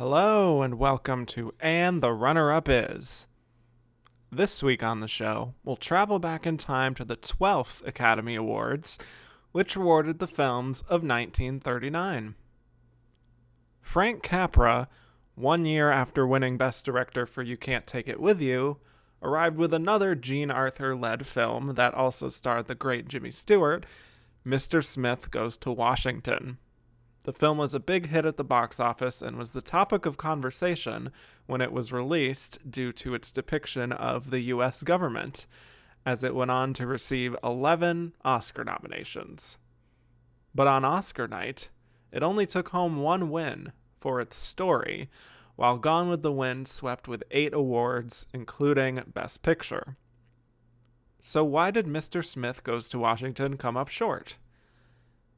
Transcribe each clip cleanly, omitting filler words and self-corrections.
Hello and welcome to And the Runner-Up Is. This week on the show, we'll travel back in time to the 12th Academy Awards, which awarded the films of 1939. Frank Capra, 1 year after winning Best Director for You Can't Take It With You, arrived with another Jean Arthur-led film that also starred the great Jimmy Stewart, Mr. Smith Goes to Washington. The film was a big hit at the box office and was the topic of conversation when it was released due to its depiction of the U.S. government, as it went on to receive 11 Oscar nominations. But on Oscar night, it only took home one win for its story, while Gone with the Wind swept with 8 awards, including Best Picture. So why did Mr. Smith Goes to Washington come up short?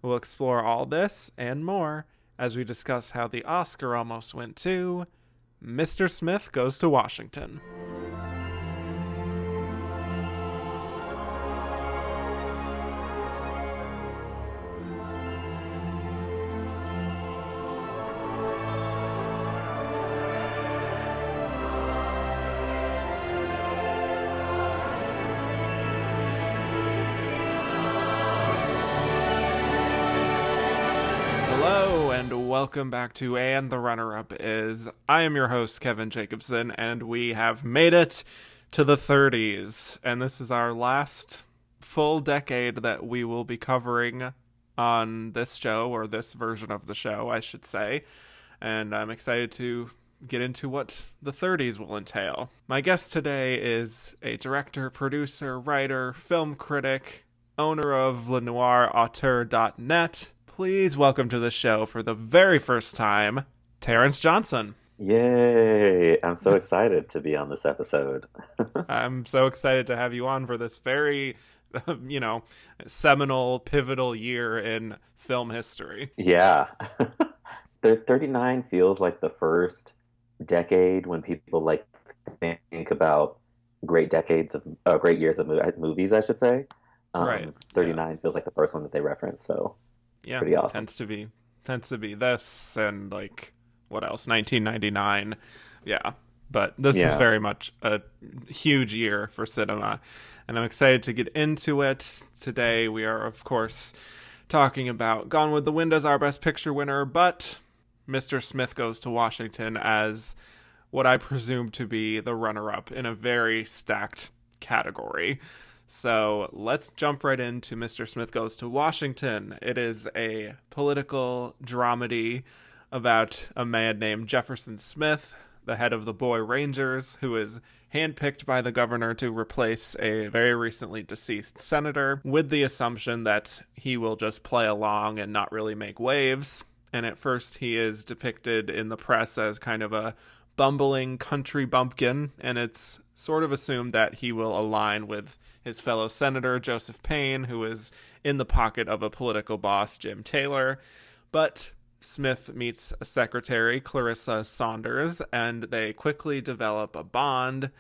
We'll explore all this and more as we discuss how the Oscar almost went to Mr. Smith Goes to Washington. Welcome back to And the Runner-Up Is. I am your host, Kevin Jacobson, and we have made it to the 30s. And this is our last full decade that we will be covering on this show, or this version of the show, I should say. And I'm excited to get into what the 30s will entail. My guest today is a director, producer, writer, film critic, owner of LenoirAuteur.net. Please welcome to the show for the very first time, Terence Johnson. Yay! I'm so excited to be on this episode. I'm so excited to have you on for this very, seminal, pivotal year in film history. Yeah. The 39 feels like the first decade when people think about great decades of great years of movies, I should say. Right. 39 feels like the first one that they reference, so yeah, pretty awesome. Tends to be this and what else? 1999. Yeah. But this is very much a huge year for cinema, and I'm excited to get into it. Today we are, of course, talking about Gone with the Wind as our Best Picture winner, but Mr. Smith Goes to Washington as what I presume to be the runner-up in a very stacked category. So let's jump right into Mr. Smith Goes to Washington. It is a political dramedy about a man named Jefferson Smith, the head of the Boy Rangers, who is handpicked by the governor to replace a very recently deceased senator, with the assumption that he will just play along and not really make waves. And at first he is depicted in the press as kind of a bumbling country bumpkin, and it's sort of assumed that he will align with his fellow senator Joseph Payne, who is in the pocket of a political boss, Jim Taylor. But Smith meets a secretary, Clarissa Saunders, and they quickly develop a bond,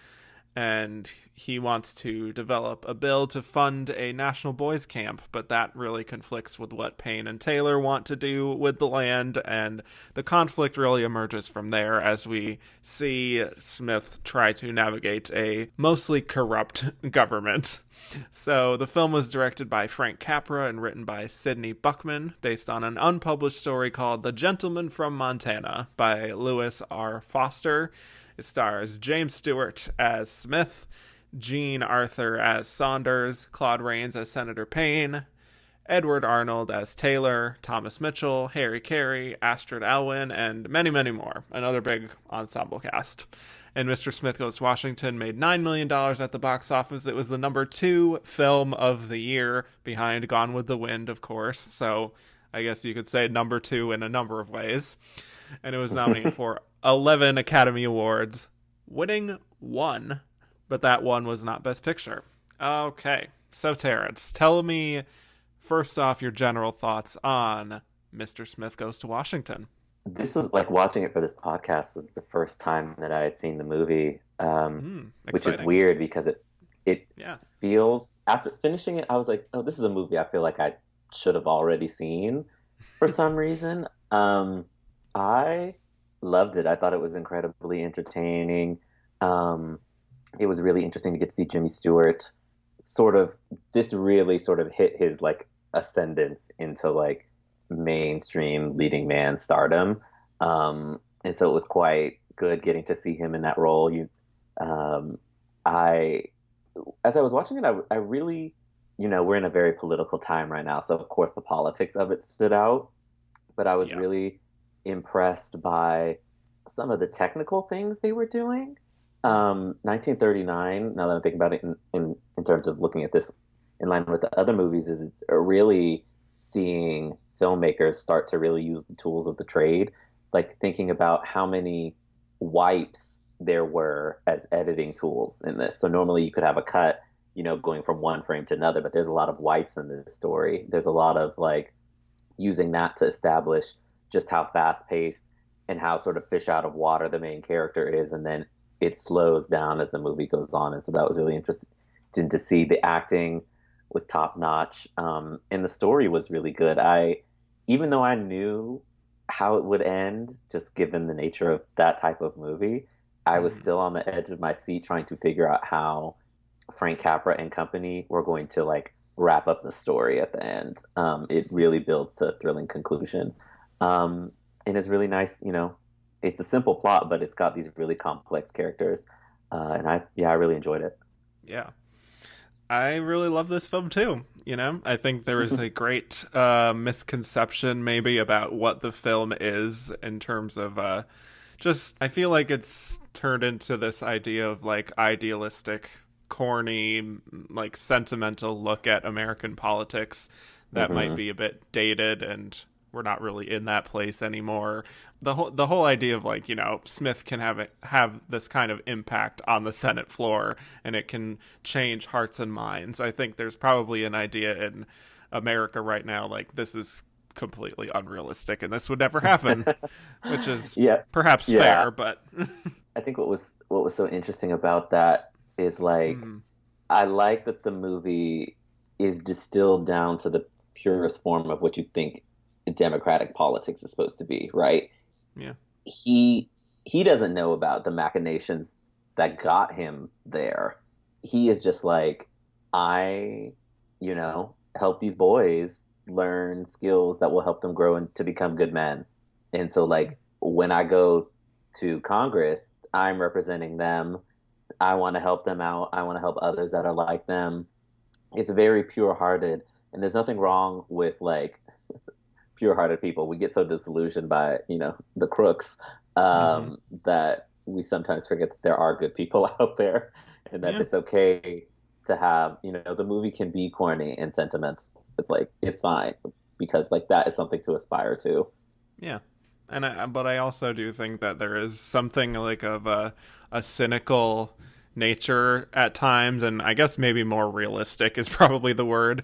and he wants to develop a bill to fund a national boys camp, but that really conflicts with what Payne and Taylor want to do with the land, and the conflict really emerges from there as we see Smith try to navigate a mostly corrupt government. So the film was directed by Frank Capra and written by Sidney Buckman, based on an unpublished story called The Gentleman from Montana by Lewis R. Foster. It stars James Stewart as Smith, Jean Arthur as Saunders, Claude Rains as Senator Payne, Edward Arnold as Taylor, Thomas Mitchell, Harry Carey, Astrid Elwyn, and many, many more. Another big ensemble cast. And Mr. Smith Goes to Washington made $9 million at the box office. It was the number 2 film of the year, behind Gone with the Wind, of course. So I guess you could say number 2 in a number of ways. And it was nominated for 11 Academy Awards, winning 1, but that one was not Best Picture. Okay, so Terrence, tell me first off your general thoughts on Mr. Smith Goes to Washington. This was like watching it for this podcast was the first time that I had seen the movie, which is weird because it feels, after finishing it, I was like, oh, this is a movie I feel like I should have already seen for some reason. I loved it. I thought it was incredibly entertaining. It was really interesting to get to see Jimmy Stewart sort of, this really sort of hit his like ascendance into like mainstream leading man stardom. And so it was quite good getting to see him in that role. Um, I, as I was watching it, I really, we're in a very political time right now. So of course the politics of it stood out, but I was Yeah. really impressed by some of the technical things they were doing. 1939, now that I'm thinking about it in terms of looking at this in line with the other movies, is it's really seeing filmmakers start to really use the tools of the trade, like thinking about how many wipes there were as editing tools in this. So normally you could have a cut, going from one frame to another, but there's a lot of wipes in this story. There's a lot of like using that to establish just how fast paced and how sort of fish out of water the main character is, and then it slows down as the movie goes on. And so that was really interesting to see. The acting was top notch, and the story was really good. Even though I knew how it would end, just given the nature of that type of movie, I was still on the edge of my seat trying to figure out how Frank Capra and company were going to like wrap up the story at the end. It really builds to a thrilling conclusion. And it's really nice, it's a simple plot, but it's got these really complex characters. And I really enjoyed it. Yeah. I really love this film too. I think there is a great misconception maybe about what the film is in terms of I feel like it's turned into this idea of like idealistic, corny, like sentimental look at American politics that might be a bit dated, and we're not really in that place anymore. The whole idea of like, Smith can have this kind of impact on the Senate floor, and it can change hearts and minds. I think there's probably an idea in America right now like this is completely unrealistic and this would never happen, which is perhaps fair, but I think what was so interesting about that is like I like that the movie is distilled down to the purest form of what you think democratic politics is supposed to be, right? Yeah. He doesn't know about the machinations that got him there. He is just like, I, help these boys learn skills that will help them grow and to become good men. And so like when I go to Congress, I'm representing them. I want to help them out. I want to help others that are like them. It's very pure-hearted, and there's nothing wrong with like pure-hearted people. We get so disillusioned by the crooks that we sometimes forget that there are good people out there, and that it's okay to have the movie can be corny and sentimental. It's like it's fine because like that is something to aspire to. Yeah. But I also do think that there is something like of a cynical nature at times, and I guess maybe more realistic is probably the word,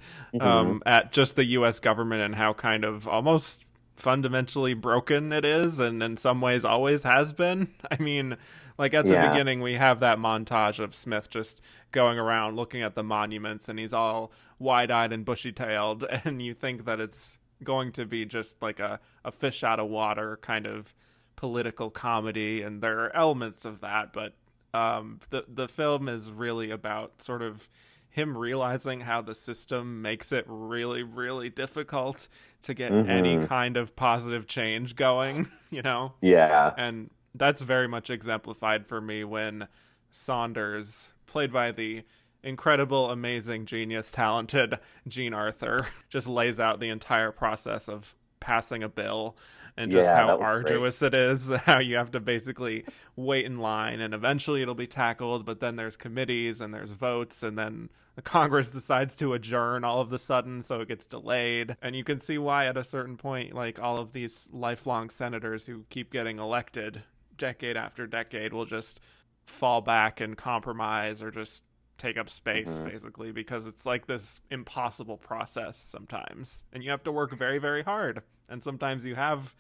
at just the U.S. government and how kind of almost fundamentally broken it is, and in some ways always has been. I mean, like at the beginning we have that montage of Smith just going around looking at the monuments, and he's all wide-eyed and bushy-tailed, and you think that it's going to be just like a fish out of water kind of political comedy, and there are elements of that, but the film is really about sort of him realizing how the system makes it really, really difficult to get any kind of positive change going, Yeah. And that's very much exemplified for me when Saunders, played by the incredible, amazing, genius, talented Jean Arthur, just lays out the entire process of passing a bill and just how arduous it is, how you have to basically wait in line and eventually it'll be tackled, but then there's committees and there's votes, and then the Congress decides to adjourn all of a sudden, so it gets delayed. And you can see why at a certain point, like all of these lifelong senators who keep getting elected decade after decade will just fall back and compromise or just take up space, basically, because it's like this impossible process sometimes, and you have to work very, very hard. And sometimes you have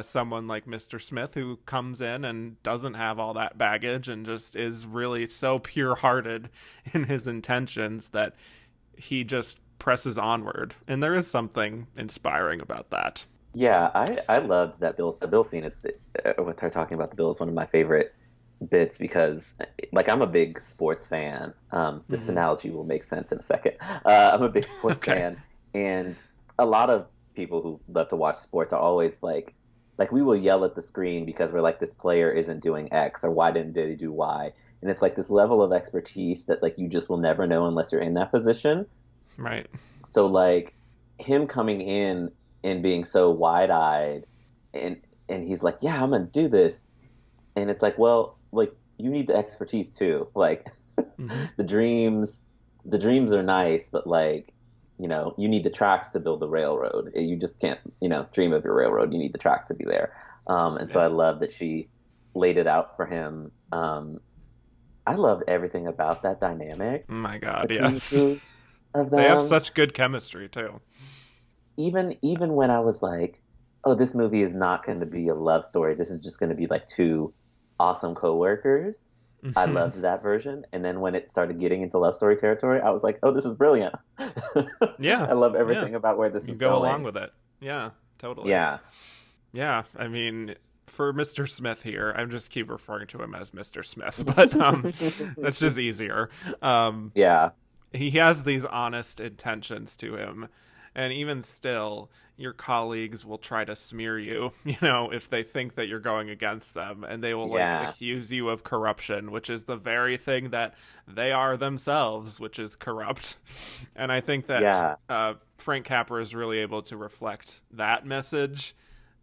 someone like Mr. Smith who comes in and doesn't have all that baggage and just is really so pure-hearted in his intentions that he just presses onward, and there is something inspiring about that. Yeah, I loved that Bill. The Bill scene is with her talking about the Bill is one of my favorite bits because, like, I'm a big sports fan. This Mm-hmm. analogy will make sense in a second. I'm a big sports Okay. fan, and a lot of people who love to watch sports are always like we will yell at the screen because we're like, this player isn't doing X or why didn't they do Y? And it's like this level of expertise that like you just will never know unless you're in that position. Right. So like him coming in and being so wide-eyed and he's like, "Yeah, I'm gonna do this." And it's like, well, like you need the expertise too. Like Mm-hmm. the dreams the dreams are nice, but like, you need the tracks to build the railroad. You just can't, dream of your railroad. You need the tracks to be there. And so Yeah. I love that she laid it out for him. I loved everything about that dynamic My God, between the yes. two of They have them. such good chemistry too. Even when I was like, oh, this movie is not going to be a love story. This is just going to be like two awesome coworkers. I Hmm. loved that version. And then when it started getting into love story territory, I was like, oh, this is brilliant. Yeah. I love Yeah. everything about where this You is go along going. with it. Yeah, totally. Yeah. Yeah, I mean, for Mr. Smith here, I just keep referring to him as Mr. Smith, but that's just easier. Um, Yeah. he has these honest intentions to him, and even still, your colleagues will try to smear you, if they think that you're going against them, and they will like Yeah. accuse you of corruption, which is the very thing that they are themselves, which is corrupt. And I think that Yeah. Frank Capra is really able to reflect that message,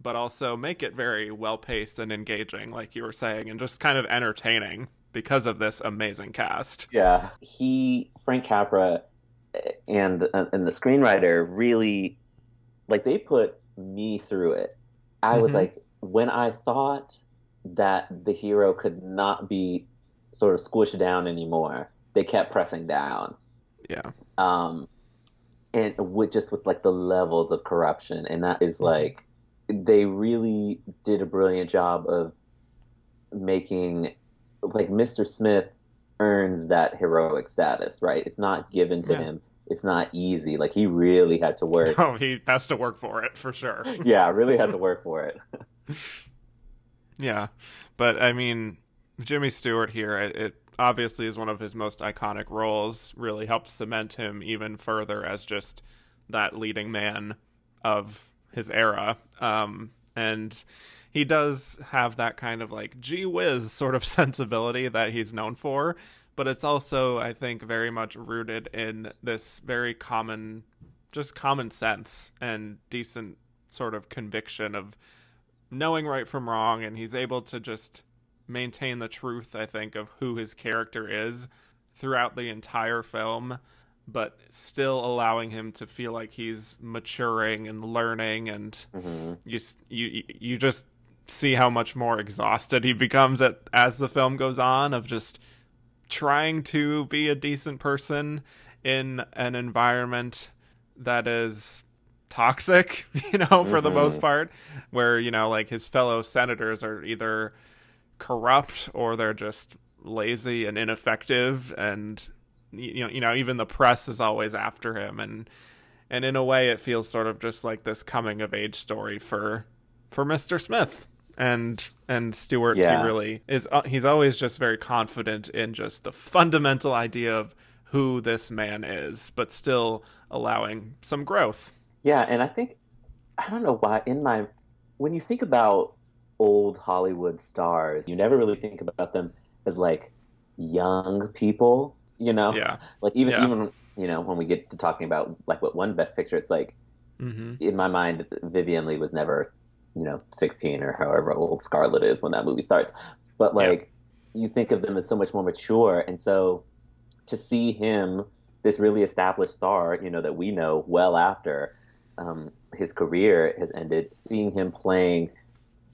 but also make it very well paced and engaging, like you were saying, and just kind of entertaining because of this amazing cast. Yeah. Frank Capra and the screenwriter really like they put me through it. I was Mm-hmm. like, when I thought that the hero could not be sort of squished down anymore, they kept pressing down. Yeah. Um, and with like the levels of corruption, and that is Mm-hmm. like they really did a brilliant job of making like Mr. Smith earns that heroic status, right? It's not given to Yeah. him. It's not easy. Like he really had to work. Oh, he has to work for it for sure. Yeah, really had to work for it. Yeah. But I mean, Jimmy Stewart here, it obviously is one of his most iconic roles, really helps cement him even further as just that leading man of his era. And he does have that kind of like gee whiz sort of sensibility that he's known for, but it's also, I think, very much rooted in this very just common sense and decent sort of conviction of knowing right from wrong, and he's able to just maintain the truth, I think, of who his character is throughout the entire film, but still allowing him to feel like he's maturing and learning, and Hmm. you just see how much more exhausted he becomes as the film goes on of just trying to be a decent person in an environment that is toxic, for the most Hmm. part, where, like his fellow senators are either corrupt or they're just lazy and ineffective, and even the press is always after him, and in a way it feels sort of just like this coming of age story for Mr. Smith. And Stewart, he Yeah. really is. He's always just very confident in just the fundamental idea of who this man is, but still allowing some growth. Yeah, and I think I don't know why when you think about old Hollywood stars, you never really think about them as like young people, you know? Yeah, Like even yeah. even when we get to talking about like what won Best Picture, it's like Mm-hmm. in my mind Vivian Leigh was never, 16 or however old Scarlett is when that movie starts. But Yeah. like you think of them as so much more mature, and so to see him, this really established star, that we know well after his career has ended, seeing him playing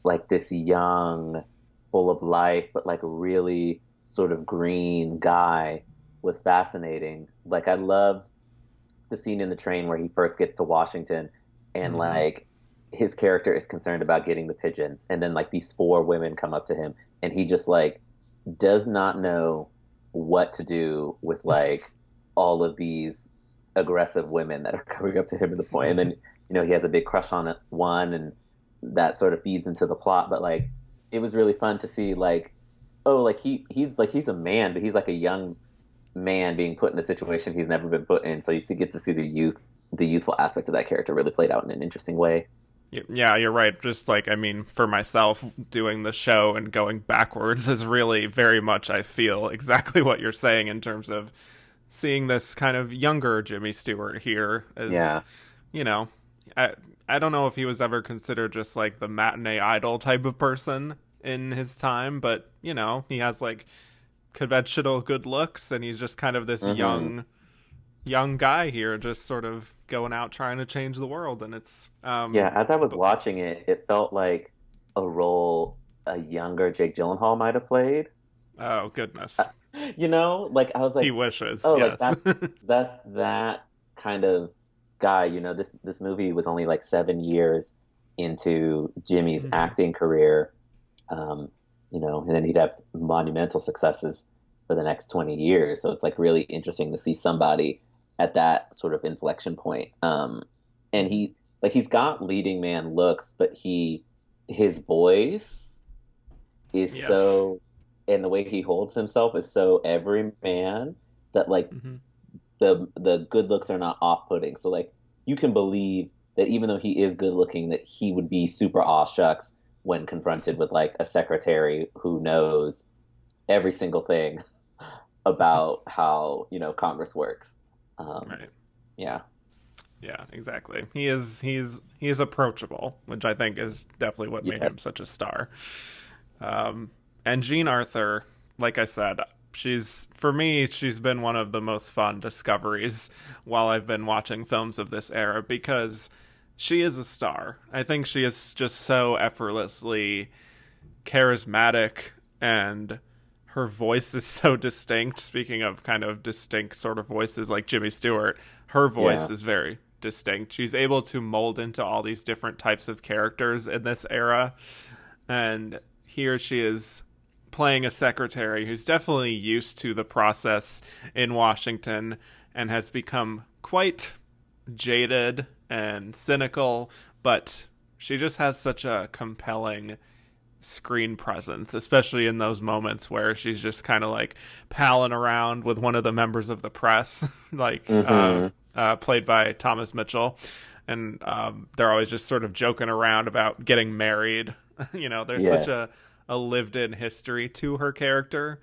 like this young, full of life, but like really sort of green guy was fascinating. Like I loved the scene in the train where he first gets to Washington and Mm-hmm. like his character is concerned about getting the pigeons, and then like these four women come up to him and he just like does not know what to do with like all of these aggressive women that are coming up to him at the point. And then he has a big crush on one, and that sort of feeds into the plot. But like, it was really fun to see like, oh, like he's a man, but he's like a young man being put in a situation he's never been put in. So get to see the youthful aspect of that character really played out in an interesting way. Yeah, you're right. Just like, I mean, for myself, doing the show and going backwards is really very much, I feel, exactly what you're saying in terms of seeing this kind of younger Jimmy Stewart here. As, you know, I don't know if he was ever considered just like the matinee idol type of person in his time, but, he has like conventional good looks, and he's just kind of this young guy here, just sort of going out trying to change the world. And it's as I was watching it, it felt like a role a younger Jake Gyllenhaal might have played. Oh goodness. Like I was like, he wishes. Oh, yes. like that's that kind of guy. This movie was only like 7 years into Jimmy's acting career. And then he'd have monumental successes for the next 20 years. So it's like really interesting to see somebody at that sort of inflection point. And he's got leading man looks, but his voice is so, and the way he holds himself is so every man that like the good looks are not off-putting. So like you can believe that even though he is good looking, that he would be super awestruck when confronted with like a secretary who knows every single thing about how Congress works. Right. Yeah, exactly. He's approachable, which I think is definitely what made him such a star. And Jean Arthur, like I said, she's been one of the most fun discoveries while I've been watching films of this era, because she is a star. I think she is just so effortlessly charismatic, and her voice is so distinct. Speaking of kind of distinct sort of voices like Jimmy Stewart, her voice is very distinct. She's able to mold into all these different types of characters in this era. And here she is playing a secretary who's definitely used to the process in Washington and has become quite jaded and cynical, but she just has such a compelling screen presence, especially in those moments where she's just kind of like palling around with one of the members of the press, like played by Thomas Mitchell, and they're always just sort of joking around about getting married. There's such a lived-in history to her character,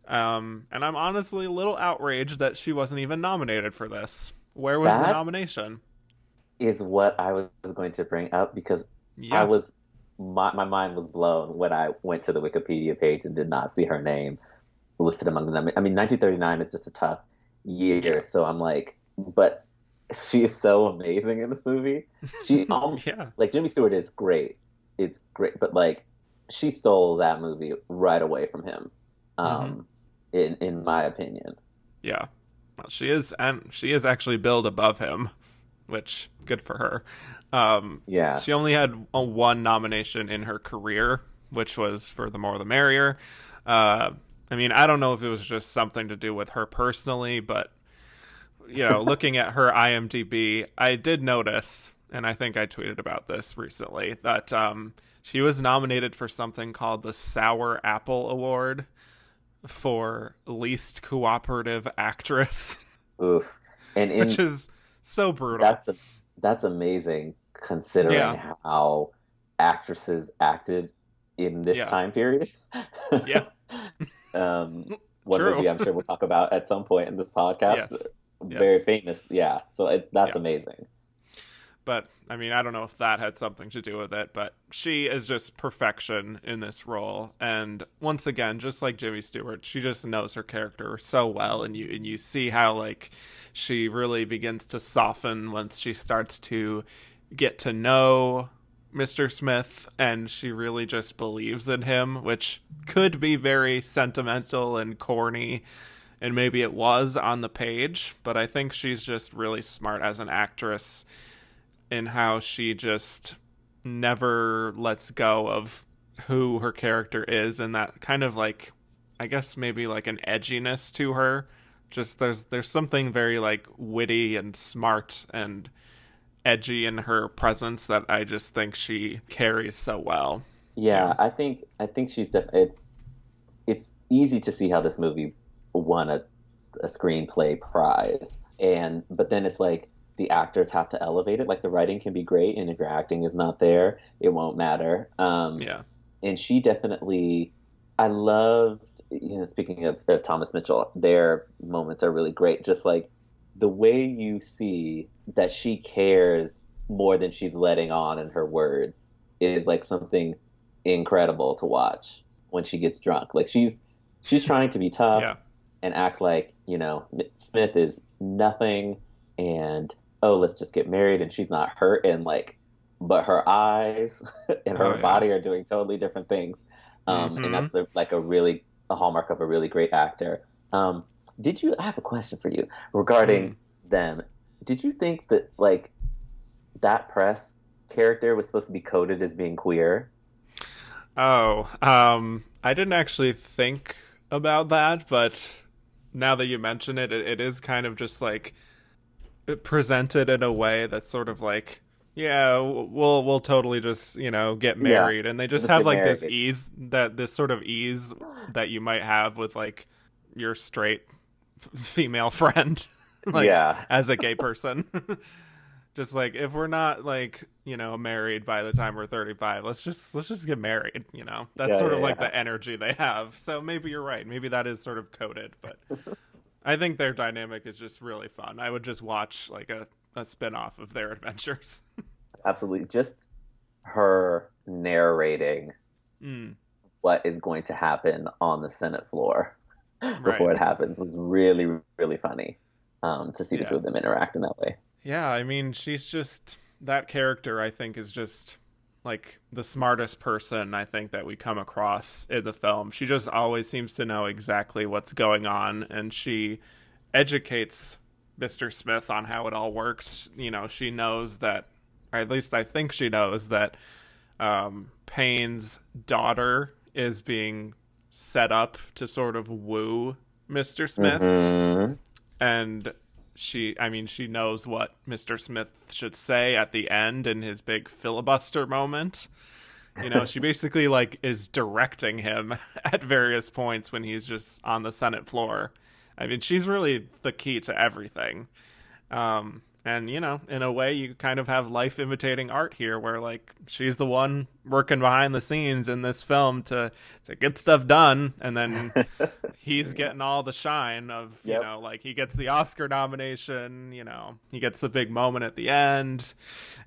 and I'm honestly a little outraged that she wasn't even nominated for this. Where was the nomination? Is what I was going to bring up, because my mind was blown when I went to the Wikipedia page and did not see her name listed among them. I mean, 1939 is just a tough year, so I'm like, but she is so amazing in this movie. She, like Jimmy Stewart is great. It's great, but like she stole that movie right away from him, in my opinion. Yeah, well, she is, and she is actually billed above him, which good for her. She only had one nomination in her career, which was for The More the Merrier. I mean, I don't know if it was just something to do with her personally, but looking at her IMDb, I did notice, and I think I tweeted about this recently, that she was nominated for something called the Sour Apple Award for Least Cooperative Actress. Oof. Which is so brutal. That's amazing, considering how actresses acted in this time period. One movie I'm sure we'll talk about at some point in this podcast. Very famous. Yeah. So that's amazing. But, I mean, I don't know if that had something to do with it, but she is just perfection in this role. And once again, just like Jimmy Stewart, she just knows her character so well. And you see how, like, she really begins to soften once she starts to get to know Mr. Smith, and she really just believes in him, which could be very sentimental and corny. And maybe it was on the page, but I think she's just really smart as an actress in how she just never lets go of who her character is, and that kind of like, I guess maybe like an edginess to her. Just there's something very like witty and smart and edgy in her presence that I just think she carries so well. Yeah, I think she's it's easy to see how this movie won a screenplay prize, but then it's like the actors have to elevate it. Like the writing can be great, and if your acting is not there, it won't matter. Yeah. And she definitely, I loved, speaking of Thomas Mitchell, their moments are really great. Just like the way you see that she cares more than she's letting on in her words is like something incredible to watch when she gets drunk. Like she's trying to be tough and act like, Smith is nothing and, oh, let's just get married, and she's not hurt, and like, but her eyes and her body are doing totally different things. And that's a hallmark of a really great actor. I have a question for you regarding them. Did you think that like that press character was supposed to be coded as being queer? Oh, I didn't actually think about that, but now that you mention it, it is kind of just like presented in a way that's sort of like, yeah, we'll totally just, get married. And they just have like this sort of ease that you might have with like your straight female friend, like as a gay person. Just like, if we're not like, married by the time we're 35, let's just get married, That's sort of like the energy they have. So maybe you're right. Maybe that is sort of coded, but I think their dynamic is just really fun. I would just watch like a spin-off of their adventures. Absolutely. Just her narrating what is going to happen on the Senate floor before it happens was really, really funny to see the two of them interact in that way. Yeah, I mean, she's just, that character, I think, is just like the smartest person I think that we come across in the film. She just always seems to know exactly what's going on, and she educates Mr. Smith on how it all works. She knows that, or at least I think she knows that Payne's daughter is being set up to sort of woo Mr. Smith. And she knows what Mr. Smith should say at the end in his big filibuster moment. She basically like is directing him at various points when he's just on the Senate floor. I mean, she's really the key to everything. And, in a way, you kind of have life imitating art here where, like, she's the one working behind the scenes in this film to get stuff done. And then he's getting all the shine of, like, he gets the Oscar nomination, he gets the big moment at the end.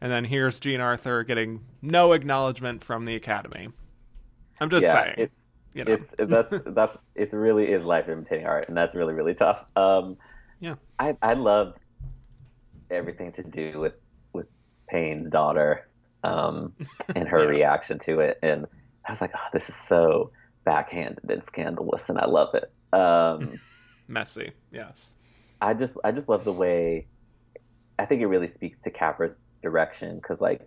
And then here's Jean Arthur getting no acknowledgement from the Academy. I'm just saying. It really is life imitating art, and that's really, really tough. I loved everything to do with Payne's daughter and her reaction to it, and I was like, oh, this is so backhanded and scandalous, and I love it. Messy, yes. I just love the way, I think it really speaks to Capra's direction, because like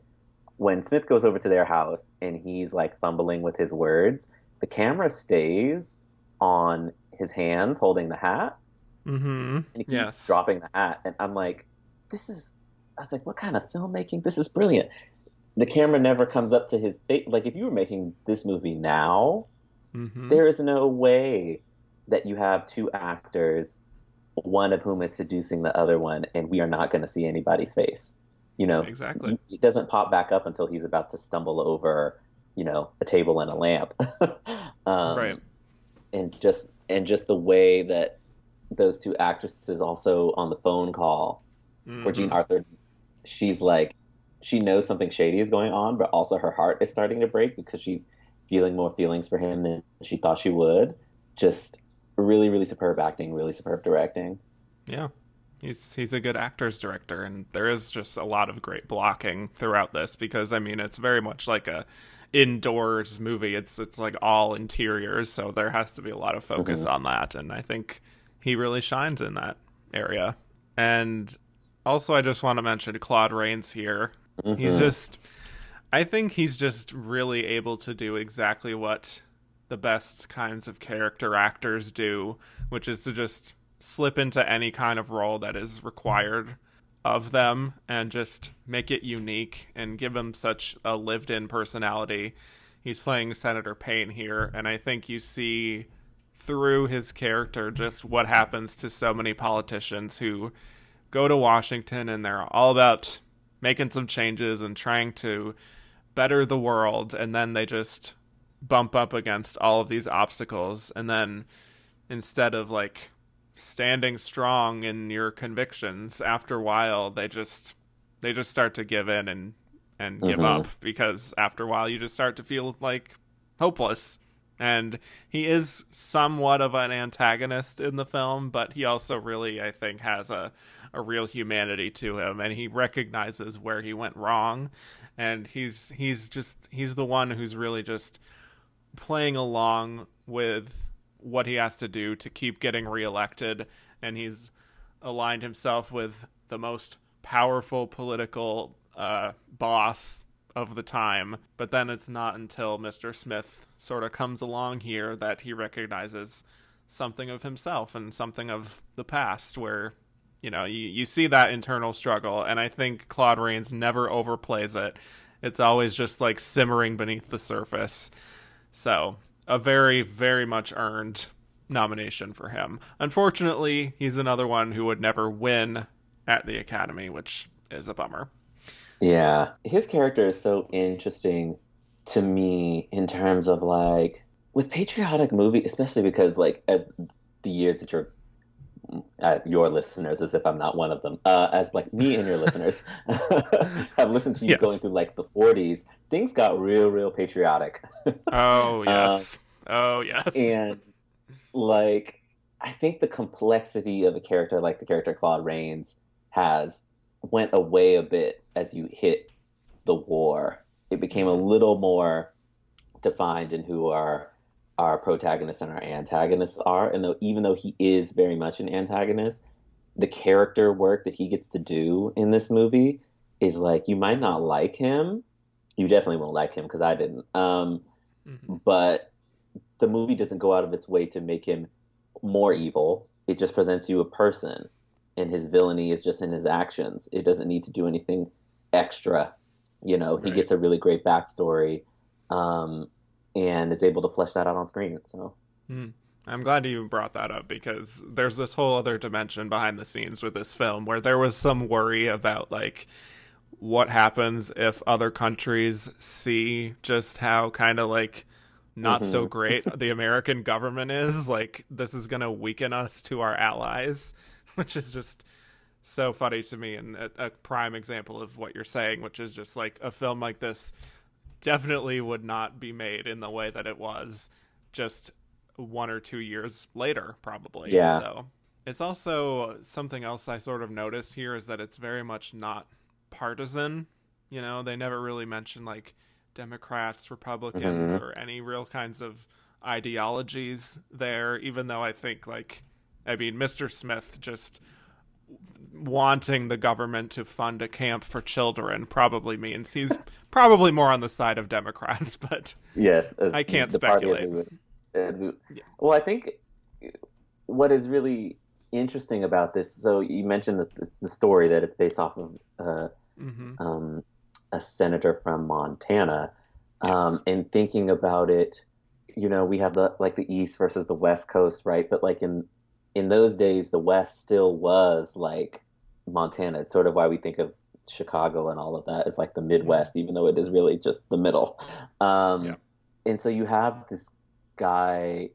when Smith goes over to their house and he's like fumbling with his words, the camera stays on his hands holding the hat, and he keeps dropping the hat, and I'm like, I was like, what kind of filmmaking? This is brilliant. The camera never comes up to his face. Like, if you were making this movie now, there is no way that you have two actors, one of whom is seducing the other one, and we are not going to see anybody's face. Exactly. It doesn't pop back up until he's about to stumble over, a table and a lamp. Right. And just the way that those two actresses also on the phone call, where Jean Arthur, she's like, she knows something shady is going on, but also her heart is starting to break because she's feeling more feelings for him than she thought she would. Just really, really superb acting, really superb directing. Yeah. He's a good actor's director, and there is just a lot of great blocking throughout this because, I mean, it's very much like a indoors movie. It's like all interiors, so there has to be a lot of focus on that, and I think he really shines in that area. And also, I just want to mention Claude Rains here. I think he's just really able to do exactly what the best kinds of character actors do, which is to just slip into any kind of role that is required of them and just make it unique and give him such a lived-in personality. He's playing Senator Payne here, and I think you see through his character just what happens to so many politicians who go to Washington and they're all about making some changes and trying to better the world, and then they just bump up against all of these obstacles, and then instead of like standing strong in your convictions, after a while they just start to give in and give up, because after a while you just start to feel like hopeless. And he is somewhat of an antagonist in the film, but he also really, I think, has a real humanity to him, and he recognizes where he went wrong, and he's the one who's really just playing along with what he has to do to keep getting reelected, and he's aligned himself with the most powerful political boss of the time. But then it's not until Mr. Smith sort of comes along here that he recognizes something of himself and something of the past, where you see that internal struggle, and I think Claude Rains never overplays it. It's always just like simmering beneath the surface. So a very, very much earned nomination for him. Unfortunately, he's another one who would never win at the Academy, which is a bummer. Yeah, his character is so interesting to me in terms of like with patriotic movie, especially because like as the years that your listeners, as if I'm not one of them, as like me and your listeners have listened to you going through like the 40s, things got real patriotic. Oh yes. Oh yes. And like I think the complexity of a character like the character Claude Rains has went away a bit as you hit the war. It became a little more defined in who our protagonists and our antagonists are. And even though he is very much an antagonist, the character work that he gets to do in this movie is like, you might not like him. You definitely won't like him, because I didn't. But the movie doesn't go out of its way to make him more evil. It just presents you a person, and his villainy is just in his actions. It doesn't need to do anything extra. Right. He gets a really great backstory, and is able to flesh that out on screen. So I'm glad you brought that up, because there's this whole other dimension behind the scenes with this film where there was some worry about like what happens if other countries see just how kind of like not so great the American government is. Like, this is going to weaken us to our allies, which is just so funny to me, and a prime example of what you're saying, which is just like a film like this definitely would not be made in the way that it was just 1 or 2 years later, probably. Yeah. So it's also something else I sort of noticed here is that it's very much not partisan. They never really mention like Democrats, Republicans, or any real kinds of ideologies there, even though I think Mr. Smith just wanting the government to fund a camp for children probably means he's probably more on the side of Democrats, but yes, I can't speculate. Well, I think what is really interesting about this, so you mentioned the story that it's based off of a senator from Montana, and thinking about it, we have the East versus the West Coast, right? But like in those days, the West still was like Montana. It's sort of why we think of Chicago and all of that as like the Midwest, even though it is really just the middle. And so you have this guy,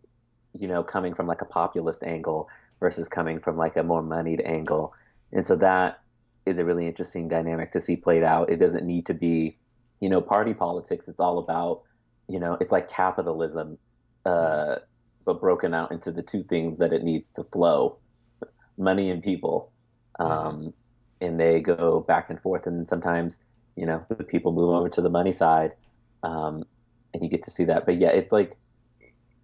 coming from like a populist angle versus coming from like a more moneyed angle. And so that is a really interesting dynamic to see played out. It doesn't need to be, party politics. It's all about, it's like capitalism, but broken out into the two things that it needs to flow, money and people. And they go back and forth. And sometimes, the people move over to the money side, and you get to see that. But yeah, it's like,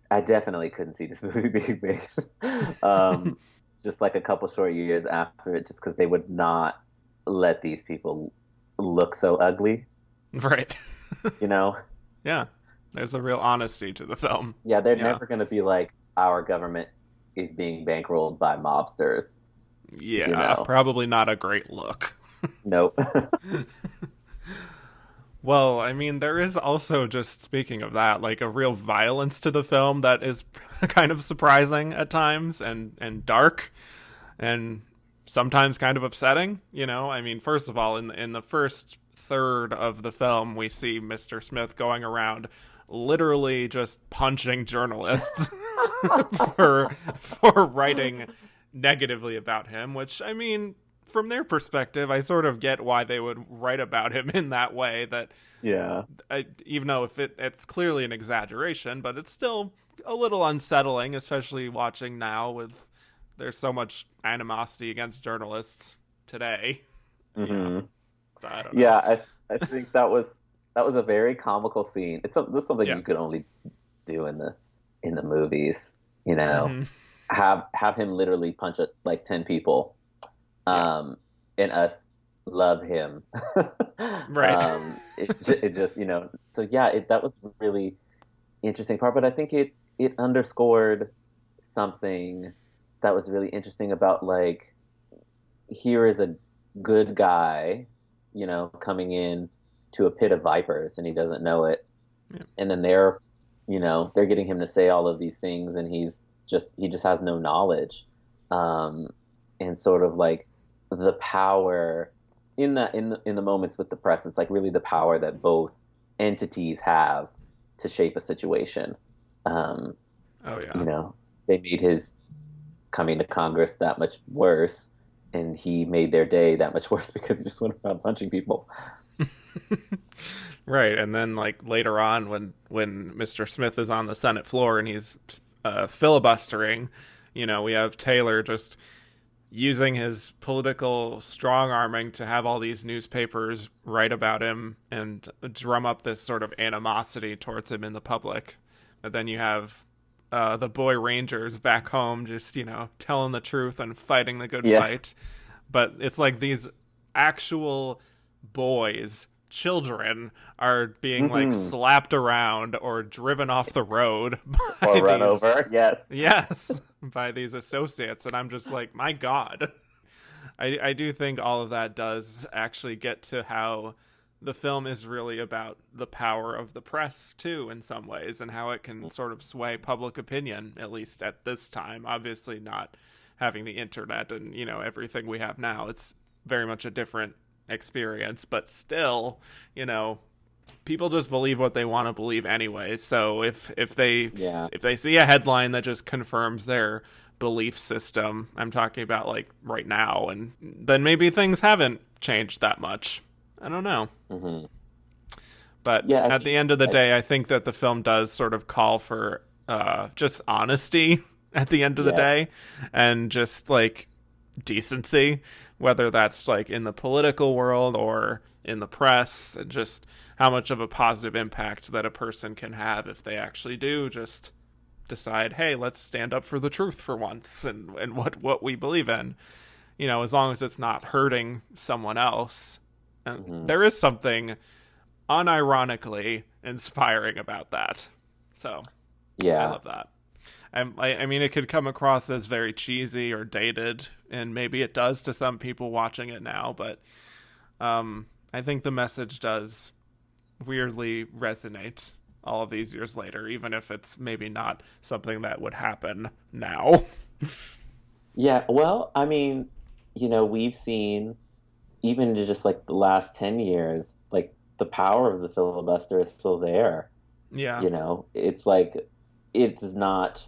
I definitely couldn't see this movie being made. Just like a couple short years after it, just because they would not let these people look so ugly. Right. Yeah. There's a real honesty to the film. Yeah, they're never going to be like, our government is being bankrolled by mobsters. Yeah, probably not a great look. Nope. Well, I mean, there is also, just speaking of that, like a real violence to the film that is kind of surprising at times and dark and sometimes kind of upsetting, you know? I mean, first of all, in the first third of the film, we see Mr. Smith going around literally just punching journalists for writing negatively about him, which, I mean, from their perspective, I sort of get why they would write about him in that way. That, yeah, even though if it's clearly an exaggeration, but it's still a little unsettling, especially watching now with there's so much animosity against journalists today. Mm-hmm. So I don't know. Yeah, I think that was a very comical scene. It's something you could only do in the movies. You know, have him literally punch like 10 people. And us love him. Right. It just, you know, so yeah, that was a really interesting part, but I think it underscored something that was really interesting about, like, here is a good guy, you know, coming in to a pit of vipers and he doesn't know it. Yeah. And then they're getting him to say all of these things and he just has no knowledge. And sort of like the power in the moments with the press, it's like really the power that both entities have to shape a situation. You know, they made his coming to Congress that much worse, and he made their day that much worse because he just went around punching people. Right, and then like later on when Mr. Smith is on the Senate floor and he's filibustering, you know, we have Taylor just using his political strong-arming to have all these newspapers write about him and drum up this sort of animosity towards him in the public. But then you have the boy Rangers back home just, you know, telling the truth and fighting the good fight. But it's like these actual boys, children, are being like slapped around or driven off the road or run over. Yes, by these associates, and I'm just like, my God. I do think all of that does actually get to how the film is really about the power of the press too, in some ways, and how it can sort of sway public opinion, at least at this time. Obviously not having the internet and, you know, everything we have now. It's very much a different experience, but still, you know, people just believe what they want to believe anyway. So if they see a headline that just confirms their belief system, I'm talking about like right now, and then maybe things haven't changed that much. I don't know. But at the end of the day, I think that the film does sort of call for just honesty at the end of the day, and just like decency, whether that's like in the political world or in the press, and just how much of a positive impact that a person can have if they actually do just decide, hey, let's stand up for the truth for once and what we believe in, you know, as long as it's not hurting someone else. And there is something unironically inspiring about that. So I love that. I mean, it could come across as very cheesy or dated, and maybe it does to some people watching it now, but I think the message does weirdly resonate all of these years later, even if it's maybe not something that would happen now. Yeah, well, I mean, you know, we've seen, even in just like the last 10 years, like the power of the filibuster is still there. Yeah. You know, it's like, it's not,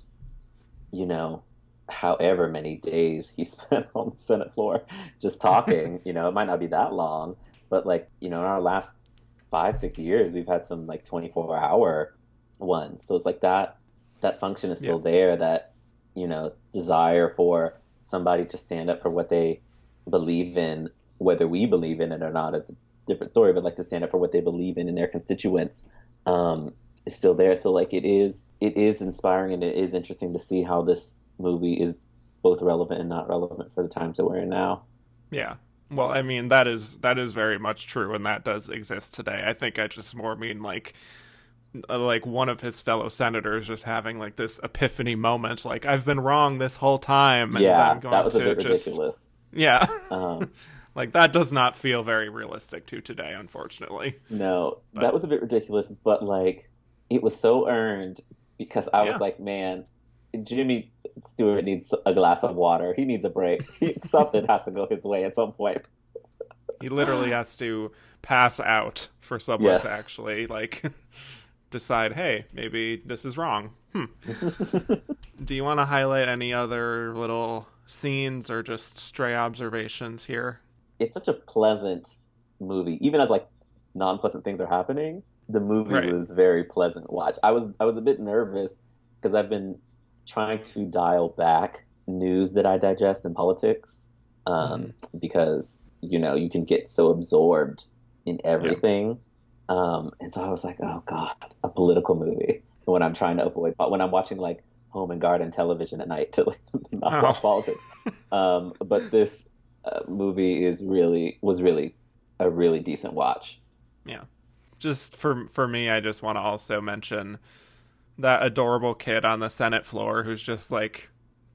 you know, however many days he spent on the Senate floor just talking, you know, it might not be that long, but like, you know, in our last 5-6 years, we've had some like 24-hour ones. So it's like that function is still there, that, you know, desire for somebody to stand up for what they believe in, whether we believe in it or not, it's a different story, but like to stand up for what they believe in their constituents, is still there. So like it is inspiring, and it is interesting to see how this movie is both relevant and not relevant for the times that we're in now. Yeah. Well, I mean, that is very much true, and that does exist today. I think I just more mean like one of his fellow senators just having like this epiphany moment, like, I've been wrong this whole time. And yeah, I'm going that was a to bit ridiculous. Yeah. Um, like, that does not feel very realistic to today, unfortunately. no, But, that was a bit ridiculous, but like it was so earned because I was yeah. like, man, Jimmy Stewart needs a glass of water. He needs a break. Something has to go his way at some point. He literally has to pass out for someone to Yes. actually, like, decide, hey, maybe this is wrong. Do you want to highlight any other little scenes or just stray observations here? It's such a pleasant movie, even as like non-pleasant things are happening. The movie Right. was very pleasant to watch. I was a bit nervous because I've been trying to dial back news that I digest in politics, Mm-hmm. because you can get so absorbed in Yeah. everything, and so I was like, oh God, a political movie. When I'm trying to avoid, when I'm watching like home and garden television at night to like not watch Oh, politics. But this movie was really a really decent watch. yeah. Just for me, I just want to also mention that adorable kid on the Senate floor who's just like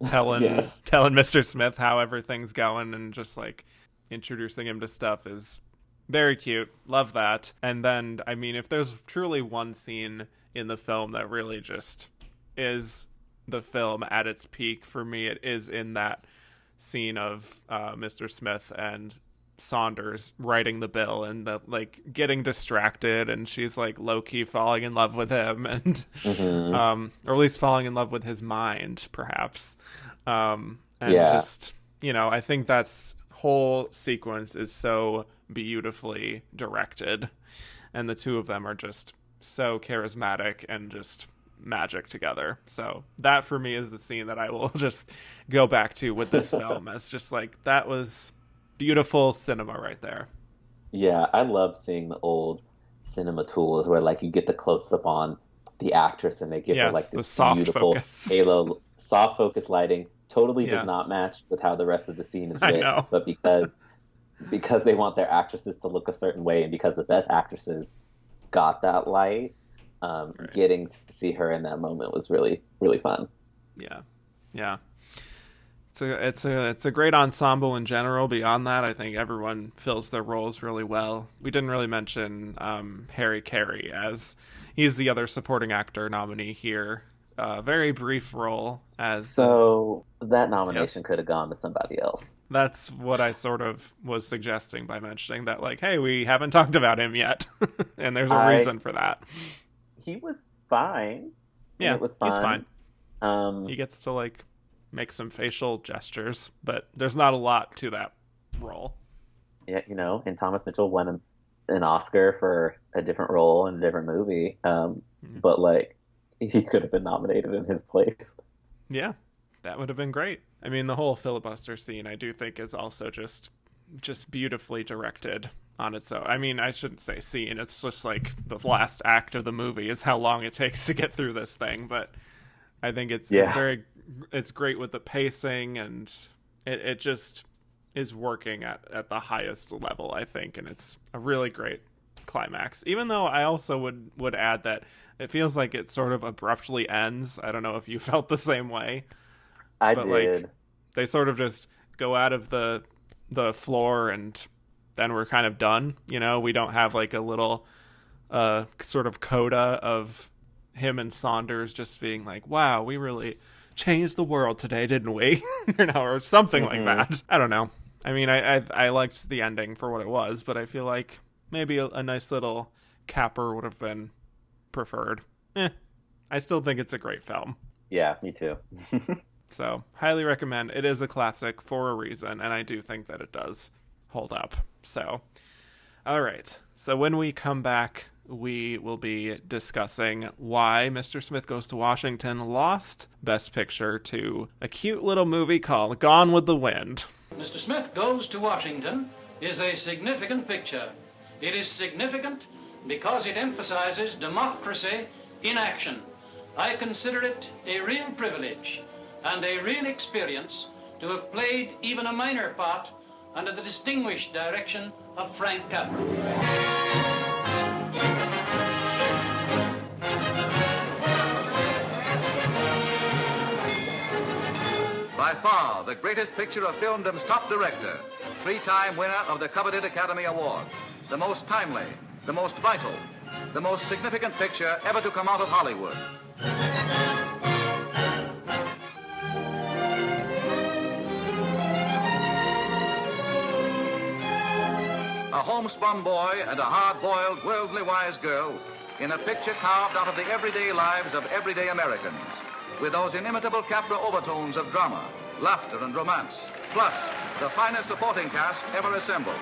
telling Yes. telling Mr. Smith how everything's going and just like introducing him to stuff is very cute. Love that. And then, I mean, if there's truly one scene in the film that really just is the film at its peak for me, it is in that scene of Mr. Smith and Saunders writing the bill and the like getting distracted, and she's like low-key falling in love with him, and Hmm. or at least falling in love with his mind, perhaps. And Yeah. just, I think that's whole sequence is so beautifully directed, and the two of them are just so charismatic and just magic together. So that for me is the scene that I will just go back to with this film as just like, that was beautiful cinema right there. Yeah, I love seeing the old cinema tools where like you get the close up on the actress and they give her Yes, like the this soft beautiful focus. halo, soft focus lighting. Totally does Yeah, not match with how the rest of the scene is I lit, know. but because they want their actresses to look a certain way and because the best actresses got that light, Right. getting to see her in that moment was really really fun. Yeah. Yeah. It's a great ensemble in general. Beyond that, I think everyone fills their roles really well. We didn't really mention Harry Carey, as he's the other supporting actor nominee here. Very brief role as So that nomination yes. could have gone to somebody else. That's what I sort of was suggesting by mentioning that, like, hey, we haven't talked about him yet, and there's a I reason for that. He was fine, and Yeah, it was he's fine. fine. Um, He gets to like make some facial gestures, but there's not a lot to that role. yeah, and Thomas Mitchell won an Oscar for a different role in a different movie. Mm. But like he could have been nominated in his place. Yeah, that would have been great. I mean, the whole filibuster scene, I do think, is also just beautifully directed on its own. I mean, I shouldn't say scene. It's just like the last act of the movie is how long it takes to get through this thing. But I think Yeah, it's great with the pacing, and it just is working at the highest level, I think, and it's a really great climax. Even though I also would add that it feels like it sort of abruptly ends. I don't know if you felt the same way, I but like did. they sort of just go out of the floor and then we're kind of done. We don't have like a little sort of coda of him and Saunders just being like, wow, we really changed the world today, didn't we? Or something like Hmm. that. I don't know. I mean, I liked the ending for what it was, but I feel like maybe a nice little capper would have been preferred. I still think it's a great film. Yeah, me too. So, highly recommend. It is a classic for a reason, and I do think that it does hold up. So, all right. So, when we come back, we will be discussing why Mr. Smith Goes to Washington lost Best Picture to a cute little movie called Gone with the Wind. Mr. Smith Goes to Washington is a significant picture. It is significant because it emphasizes democracy in action. I consider it a real privilege and a real experience to have played even a minor part under the distinguished direction of Frank Capra. By far the greatest picture of filmdom's top director, 3-time winner of the coveted Academy Award. The most timely, the most vital, the most significant picture ever to come out of Hollywood. A homespun boy and a hard-boiled, worldly-wise girl in a picture carved out of the everyday lives of everyday Americans, with those inimitable Capra overtones of drama, laughter, and romance, plus the finest supporting cast ever assembled.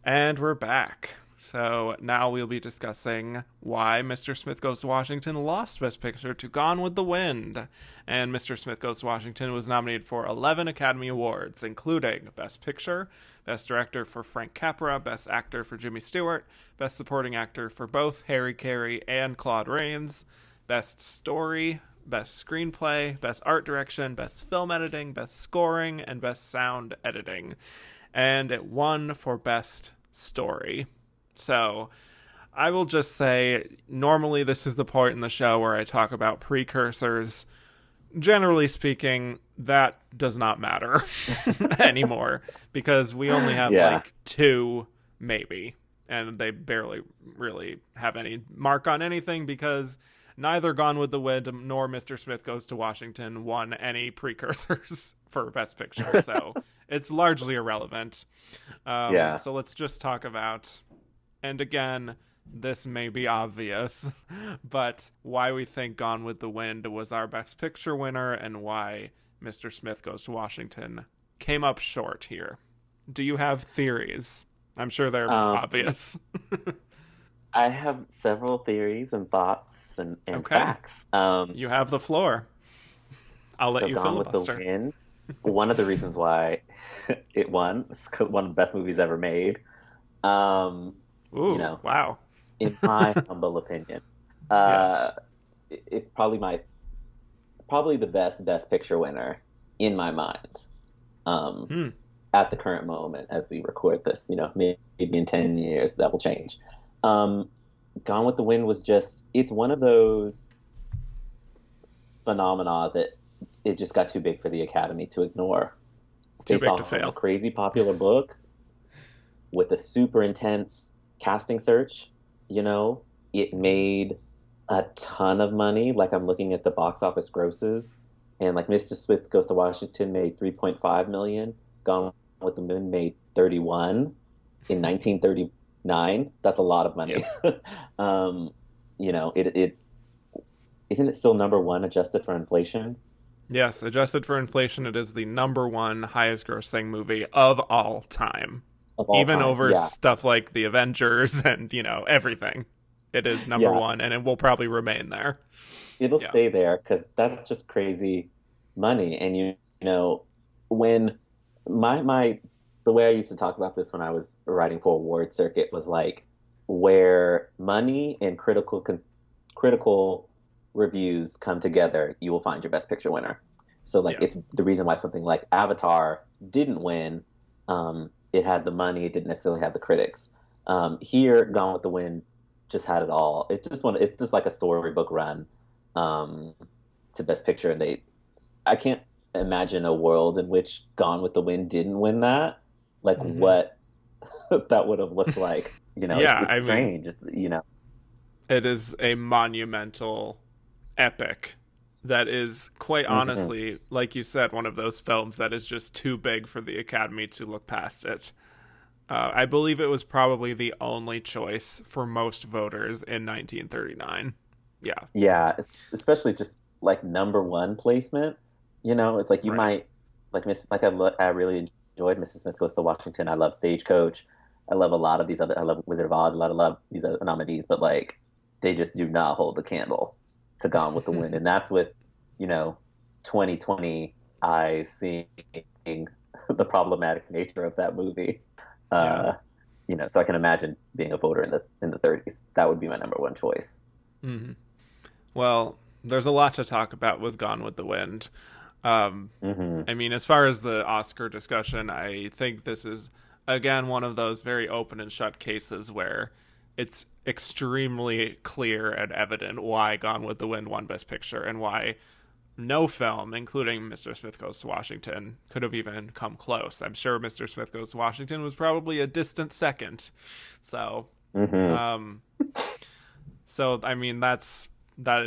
And we're back. So now we'll be discussing why Mr. Smith Goes to Washington lost Best Picture to Gone with the Wind. And Mr. Smith Goes to Washington was nominated for 11 Academy Awards, including Best Picture, Best Director for Frank Capra, Best Actor for Jimmy Stewart, Best Supporting Actor for both Harry Carey and Claude Rains, Best Story, Best Screenplay, Best Art Direction, Best Film Editing, Best Scoring, and Best Sound Editing. And it won for Best Story. So I will just say, normally this is the point in the show where I talk about precursors. Generally speaking, that does not matter anymore, because we only have like 2, maybe, and they barely really have any mark on anything, because neither Gone with the Wind nor Mr. Smith Goes to Washington won any precursors for Best Picture, so it's largely irrelevant. So let's just talk about, and again, this may be obvious, but why we think Gone with the Wind was our Best Picture winner and why Mr. Smith Goes to Washington came up short here. Do you have theories? I'm sure they're obvious. I have several theories and thoughts and facts. You have the floor. I'll let you filibuster. Gone with the Wind, one of the reasons why it won, one of the best movies ever made. Wow. In my humble opinion, it's probably the best picture winner in my mind. At the current moment, as we record this, maybe in 10 years that will change. Gone with the Wind was it's one of those phenomena that it just got too big for the Academy to ignore. Too big to fail. A crazy popular book with a super intense casting search, it made a ton of money. Like, I'm looking at the box office grosses, and like Mr. Smith Goes to Washington made $3.5 million. Gone with the Wind made 31 in 1939. That's a lot of money. Yeah. Isn't it still number one adjusted for inflation? Yes, adjusted for inflation, it is the number one highest grossing movie of all time. Even over stuff like The Avengers and, everything. It is number one, and it will probably remain there. It'll stay there, because that's just crazy money. And, when the way I used to talk about this when I was writing for award circuit was like, where money and critical reviews come together, you will find your Best Picture winner. So it's the reason why something like Avatar didn't win. It had the money, it didn't necessarily have the critics. Here, Gone with the Wind just had it all. It's just like a storybook run to Best Picture, and I can't imagine a world in which Gone with the Wind didn't win that. Like what that would have looked like. It's strange. It is a monumental epic that is, quite honestly, like you said, one of those films that is just too big for the Academy to look past it. I believe it was probably the only choice for most voters in 1939. Yeah. Yeah, especially just like number one placement. It's like you might I really enjoyed Mr. Smith Goes to Washington. I love Stagecoach. I love a lot of these other. I love Wizard of Oz. I love these other nominees, but like they just do not hold the candle to Gone with the Wind, and that's with 2020 eyes seeing the problematic nature of that movie. Yeah. So I can imagine being a voter in the 30s. That would be my number one choice. Mm-hmm. Well, there's a lot to talk about with Gone with the Wind. I mean, as far as the Oscar discussion, I think this is, again, one of those very open and shut cases where it's extremely clear and evident why Gone with the Wind won Best Picture and why no film, including Mr. Smith Goes to Washington, could have even come close. I'm sure Mr. Smith Goes to Washington was probably a distant second. So, I mean, that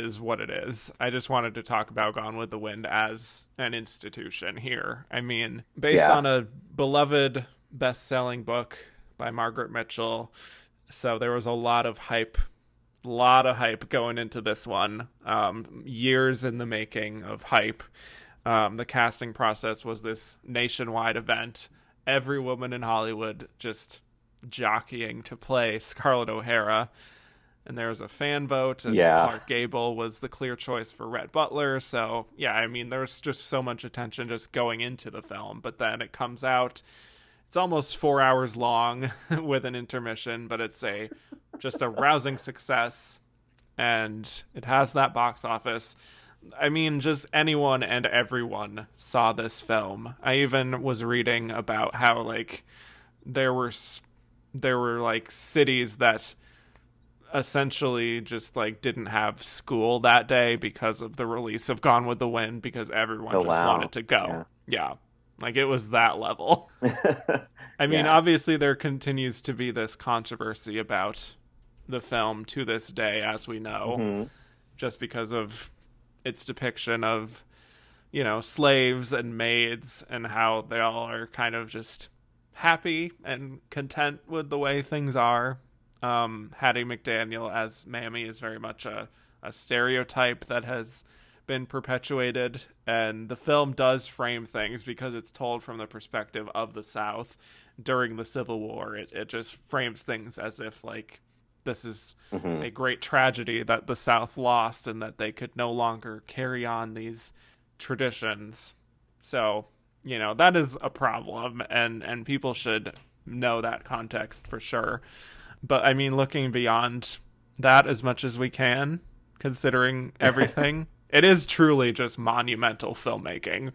is what it is. I just wanted to talk about Gone with the Wind as an institution here. I mean, based on a beloved best-selling book by Margaret Mitchell, so there was a lot of hype going into this one. Years in the making of hype. The casting process was this nationwide event. Every woman in Hollywood just jockeying to play Scarlett O'Hara. And there was a fan vote, and Clark Gable was the clear choice for Rhett Butler. So, yeah, I mean, there's just so much attention just going into the film. But then it comes out, it's almost 4 hours long with an intermission, but it's just a rousing success. And it has that box office. I mean, just anyone and everyone saw this film. I even was reading about how, like, there were like cities that essentially just like didn't have school that day because of the release of Gone with the Wind, because everyone wanted to go. Yeah. Like, it was that level. I mean, obviously there continues to be this controversy about the film to this day, as we know, just because of its depiction of, slaves and maids and how they all are kind of just happy and content with the way things are. Hattie McDaniel as Mammy is very much a stereotype that has been perpetuated, and the film does frame things because it's told from the perspective of the South during the Civil War. It just frames things as if, like, this is a great tragedy that the South lost and that they could no longer carry on these traditions. So, that is a problem, and people should know that context for sure. But, I mean, looking beyond that as much as we can, considering everything, it is truly just monumental filmmaking.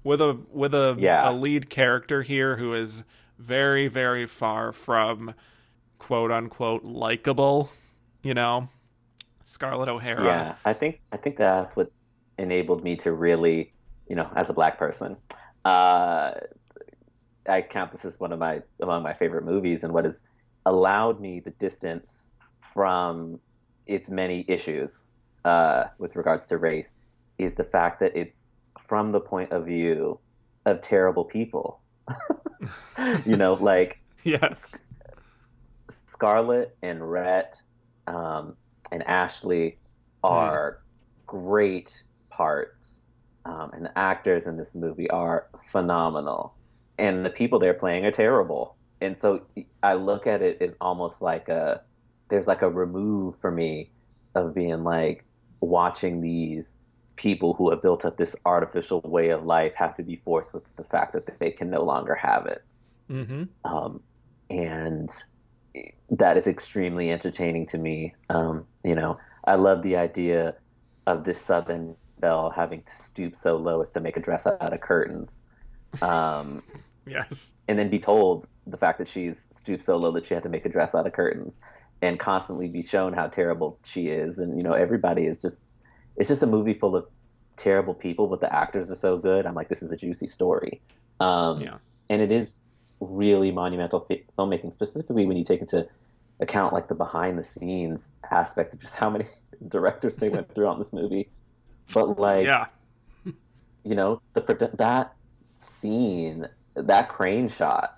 With a lead character here who is very, very far from quote-unquote likable, Scarlett O'Hara. Yeah, I think that's what's enabled me to really, as a Black person, I count this as among my favorite movies, and what has allowed me the distance from its many issues with regards to race is the fact that it's from the point of view of terrible people. Like, yes, Scarlett and Rhett and Ashley are great parts, and the actors in this movie are phenomenal, and the people they're playing are terrible. And so I look at it as almost like there's like a remove for me of being like watching these people who have built up this artificial way of life have to be forced with the fact that they can no longer have it. And that is extremely entertaining to me. I love the idea of this Southern belle having to stoop so low as to make a dress out of curtains. Yes. And then be told the fact that she's stooped so low that she had to make a dress out of curtains, and constantly be shown how terrible she is. And, everybody is it's just a movie full of terrible people, but the actors are so good. I'm like, this is a juicy story. And it is really monumental filmmaking, specifically when you take into account like the behind the scenes aspect of just how many directors they went through on this movie. But like, that scene, that crane shot,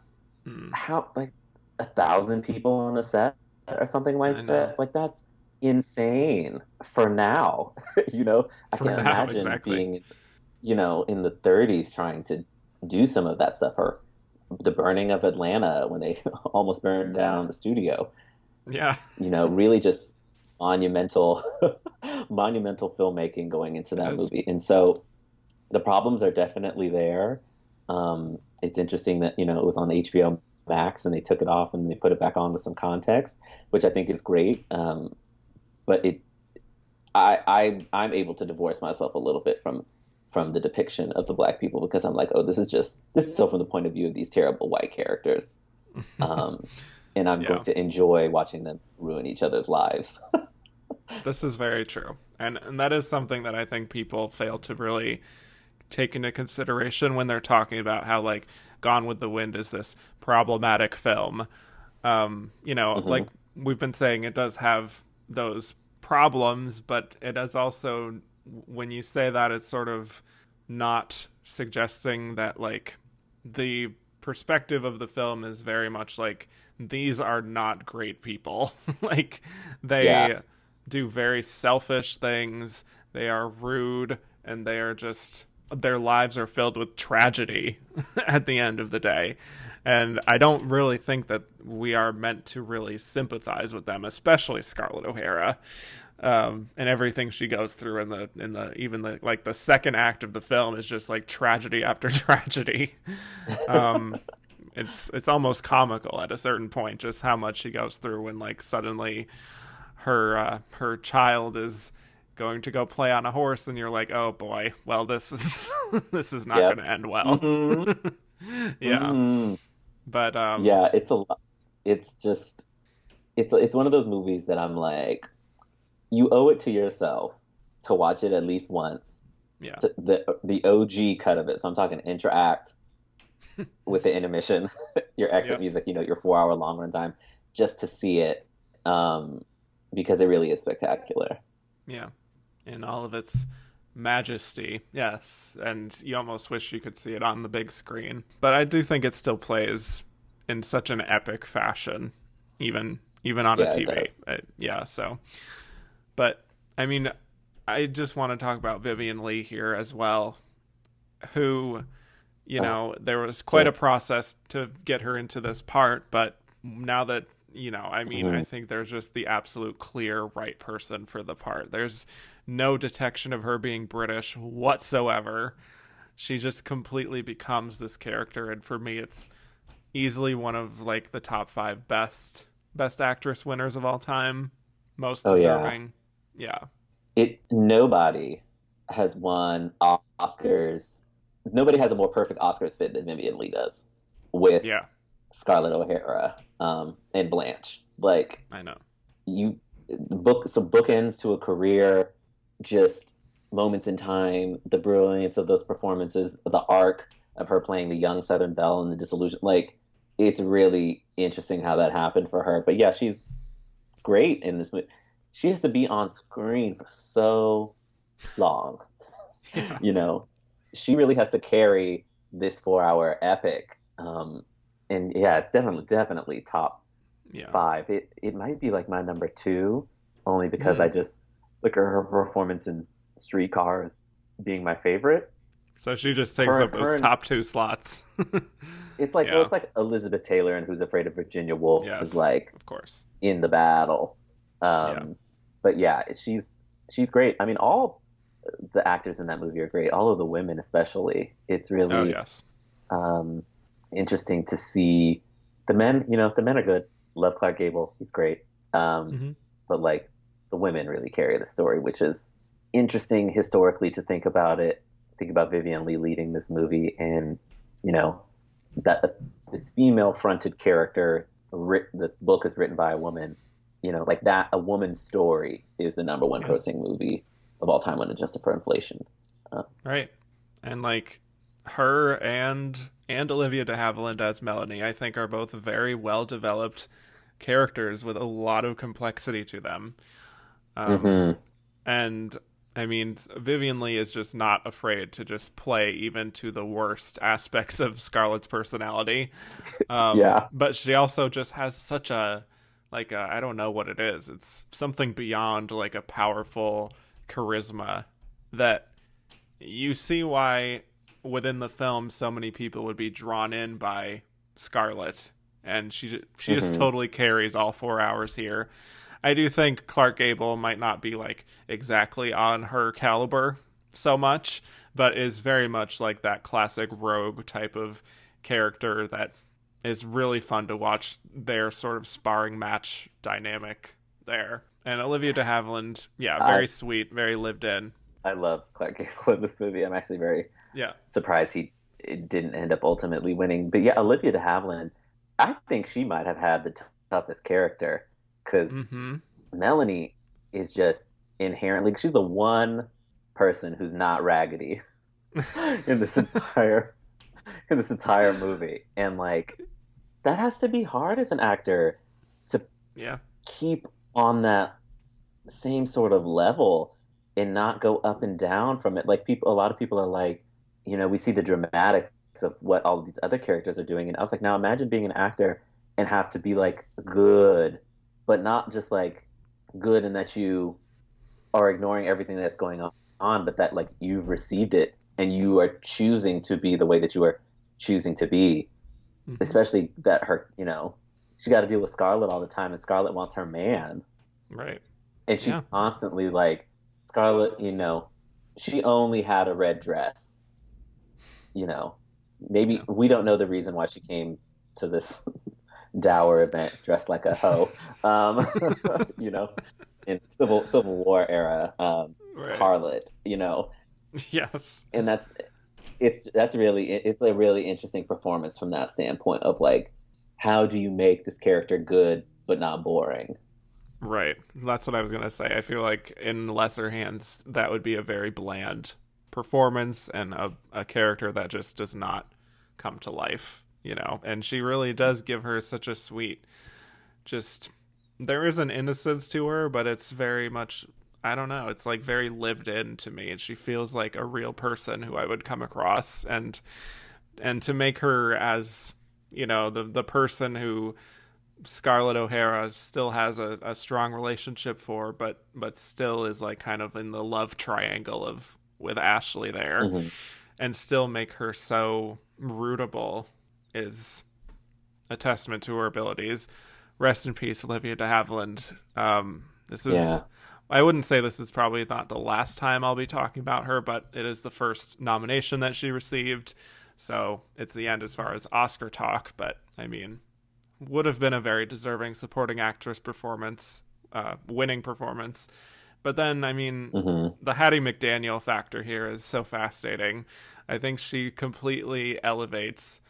how like 1,000 people on the set or something like that. Like, that's insane for now. I can't imagine being, in the 30s trying to do some of that stuff, or the burning of Atlanta when they almost burned down the studio. Yeah. Really just monumental filmmaking going into that movie. And so the problems are definitely there. it's interesting that, you know, it was on HBO Max and they took it off and they put it back on with some context, which I think is great. But I'm able to divorce myself a little bit from the depiction of the black people, because I'm like, oh, this is so from the point of view of these terrible white characters. And I'm going to enjoy watching them ruin each other's lives. This is very true. And that is something that I think people fail to really take into consideration when they're talking about how, like, Gone with the Wind is this problematic film. You know, like we've been saying, it does have those problems, but it is also, when you say that, it's sort of not suggesting that, like, the perspective of the film is very much like, these are not great people. Like, they do very selfish things, they are rude, and they are just, their lives are filled with tragedy at the end of the day. And I don't really think that we are meant to really sympathize with them, especially Scarlett O'Hara, and everything she goes through in the even the, like, the second act of the film is just like tragedy after tragedy. It's almost comical at a certain point, just how much she goes through when, like, suddenly her child is going to go play on a horse, and you're like, oh boy, well, this is this is not going to end well. But it's a lot. It's just it's one of those movies that I'm like, you owe it to yourself to watch it at least once. The OG cut of it, so I'm talking interact with the intermission, your exit music, you know, your 4-hour long run time, just to see it, because it really is spectacular. In all of its majesty, yes. And you almost wish you could see it on the big screen. But I do think it still plays in such an epic fashion, even on a TV. So. But, I mean, I just want to talk about Vivien Leigh here as well, who, you know, there was quite a process to get her into this part, but now that, you know, I mean, I think there's just the absolute clear right person for the part. There's no detection of her being British whatsoever. She just completely becomes this character, and for me, it's easily one of, like, the top 5 best actress winners of all time, most deserving. Nobody has won Oscars. Nobody has a more perfect Oscars fit than Vivien Leigh does with Scarlett O'Hara and Blanche. Like, I know bookends to a career, just moments in time, the brilliance of those performances, the arc of her playing the young Southern Belle and the disillusion. Like, it's really interesting how that happened for her. But yeah, she's great in this movie. She has to be on screen for so long. You know, she really has to carry this 4-hour epic. And yeah, definitely top 5. It might be like my number 2, only because I just look at her performance in Streetcar as being my favorite. So she just takes up those top 2 slots. It's like it's like Elizabeth Taylor and Who's Afraid of Virginia Woolf is, like, of course, in the battle. But yeah, she's great. I mean, all the actors in that movie are great. All of the women, especially. It's really interesting to see the men. You know, the men are good. Love Clark Gable. He's great. But, like, the women really carry the story, which is interesting historically to think about it. Think about Vivien Leigh leading this movie, and, you know, that this female-fronted character. The book is written by a woman. You know, like that, a woman's story is the number 1 grossing movie of all time when adjusted for inflation. Right. And, like, her and Olivia de Havilland as Melanie, I think, are both very well-developed characters with a lot of complexity to them. And, I mean, Vivien Leigh is just not afraid to just play even to the worst aspects of Scarlett's personality. But she also just has such a, like, I don't know what it is. It's something beyond, like, a powerful charisma that you see why within the film so many people would be drawn in by Scarlett, and she just totally carries all 4 hours here. I do think Clark Gable might not be, like, exactly on her caliber so much, but is very much like that classic rogue type of character that is really fun to watch their sort of sparring match dynamic there. And Olivia de Havilland, very sweet, very lived in. I love Clark Gable in this movie. I'm actually very surprised he didn't end up ultimately winning. But yeah, Olivia de Havilland, I think she might have had the toughest character, because Melanie is just inherently, she's the one person who's not raggedy in this entire movie, and like that has to be hard as an actor to keep on that same sort of level and not go up and down from it. Like a lot of people are like, you know, we see the dramatics of what all of these other characters are doing, and I was like, now imagine being an actor and have to be like good, but not just like good in that you are ignoring everything that's going on, but that like you've received it and you are choosing to be the way that you are choosing to be. Especially that her, you know, she got to deal with Scarlett all the time, and Scarlett wants her man, right? And she's constantly like, Scarlett, you know, she only had a red dress, you know, maybe we don't know the reason why she came to this dower event dressed like a hoe, you know, in Civil War era harlot, you know. Yes. And it's a really interesting performance from that standpoint of like, how do you make this character good but not boring? Right. That's what I was going to say. I feel like in lesser hands, that would be a very bland performance and a character that just does not come to life, you know. And she really does give her such a sweet, just, there is an innocence to her, but it's very much, I don't know, it's like very lived in to me, and she feels like a real person who I would come across, and to make her as, you know, the person who Scarlett O'Hara still has a strong relationship for, but still is like kind of in the love triangle with Ashley there, and still make her so rootable is a testament to her abilities. Rest in peace, Olivia de Havilland. This is, I wouldn't say this is probably not the last time I'll be talking about her, but it is the first nomination that she received. So it's the end as far as Oscar talk, but I mean, would have been a very deserving supporting actress performance, winning performance. But then, I mean, the Hattie McDaniel factor here is so fascinating. I think she completely elevates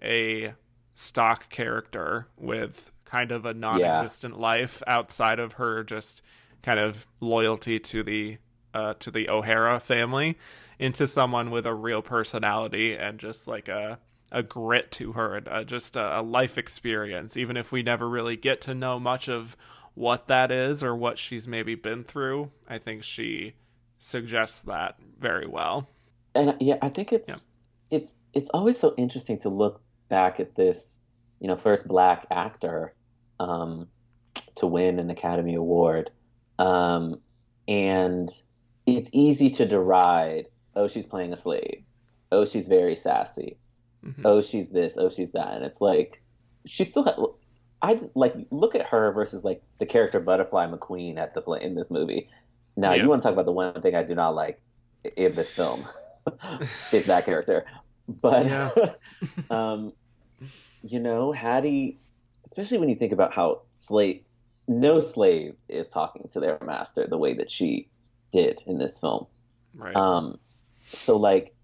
a stock character with kind of a non-existent life outside of her just kind of loyalty to the O'Hara family into someone with a real personality and just like a grit to her, and just a life experience, even if we never really get to know much of what that is or what she's maybe been through. I think she suggests that very well. And I think it's always so interesting to look back at this, you know, first Black actor to win an Academy Award. And it's easy to deride, oh, she's playing a slave. Oh, she's very sassy. Oh, she's this. Oh, she's that. And it's like, she still I just, like, look at her versus like the character Butterfly McQueen at the play in this movie. Now, you want to talk about the one thing I do not like in this film is that character. But, you know, Hattie, especially when you think about how no slave is talking to their master the way that she did in this film. Right. So like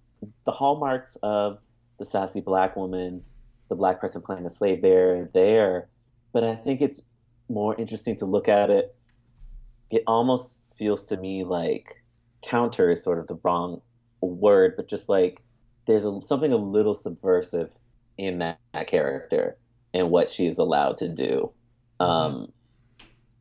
the hallmarks of the sassy Black woman, the Black person playing a slave, there. But I think it's more interesting to look at it. It almost feels to me like counter is sort of the wrong word, but just like there's something a little subversive in that character and what she is allowed to do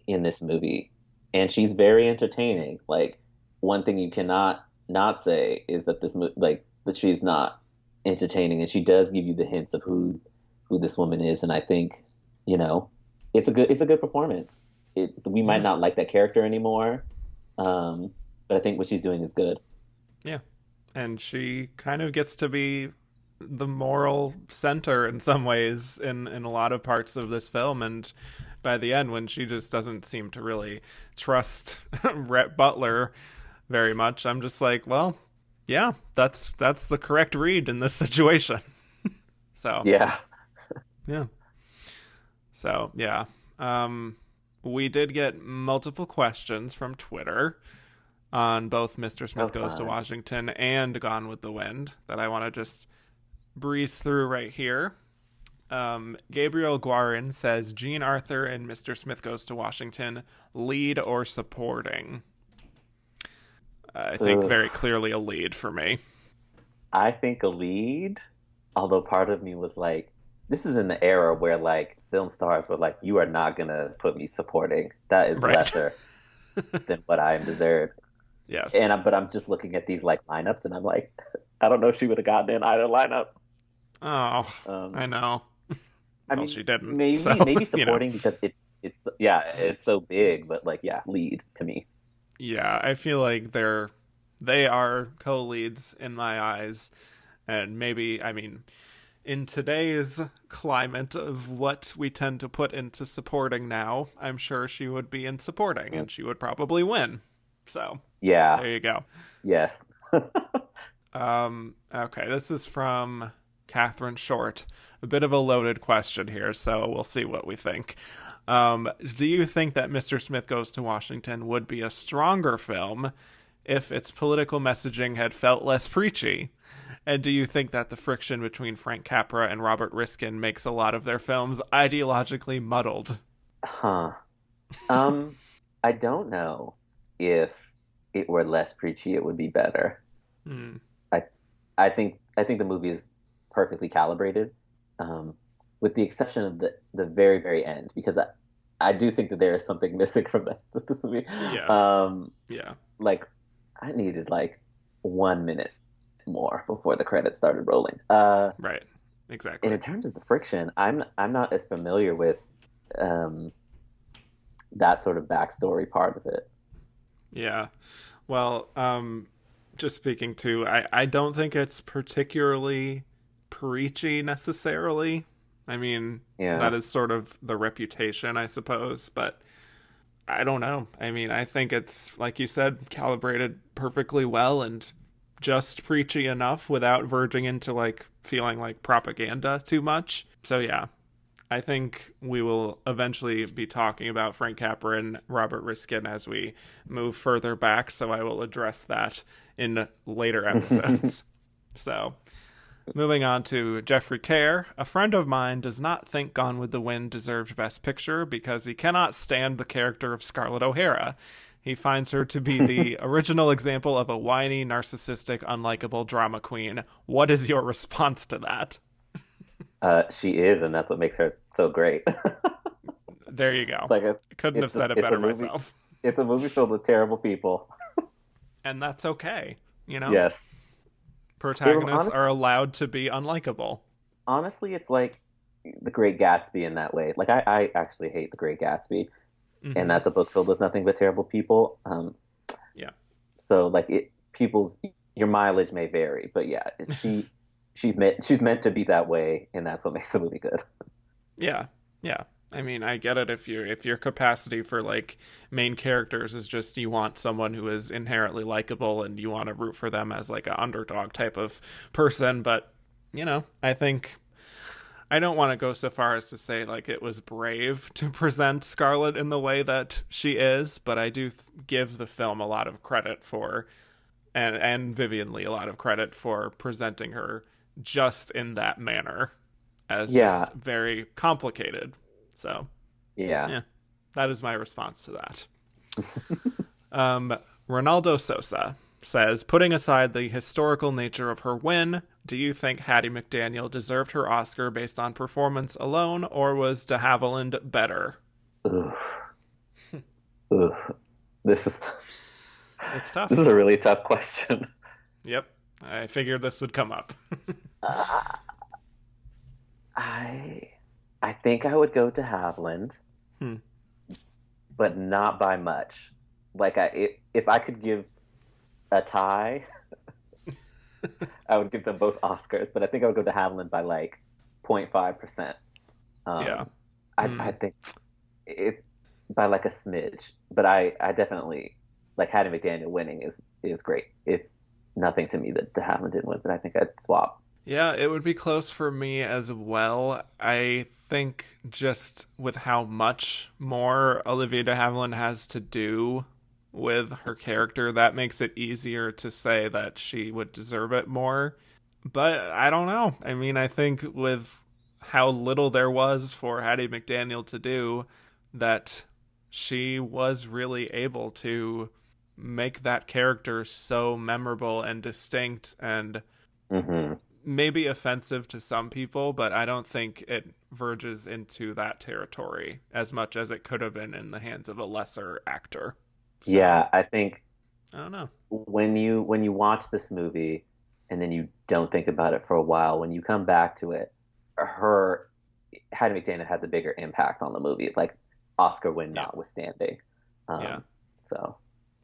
in this movie. And she's very entertaining. Like, one thing you cannot not say is that that she's not entertaining, and she does give you the hints of who this woman is. And I think, you know, it's a good performance. We might not like that character anymore, but I think what she's doing is good. Yeah, and she kind of gets to be the moral center in some ways in a lot of parts of this film. And by the end, when she just doesn't seem to really trust Rhett Butler very much, I'm just like, well, Yeah, that's the correct read in this situation. So yeah. So yeah. We did get multiple questions from Twitter on both Mr. Smith Goes to Washington and Gone with the Wind that I want to just breeze through right here. Gabriel Guarin says Jean Arthur and Mr. Smith Goes to Washington, lead or supporting? I think very clearly a lead for me. I think a lead, although part of me was like, this is in the era where like film stars were like, you are not going to put me supporting. That is lesser than what I deserved. Yes. But I'm just looking at these like lineups and I'm like, I don't know if she would have gotten in either lineup. Oh, I know. I mean, she didn't. Maybe supporting because it's so big, but like, yeah, lead to me. Yeah, I feel like they are co-leads in my eyes, and maybe, I mean, in today's climate of what we tend to put into supporting now, I'm sure she would be in supporting, and she would probably win. So yeah, there you go. Yes. Okay, this is from Catherine Short. A bit of a loaded question here, so we'll see what we think. Do you think that Mr. Smith Goes to Washington would be a stronger film if its political messaging had felt less preachy? And do you think that the friction between Frank Capra and Robert Riskin makes a lot of their films ideologically muddled? I don't know if it were less preachy, it would be better. I think the movie is perfectly calibrated, with the exception of the very, very end, because I do think that there is something missing from this movie. Yeah. Like, I needed like 1 minute more before the credits started rolling. Right. Exactly. And in terms of the friction, I'm not as familiar with that sort of backstory part of it. Yeah. Well, just speaking to, I don't think it's particularly preachy necessarily. I mean, that is sort of the reputation, I suppose, but I don't know. I mean, I think it's, like you said, calibrated perfectly well and just preachy enough without verging into like feeling like propaganda too much. So yeah, I think we will eventually be talking about Frank Capra and Robert Riskin as we move further back, so I will address that in later episodes. So, moving on to Jeffrey Kerr. A friend of mine does not think Gone with the Wind deserved Best Picture because he cannot stand the character of Scarlett O'Hara. He finds her to be the original example of a whiny, narcissistic, unlikable drama queen. What is your response to that? She is, and that's what makes her so great. There you go. Like couldn't have said it better myself. It's a movie filled with terrible people. And that's okay, you know? Yes. Protagonists are allowed to be unlikable. Honestly, it's like The Great Gatsby in that way. Like, I actually hate The Great Gatsby. Mm-hmm. And that's a book filled with nothing but terrible people. Yeah. So, like, your mileage may vary. But yeah, she's meant to be that way, and that's what makes the movie good. Yeah. I mean, I get it if your capacity for like main characters is just you want someone who is inherently likable and you want to root for them as like an underdog type of person, but you know, I think I don't want to go so far as to say like it was brave to present Scarlett in the way that she is, but I do give the film a lot of credit for and Vivian Leigh a lot of credit for presenting her just in that manner as just very complicated. So, yeah, that is my response to that. Ronaldo Sosa says, putting aside the historical nature of her win, do you think Hattie McDaniel deserved her Oscar based on performance alone, or was de Havilland better? It's tough. This is a really tough question. Yep. I figured this would come up. I think I would go to Haviland, but not by much. Like, if I could give a tie, I would give them both Oscars, but I think I would go to Haviland by like 0.5%. I think it by like a smidge, but I definitely like Hattie McDaniel winning is great. nothing to me that De Havilland didn't win, but I think I'd swap. Yeah, it would be close for me as well. I think just with how much more Olivia de Havilland has to do with her character, that makes it easier to say that she would deserve it more. But I don't know. I mean, I think with how little there was for Hattie McDaniel to do, that she was really able to make that character so memorable and distinct and maybe offensive to some people, but I don't think it verges into that territory as much as it could have been in the hands of a lesser actor. So, yeah, I think I don't know. When you watch this movie and then you don't think about it for a while, when you come back to it, Hattie McDaniel had the bigger impact on the movie, like Oscar win notwithstanding.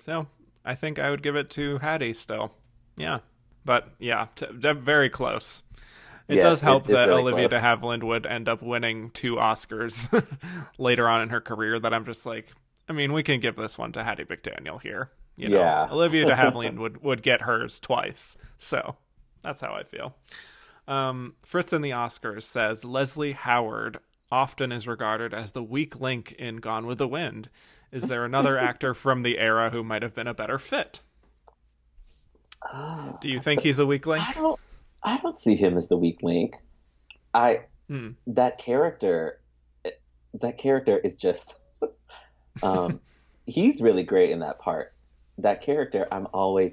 So I think I would give it to Hattie still. Yeah. But yeah, very close. It does help that really Olivia de Havilland would end up winning 2 Oscars later on in her career, that I'm just like, I mean, we can give this one to Hattie McDaniel here. You know, Olivia de Havilland would get hers twice. So that's how I feel. Fritz in the Oscars says, Leslie Howard often is regarded as the weak link in Gone with the Wind. Is there another actor from the era who might have been a better fit? Do you think he's a weak link? I don't see him as the weak link. That character is just he's really great in that part. That character,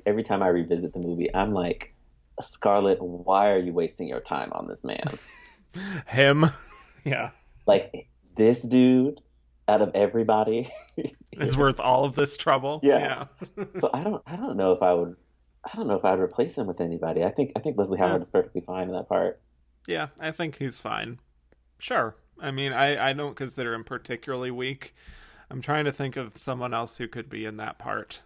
every time I revisit the movie, I'm like, Scarlett, why are you wasting your time on this man? Him? Yeah. Like, this dude, out of everybody, is worth all of this trouble. Yeah. So I don't know if I would replace him with anybody. I think Leslie Howard is perfectly fine in that part. Yeah, I think he's fine. Sure. I mean, I don't consider him particularly weak. I'm trying to think of someone else who could be in that part.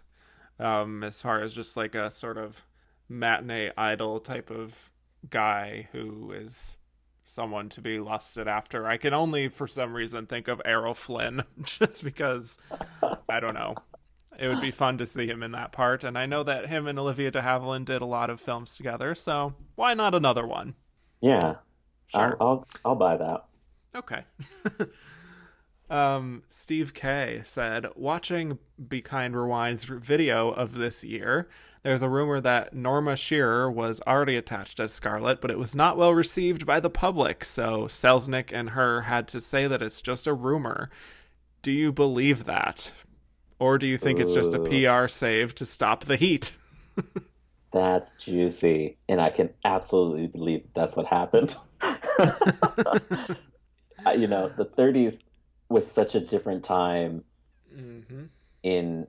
As far as just like a sort of matinee idol type of guy who is someone to be lusted after. I can only, for some reason, think of Errol Flynn, just because, I don't know. It would be fun to see him in that part, and I know that him and Olivia de Havilland did a lot of films together, so why not another one? Yeah, sure. I'll buy that. Okay. Steve K said, watching Be Kind Rewind's video of this year, there's a rumor that Norma Shearer was already attached as Scarlett, but it was not well received by the public, so Selznick and her had to say that it's just a rumor. Do you believe that? Or do you think it's just a PR save to stop the heat? That's juicy. And I can absolutely believe that's what happened. You know, the 30s was such a different time in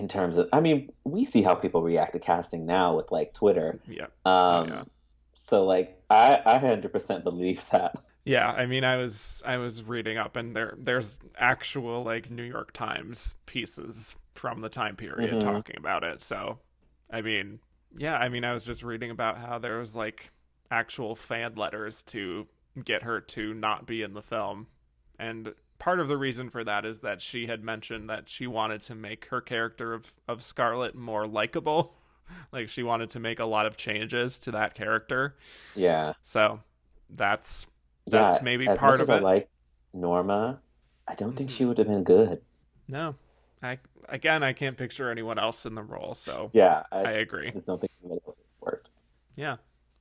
terms of, I mean, we see how people react to casting now with like Twitter. Yeah. So like, I 100% believe that. Yeah, I mean, I was reading up, and there's actual like New York Times pieces from the time period talking about it. So, I mean, I was just reading about how there was like actual fan letters to get her to not be in the film, and part of the reason for that is that she had mentioned that she wanted to make her character of Scarlett more likable. Like, she wanted to make a lot of changes to that character. Yeah. So that's maybe part of it. I like Norma, I don't think she would have been good. No. I can't picture anyone else in the role, so yeah, I agree. I just don't think anyone else worked. Yeah.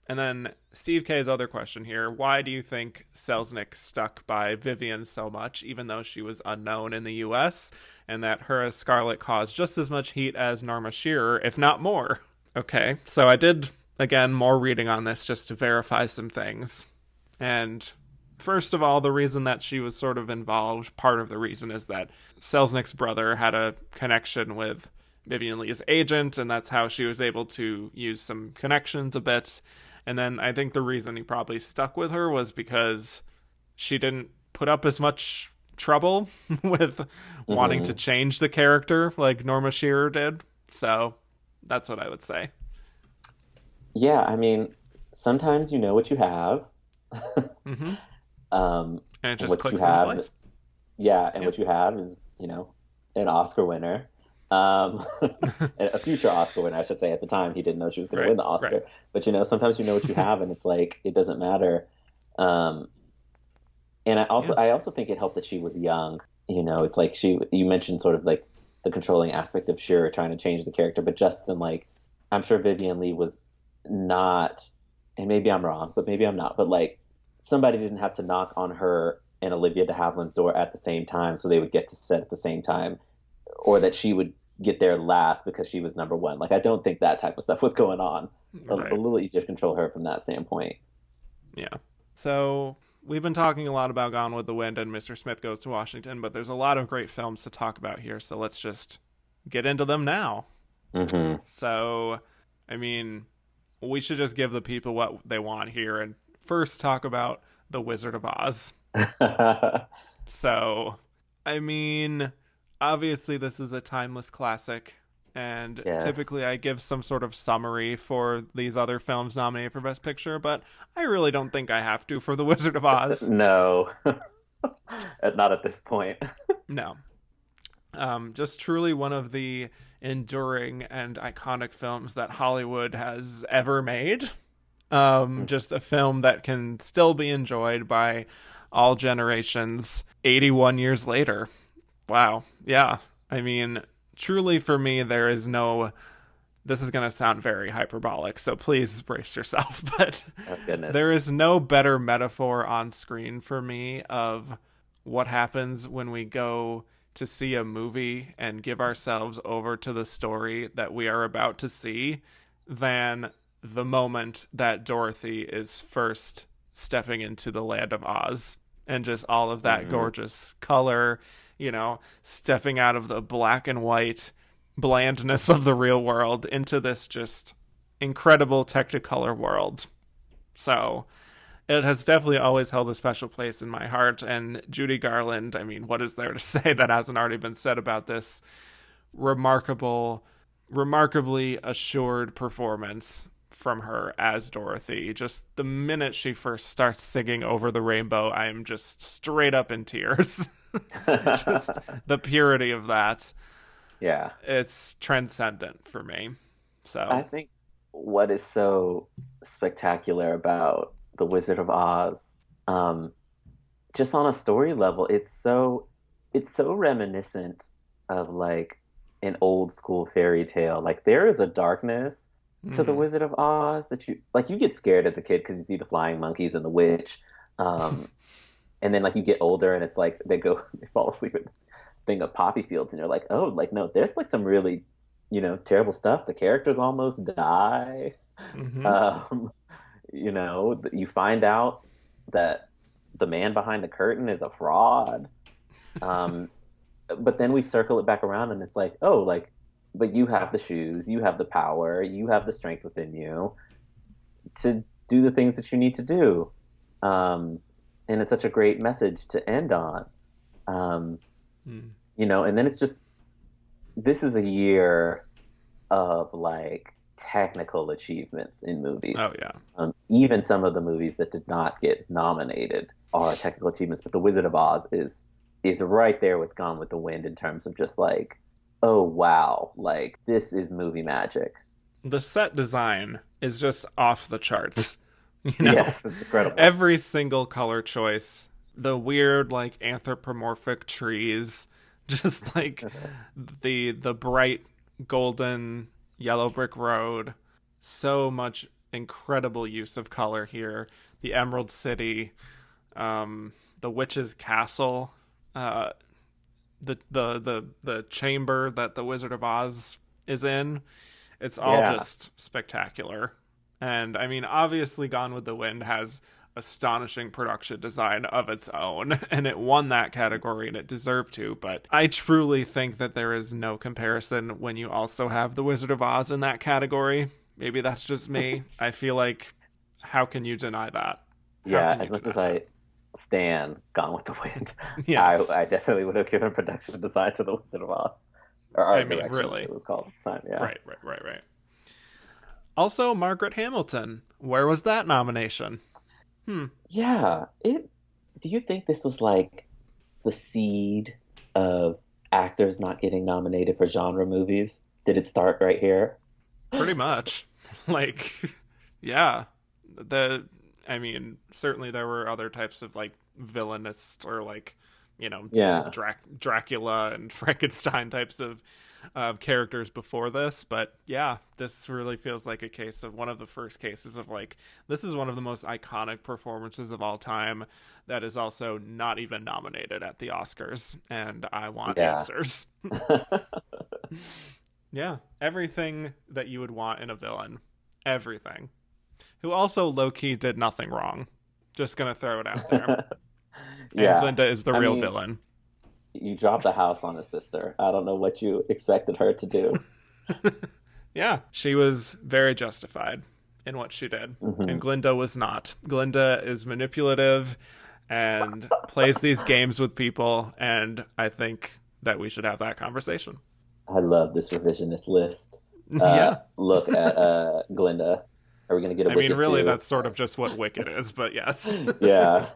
And then Steve K's other question here, why do you think Selznick stuck by Vivian so much, even though she was unknown in the U.S., and that her as Scarlett caused just as much heat as Norma Shearer, if not more? Okay, so I did, again, more reading on this just to verify some things. And first of all, the reason that she was sort of involved, part of the reason is that Selznick's brother had a connection with Vivien Leigh's agent, and that's how she was able to use some connections a bit. And then I think the reason he probably stuck with her was because she didn't put up as much trouble with wanting to change the character like Norma Shearer did. So that's what I would say. Yeah, I mean, sometimes you know what you have. And it just what clicks you have, into place. Yeah, and what you have is, you know, an Oscar winner. a future Oscar winner, I should say. At the time, he didn't know she was going to Right, win the Oscar. right. But sometimes you know what you have, and it's like it doesn't matter. Um, and I also think it helped that she was young. It's like you mentioned sort of like the controlling aspect of sure trying to change the character, but Justin, like, I'm sure Vivian Leigh was not, and maybe I'm wrong, but maybe I'm not, but like somebody didn't have to knock on her and Olivia de Havilland's door at the same time so they would get to set at the same time, or that she would get there last because she was number one. Like, I don't think that type of stuff was going on. Right. A little easier to control her from that standpoint. Yeah. So we've been talking a lot about Gone with the Wind and Mr. Smith Goes to Washington, but there's a lot of great films to talk about here, so let's just get into them now. Mm-hmm. So, I mean, we should just give the people what they want here and first talk about The Wizard of Oz. So, I mean, obviously this is a timeless classic, and typically I give some sort of summary for these other films nominated for Best Picture, but I really don't think I have to for The Wizard of Oz. No. Not at this point. No. Just truly one of the enduring and iconic films that Hollywood has ever made. Just a film that can still be enjoyed by all generations 81 years later. Wow. Yeah. I mean, truly for me, there is no... This is going to sound very hyperbolic, so please brace yourself. But there is no better metaphor on screen for me of what happens when we go to see a movie and give ourselves over to the story that we are about to see than the moment that Dorothy is first stepping into the land of Oz, and just all of that gorgeous color, stepping out of the black and white blandness of the real world into this just incredible Technicolor world. So it has definitely always held a special place in my heart. And Judy Garland, I mean, what is there to say that hasn't already been said about this remarkably assured performance from her as Dorothy? Just the minute she first starts singing Over the Rainbow, I'm just straight up in tears. Just the purity of that. Yeah. It's transcendent for me. So I think what is so spectacular about The Wizard of Oz, just on a story level, it's so reminiscent of like an old school fairy tale. Like, there is a darkness to The Wizard of Oz that you get scared as a kid because you see the flying monkeys and the witch, and then like you get older and it's like they fall asleep at thing of poppy fields and you're like, oh, like, no, there's like some really terrible stuff. The characters almost die. You find out that the man behind the curtain is a fraud. But then we circle it back around and it's like, oh, like, but you have the shoes, you have the power, you have the strength within you to do the things that you need to do. And it's such a great message to end on. And then it's just, this is a year of like technical achievements in movies. Oh yeah. Even some of the movies that did not get nominated are technical achievements, but The Wizard of Oz is right there with Gone with the Wind in terms of just like, oh wow, like this is movie magic. The set design is just off the charts. Yes, it's incredible. Every single color choice, the weird like anthropomorphic trees, just like the bright golden yellow brick road, so much incredible use of color here. The Emerald City, the witch's castle, the chamber that the Wizard of Oz is in. It's all just spectacular. And I mean, obviously Gone with the Wind has astonishing production design of its own, and it won that category and it deserved to, but I truly think that there is no comparison when you also have The Wizard of Oz in that category. Maybe that's just me. I feel like, how can you deny that? Yeah, as much as I stan Gone with the Wind, yes. I definitely would have given production design to The Wizard of Oz. Or Art Direction, really, it was called at the time. Yeah. Right. Also, Margaret Hamilton. Where was that nomination? Yeah. Do you think this was like the seed of actors not getting nominated for genre movies? Did it start right here? Pretty much. Like, yeah. I mean, certainly there were other types of, like, villainous or, like, you know, Dracula and Frankenstein types of characters before this. But yeah, this really feels like a case of one of the first cases of, like, this is one of the most iconic performances of all time that is also not even nominated at the Oscars. And I want answers. Yeah, everything that you would want in a villain. Everything. Who also low-key did nothing wrong. Just gonna throw it out there. And Glinda is the real villain. You dropped the house on his sister. I don't know what you expected her to do. Yeah, she was very justified in what she did. Mm-hmm. And Glinda was not. Glinda is manipulative and plays these games with people, and I think that we should have that conversation. I love this revisionist list. Look at Glinda. Are we going to get a Wicked really, too? That's sort of just what Wicked is, but yes. Yeah.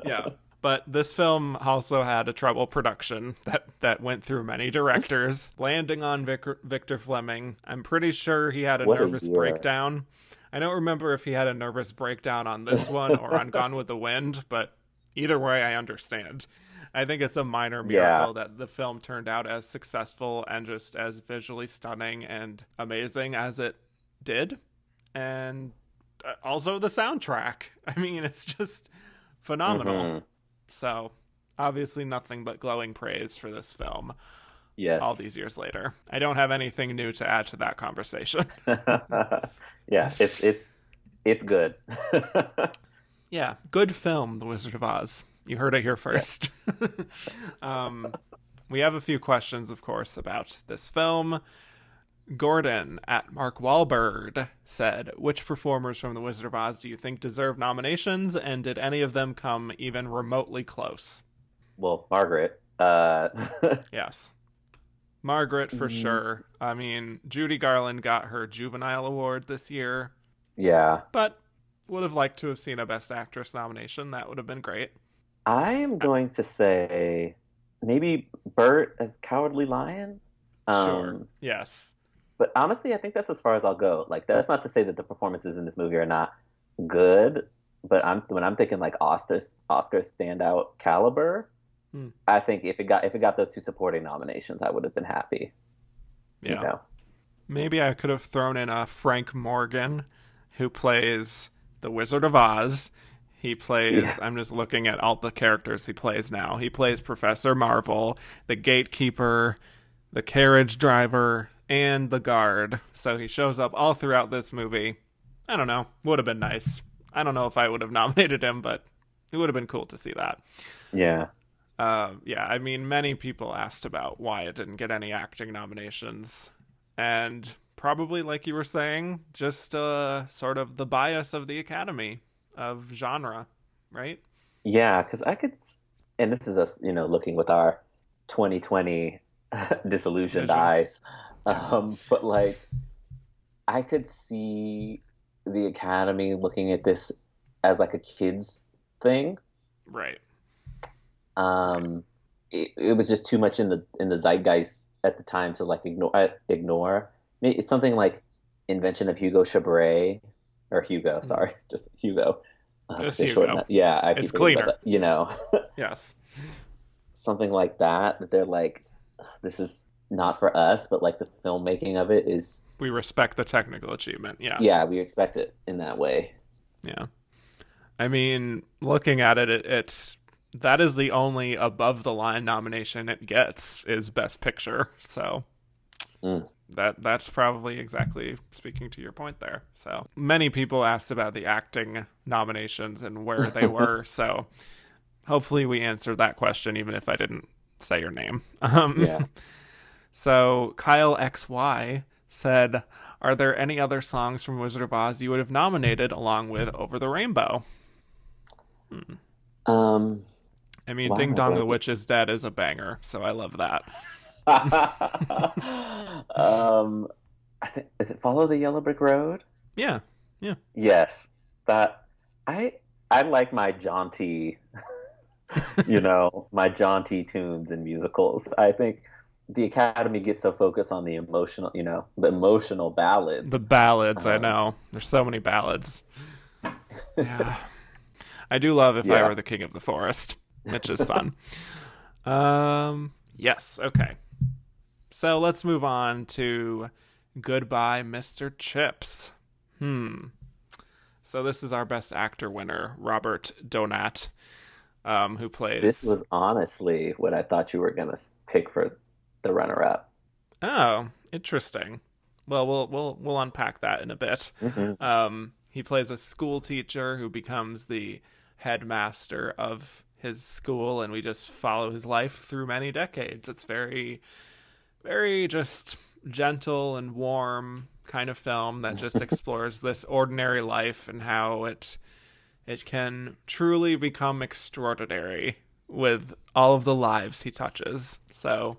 Yeah. But this film also had a trouble production that went through many directors, landing on Victor Fleming. I'm pretty sure he had a nervous breakdown. I don't remember if he had a nervous breakdown on this one or on Gone with the Wind, but either way, I understand. I think it's a minor miracle that the film turned out as successful and just as visually stunning and amazing as it did. And also the soundtrack. I mean, it's just phenomenal. Mm-hmm. So, obviously nothing but glowing praise for this film. Yes. All these years later. I don't have anything new to add to that conversation. Yeah, it's good. Yeah, good film, The Wizard of Oz. You heard it here first. We have a few questions, of course, about this film. Gordon at Mark Wahlberg said, which performers from The Wizard of Oz do you think deserve nominations, and did any of them come even remotely close? Well, Margaret. Yes. Margaret, for sure. I mean, Judy Garland got her Juvenile Award this year. Yeah. But would have liked to have seen a Best Actress nomination. That would have been great. I am going to say maybe Bert as Cowardly Lion. Sure. Yes. But honestly, I think that's as far as I'll go. Like, that's not to say that the performances in this movie are not good, but when I'm thinking like Oscar standout caliber, I think if it got those two supporting nominations, I would have been happy. Yeah. You know? Maybe I could have thrown in a Frank Morgan, who plays the Wizard of Oz. He plays, I'm just looking at all the characters he plays now. He plays Professor Marvel, the gatekeeper, the carriage driver, and the guard. So he shows up all throughout this movie. I don't know. Would have been nice. I don't know if I would have nominated him, but it would have been cool to see that. Yeah. I mean, many people asked about why it didn't get any acting nominations. And probably, like you were saying, just sort of the bias of the Academy of genre, right? Yeah, because I could, and this is us, looking with our 2020 disillusioned eyes. But like, I could see the Academy looking at this as like a kid's thing. Right. It was just too much in the zeitgeist at the time to like ignore. It's something like Invention of Hugo Chabret, or Hugo, sorry, just Hugo. Just Hugo. Yeah, it's cleaner. Yes. Something like that they're like, this is not for us, but like the filmmaking of it is. We respect the technical achievement. Yeah. Yeah, we expect it in that way. Yeah. I mean, looking at it, that is the only above the line nomination it gets is Best Picture. So that's probably exactly speaking to your point there. So many people asked about the acting nominations and where they were. So hopefully we answered that question, even if I didn't say your name. Yeah. So Kyle XY said, are there any other songs from Wizard of Oz you would have nominated along with Over the Rainbow? I mean, Ding Dong the Witch is Dead is a banger, so I love that. I think, is it Follow the Yellow Brick Road? Yeah. Yes. That I like my jaunty, my jaunty tunes in musicals. I think the Academy gets so focused on the emotional, the emotional ballads. The ballads, I know. There's so many ballads. Yeah. I do love If I Were the King of the Forest, which is fun. Yes, okay. So let's move on to Goodbye, Mr. Chips. So this is our Best Actor winner, Robert Donat, who plays... This was honestly what I thought you were going to pick for the runner-up. Oh, interesting. Well, we'll unpack that in a bit. Mm-hmm. He plays a school teacher who becomes the headmaster of his school, and we just follow his life through many decades. It's very, very just gentle and warm kind of film that just explores this ordinary life and how it can truly become extraordinary with all of the lives he touches. So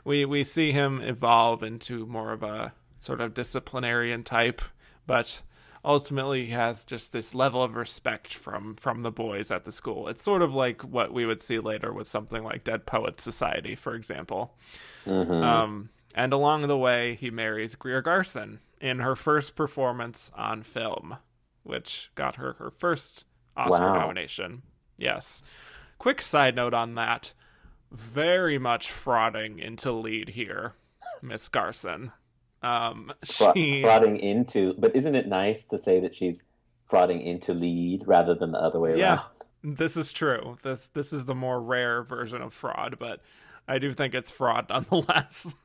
we see him evolve into more of a sort of disciplinarian type, but ultimately he has just this level of respect from the boys at the school. It's sort of like what we would see later with something like Dead Poets Society, for example. Mm-hmm. And along the way, he marries Greer Garson in her first performance on film, which got her first Oscar nomination. Yes. Quick side note on that. Very much frauding into lead here, Miss Garson. Frauding into, but isn't it nice to say that she's frauding into lead rather than the other way around? Yeah, this is true. This is the more rare version of fraud, but I do think it's fraud nonetheless,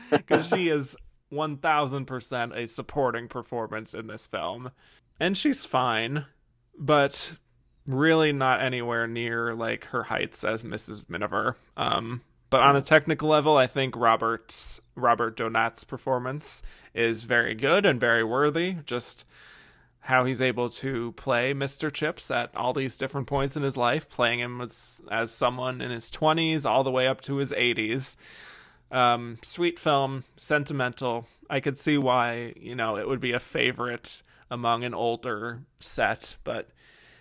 because she is 1000% a supporting performance in this film, and she's fine, but really not anywhere near like her heights as Mrs. Miniver. But on a technical level, I think Robert Donat's performance is very good and very worthy. Just how he's able to play Mr. Chips at all these different points in his life, playing him as someone in his 20s all the way up to his 80s. Sweet film, sentimental. I could see why, it would be a favorite among an older set, but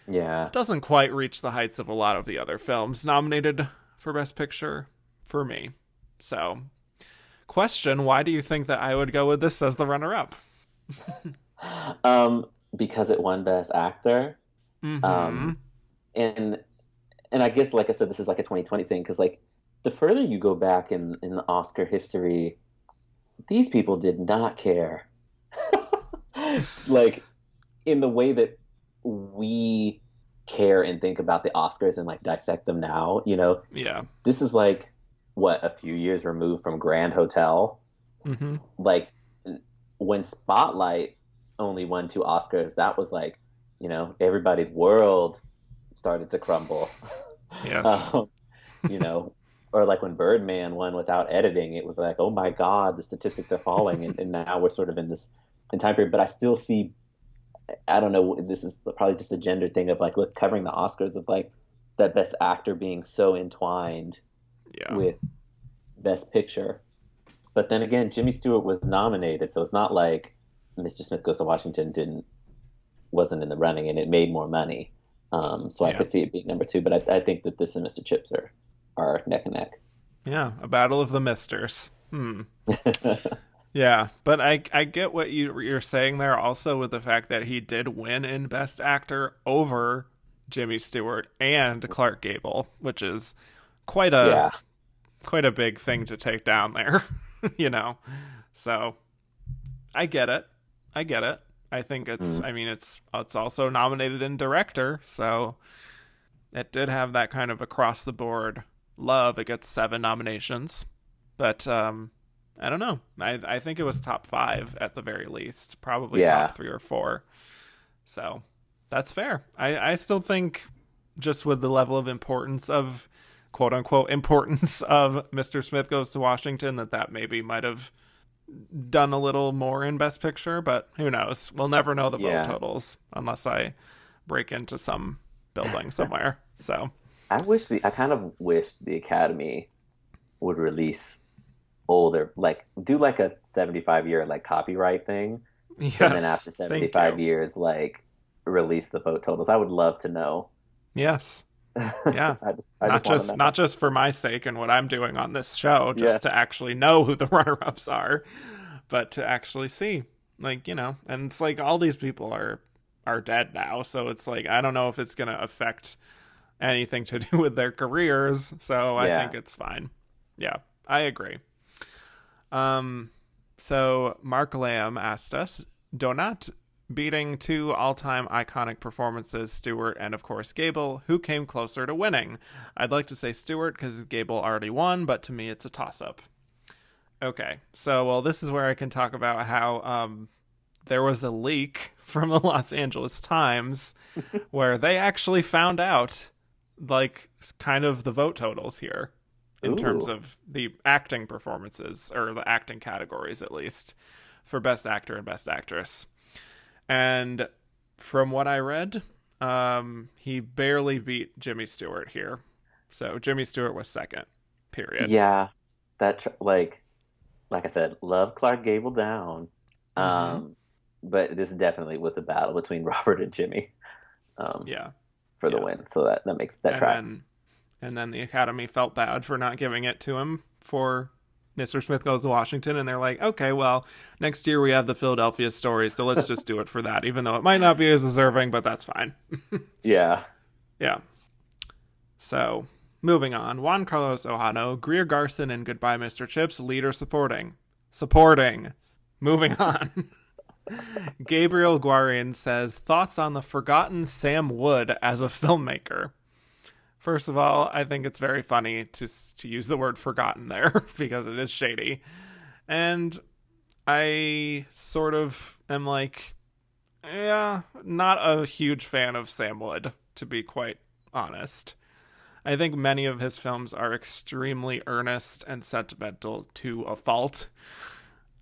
yeah, it doesn't quite reach the heights of a lot of the other films nominated for Best Picture for me. So, question, why do you think that I would go with this as the runner-up? Because it won Best Actor. Mm-hmm. And I guess, like I said, this is like a 2020 thing, because like the further you go back in the Oscar history, these people did not care. Like in the way that we care and think about the Oscars and like dissect them now, Yeah. This is like a few years removed from Grand Hotel. Mm-hmm. Like when Spotlight only won 2 Oscars, that was like, everybody's world started to crumble. Yes. Or like when Birdman won without editing, it was like, oh my God, the statistics are falling. and now we're sort of in this time period, but I still see, I don't know, this is probably just a gender thing of like, covering the Oscars of like that Best Actor being so entwined with Best Picture. But then again, Jimmy Stewart was nominated, so it's not like Mr. Smith Goes to Washington wasn't in the running, and it made more money. So I could see it being number 2, but I think that this and Mr. Chips are neck and neck. Yeah, a battle of the misters. Yeah, but I get what you're saying there also with the fact that he did win in Best Actor over Jimmy Stewart and Clark Gable, which is quite a big thing to take down there, So I get it. I think it's also nominated in director, so it did have that kind of across the board love. It gets 7 nominations, but I don't know. I think it was top 5 at the very least, probably top 3 or 4. So that's fair. I still think just with the level of importance of quote unquote importance of Mr. Smith Goes to Washington, that maybe might have done a little more in Best Picture, but who knows? We'll never know the vote totals unless I break into some building somewhere. So I kind of wish the Academy would release older, like do like a 75-year like copyright thing, yes, and then after 75 years like release the vote totals. I would love to know. Yes, Yeah. I not just for my sake and what I'm doing on this show, just to actually know who the runner-ups are, but to actually see, like, and it's like all these people are dead now, so it's like I don't know if it's going to affect anything to do with their careers, so I think it's fine. Yeah, I agree. So Mark Lamb asked us, Donat beating two all-time iconic performances, Stewart and, of course, Gable, who came closer to winning? I'd like to say Stewart because Gable already won, but to me it's a toss-up. Okay, so, well, this is where I can talk about how there was a leak from the Los Angeles Times where they actually found out, like, kind of the vote totals here. In terms of the acting performances, or the acting categories at least, for Best Actor and Best Actress. And from what I read, he barely beat Jimmy Stewart here. So Jimmy Stewart was second, period. Yeah, like I said, love Clark Gable down. But this definitely was a battle between Robert and Jimmy. For the win. So that makes that tracks. And then the Academy felt bad for not giving it to him for Mr. Smith Goes to Washington. And they're like, okay, well, next year we have the Philadelphia Story, so let's just do it for that, even though it might not be as deserving, but that's fine. Yeah. So, moving on. Juan Carlos Ojano, Greer Garson, and Goodbye, Mr. Chips, lead or supporting? Supporting. Moving on. Gabriel Guarin says, thoughts on the forgotten Sam Wood as a filmmaker? First of all, I think it's very funny to use the word forgotten there because it is shady. And I sort of am like, not a huge fan of Sam Wood, to be quite honest. I think many of his films are extremely earnest and sentimental to a fault.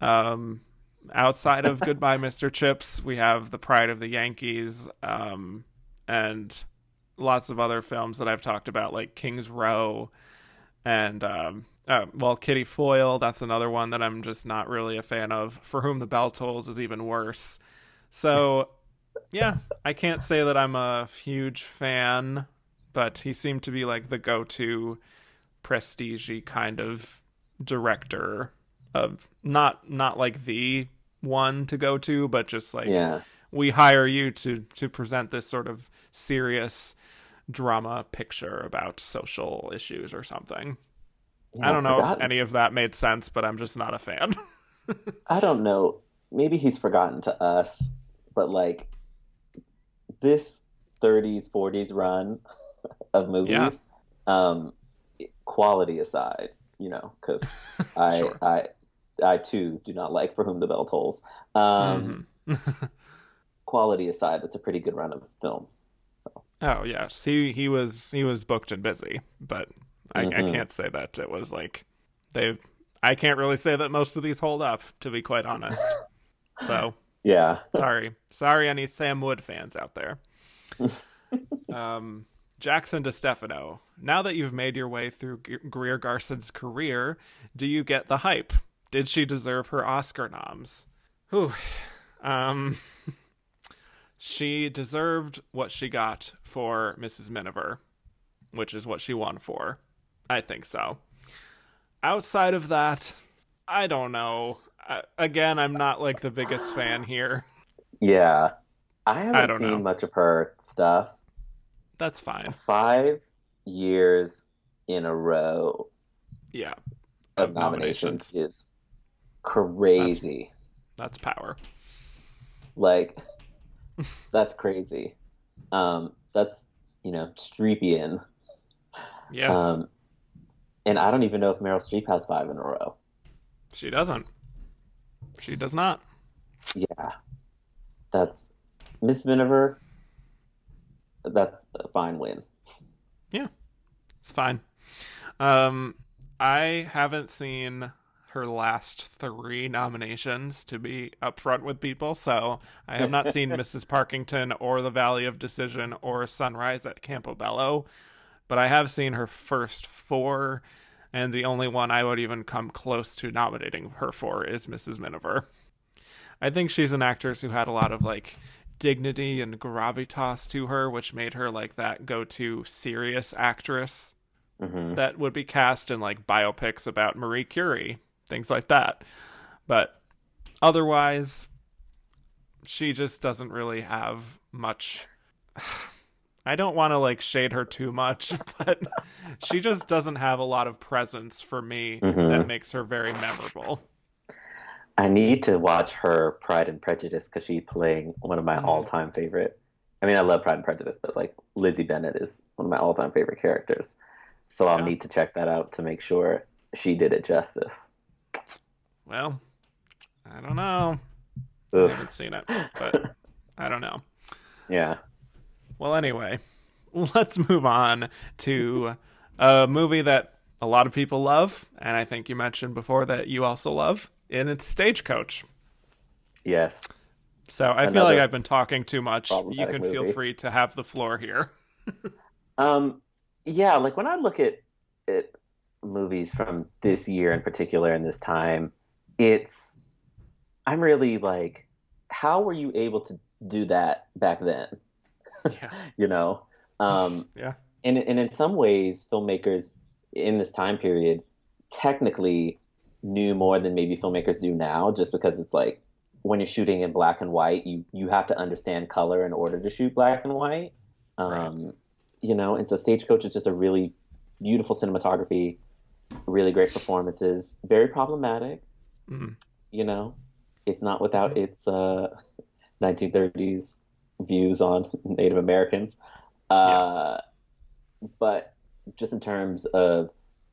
Outside of Goodbye, Mr. Chips, we have The Pride of the Yankees, and lots of other films that I've talked about, like King's Row, and Kitty Foyle. That's another one that I'm just not really a fan of. For Whom the Bell Tolls is even worse. So, yeah, I can't say that I'm a huge fan, but he seemed to be like the go-to prestige-y kind of director of not like the one to go to, but just like we hire you to present this sort of serious drama picture about social issues or something. I don't know if any of that made sense, but I'm just not a fan. I don't know. Maybe he's forgotten to us, but like this 30s, 40s run of movies, quality aside, because I too do not like For Whom the Bell Tolls. Quality aside, it's a pretty good run of films. So. Oh yeah, see, he was booked and busy, but I can't say that it was like I can't really say that most of these hold up, to be quite honest. So yeah, sorry, any Sam Wood fans out there. Jackson DeStefano, now that you've made your way through Greer Garson's career, do you get the hype? Did she deserve her Oscar noms? Whew. She deserved what she got for Mrs. Miniver, which is what she won for. I think so. Outside of that, I don't know. Again, I'm not like the biggest fan here. Yeah. I haven't seen much of her stuff. That's fine. 5 years in a row. Yeah. Of nominations is crazy. That's power. Like, that's crazy. That's, Streepian. Yes. And I don't even know if Meryl Streep has 5 in a row. She doesn't. She does not. Yeah. That's Miss Miniver. That's a fine win. Yeah. It's fine. I haven't seen her last 3 nominations, to be upfront with people, so I have not seen Mrs. Parkington or The Valley of Decision or Sunrise at Campobello, but I have seen her first 4, and the only one I would even come close to nominating her for is Mrs. Miniver. I think she's an actress who had a lot of like dignity and gravitas to her, which made her like that go-to serious actress that would be cast in like biopics about Marie Curie, things like that. But otherwise, she just doesn't really have much. I don't want to like shade her too much, but she just doesn't have a lot of presence for me that makes her very memorable. I need to watch her Pride and Prejudice because she's playing one of my all-time favorite. I mean, I love Pride and Prejudice, but like Lizzie Bennet is one of my all-time favorite characters. So I'll need to check that out to make sure she did it justice. Well, I don't know. Oof. I haven't seen it, but I don't know. Yeah. Well, anyway, let's move on to a movie that a lot of people love, and I think you mentioned before that you also love, and it's Stagecoach. Yes. So I feel like I've been talking too much. You can feel free to have the floor here. Yeah, like when I look at movies from this year in particular and this time, I'm really like, how were you able to do that back then? Yeah. You know? Yeah. And in some ways, filmmakers in this time period technically knew more than maybe filmmakers do now, just because it's like when you're shooting in black and white, you have to understand color in order to shoot black and white. Right. You know, and so Stagecoach is just a really beautiful cinematography, really great performances, very problematic. You know, it's not without its 1930s views on Native Americans. But just in terms of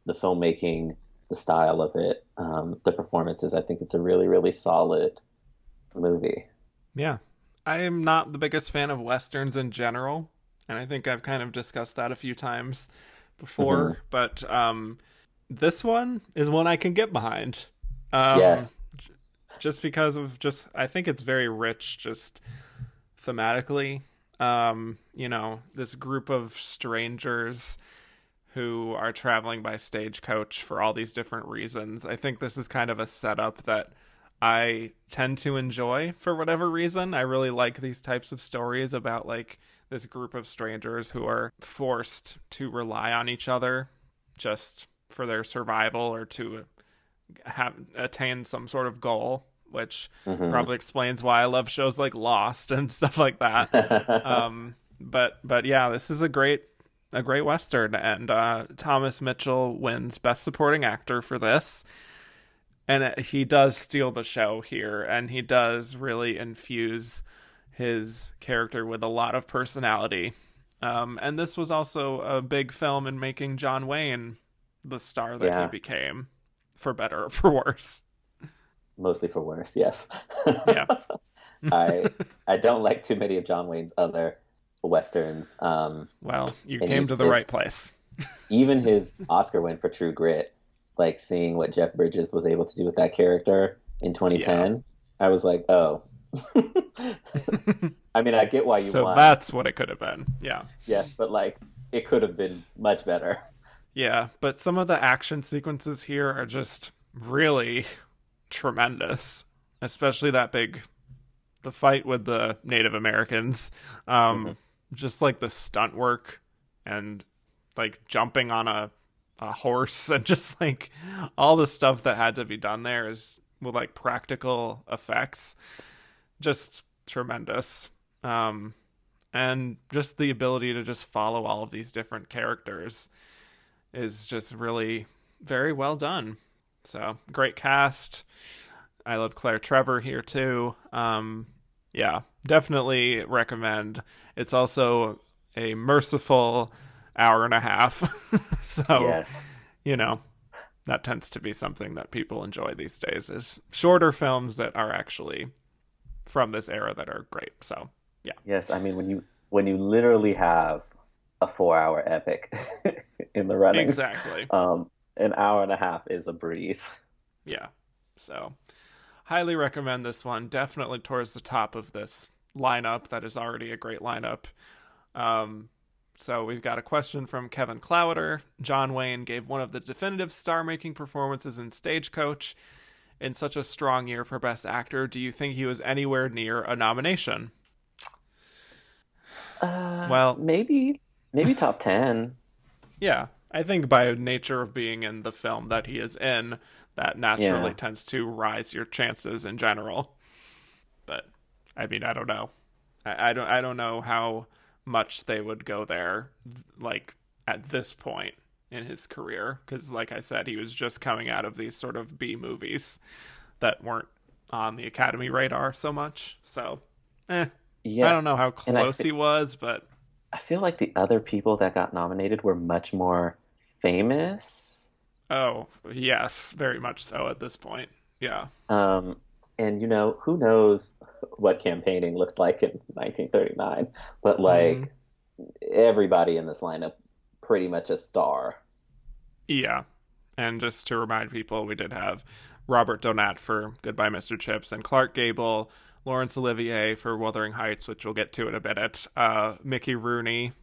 the filmmaking, the style of it, the performances, I think it's a really, really solid movie. Yeah. I am not the biggest fan of Westerns in general, and I think I've kind of discussed that a few times before, but this one is one I can get behind. Yes. Just because of I think it's very rich just thematically. You know, this group of strangers who are traveling by stagecoach for all these different reasons. I think this is kind of a setup that I tend to enjoy for whatever reason. I really like these types of stories about like this group of strangers who are forced to rely on each other just for their survival or to attain some sort of goal, which probably explains why I love shows like Lost and stuff like that. But yeah, this is a great Western, and Thomas Mitchell wins Best Supporting Actor for this. And he does steal the show here, and he does really infuse his character with a lot of personality. And this was also a big film in making John Wayne the star that he became, for better or for worse. Mostly for worse, yes. Yeah. I don't like too many of John Wayne's other Westerns. Well, you came to the right place. Even his Oscar win for True Grit, like seeing what Jeff Bridges was able to do with that character in 2010, I was like, oh. I mean, I get why you won. So that's what it could have been. Yeah. Yes, but like it could have been much better. Yeah, but some of the action sequences here are just really tremendous, especially the fight with the Native Americans. Just like the stunt work and like jumping on a horse and just like all the stuff that had to be done there is with like practical effects, just tremendous. And just the ability to just follow all of these different characters is just really very well done. So great cast. I love Claire Trevor here too. Yeah, definitely recommend. It's also a merciful hour and a half. So, you know, that tends to be something that people enjoy these days, is shorter films that are actually from this era that are great. So, yeah. Yes, I mean, when you literally have a 4-hour epic in the running. Exactly. An hour and a half is a breeze. Yeah. So, highly recommend this one. Definitely towards the top of this lineup that is already a great lineup. So we've got a question from Kevin Clowder. John Wayne gave one of the definitive star-making performances in Stagecoach. In such a strong year for Best Actor, do you think he was anywhere near a nomination? Well, maybe top 10. yeah. I think by nature of being in the film that he is in, that naturally tends to rise your chances in general. But I mean, I don't know. I don't know how much they would go there, like at this point in his career, because like I said, he was just coming out of these sort of B movies that weren't on the Academy radar so much. So, I don't know how close he was, but I feel like the other people that got nominated were much more famous. Oh, yes, very much so at this point. Yeah. And who knows what campaigning looked like in 1939, but like everybody in this lineup pretty much a star. Yeah. And just to remind people, we did have Robert Donat for Goodbye, Mr. Chips, and Clark Gable, Laurence Olivier for Wuthering Heights, which we'll get to in a minute. Mickey Rooney,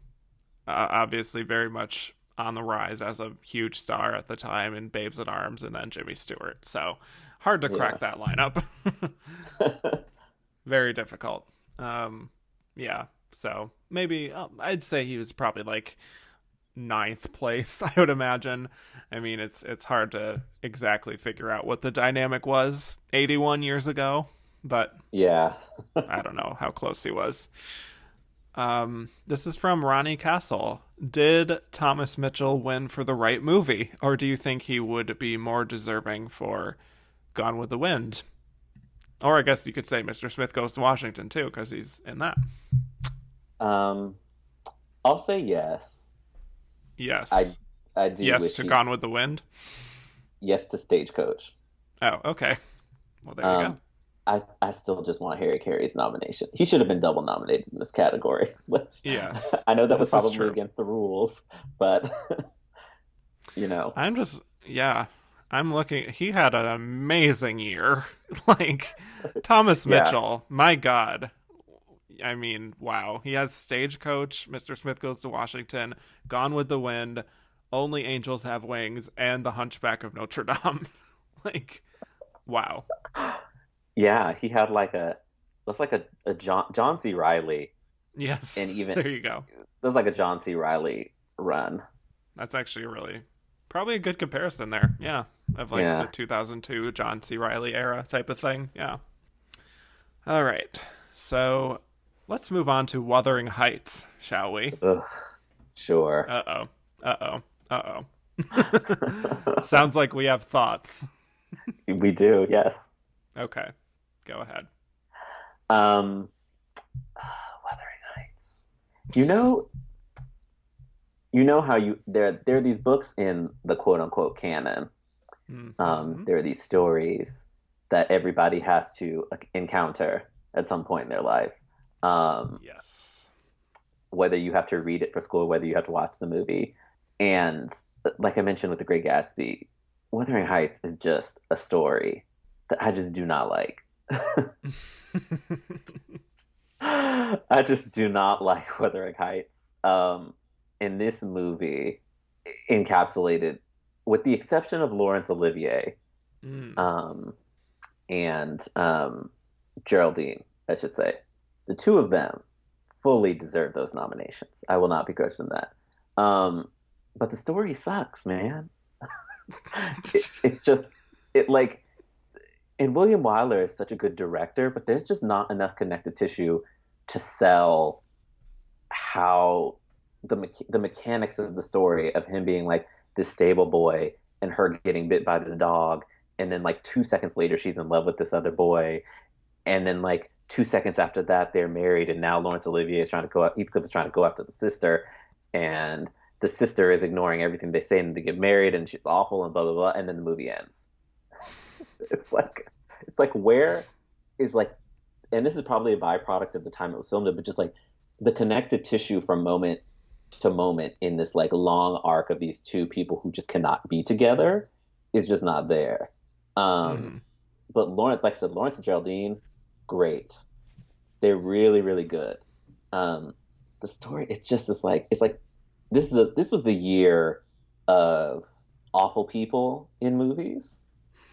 obviously very much on the rise as a huge star at the time in Babes in Arms, and then Jimmy Stewart. So hard to crack that lineup. Very difficult. Yeah. So maybe I'd say he was probably like ninth place, I would imagine. I mean, it's hard to exactly figure out what the dynamic was 81 years ago, but yeah, I don't know how close he was. This is from Ronnie Castle. Did Thomas Mitchell win for the right movie, or do you think he would be more deserving for Gone with the Wind? Or I guess you could say Mr. Smith Goes to Washington too, because he's in that. I'll say yes. Yes. I do. Yes to Gone with the Wind. Yes to Stagecoach. Oh, okay. Well, there you go. I still just want Harry Carey's nomination. He should have been double nominated in this category. Yes. I know that was probably against the rules, but I'm looking. He had an amazing year. Like Thomas Mitchell, my God. I mean, wow. He has Stagecoach, Mr. Smith Goes to Washington, Gone with the Wind, Only Angels Have Wings, and The Hunchback of Notre Dame. Like, wow. Yeah, he had that's like a John C. Reilly. Yes, and even there you go. That's like a John C. Reilly run. That's actually probably a good comparison there. Yeah, of the 2002 John C. Reilly era type of thing. Yeah. All right, so let's move on to Wuthering Heights, shall we? Ugh, sure. Uh oh. Sounds like we have thoughts. We do, yes. Okay. Go ahead. Wuthering Heights. You know how there are these books in the quote unquote canon. Mm-hmm. There are these stories that everybody has to encounter at some point in their life. Yes. Whether you have to read it for school, whether you have to watch the movie. And like I mentioned with The Great Gatsby, Wuthering Heights is just a story that I just do not like. I just do not like Wuthering Heights. In this movie, encapsulated, with the exception of Laurence Olivier, and Geraldine, I should say, the two of them fully deserve those nominations. I will not begrudge them that. But the story sucks, man. And William Wyler is such a good director, but there's just not enough connective tissue to sell how the mechanics of the story of him being like this stable boy and her getting bit by this dog, and then like 2 seconds later she's in love with this other boy, and then like 2 seconds after that they're married, and now Laurence Olivier is Heathcliff is trying to go after the sister, and the sister is ignoring everything they say, and they get married, and she's awful, and blah blah blah, and then the movie ends. It's like where is like, and this is probably a byproduct of the time it was filmed, but just like the connective tissue from moment to moment in this like long arc of these two people who just cannot be together is just not there. But Lawrence, like I said, Lawrence and Geraldine, great. They're really, really good. The story, it's just this like, it's like this was the year of awful people in movies.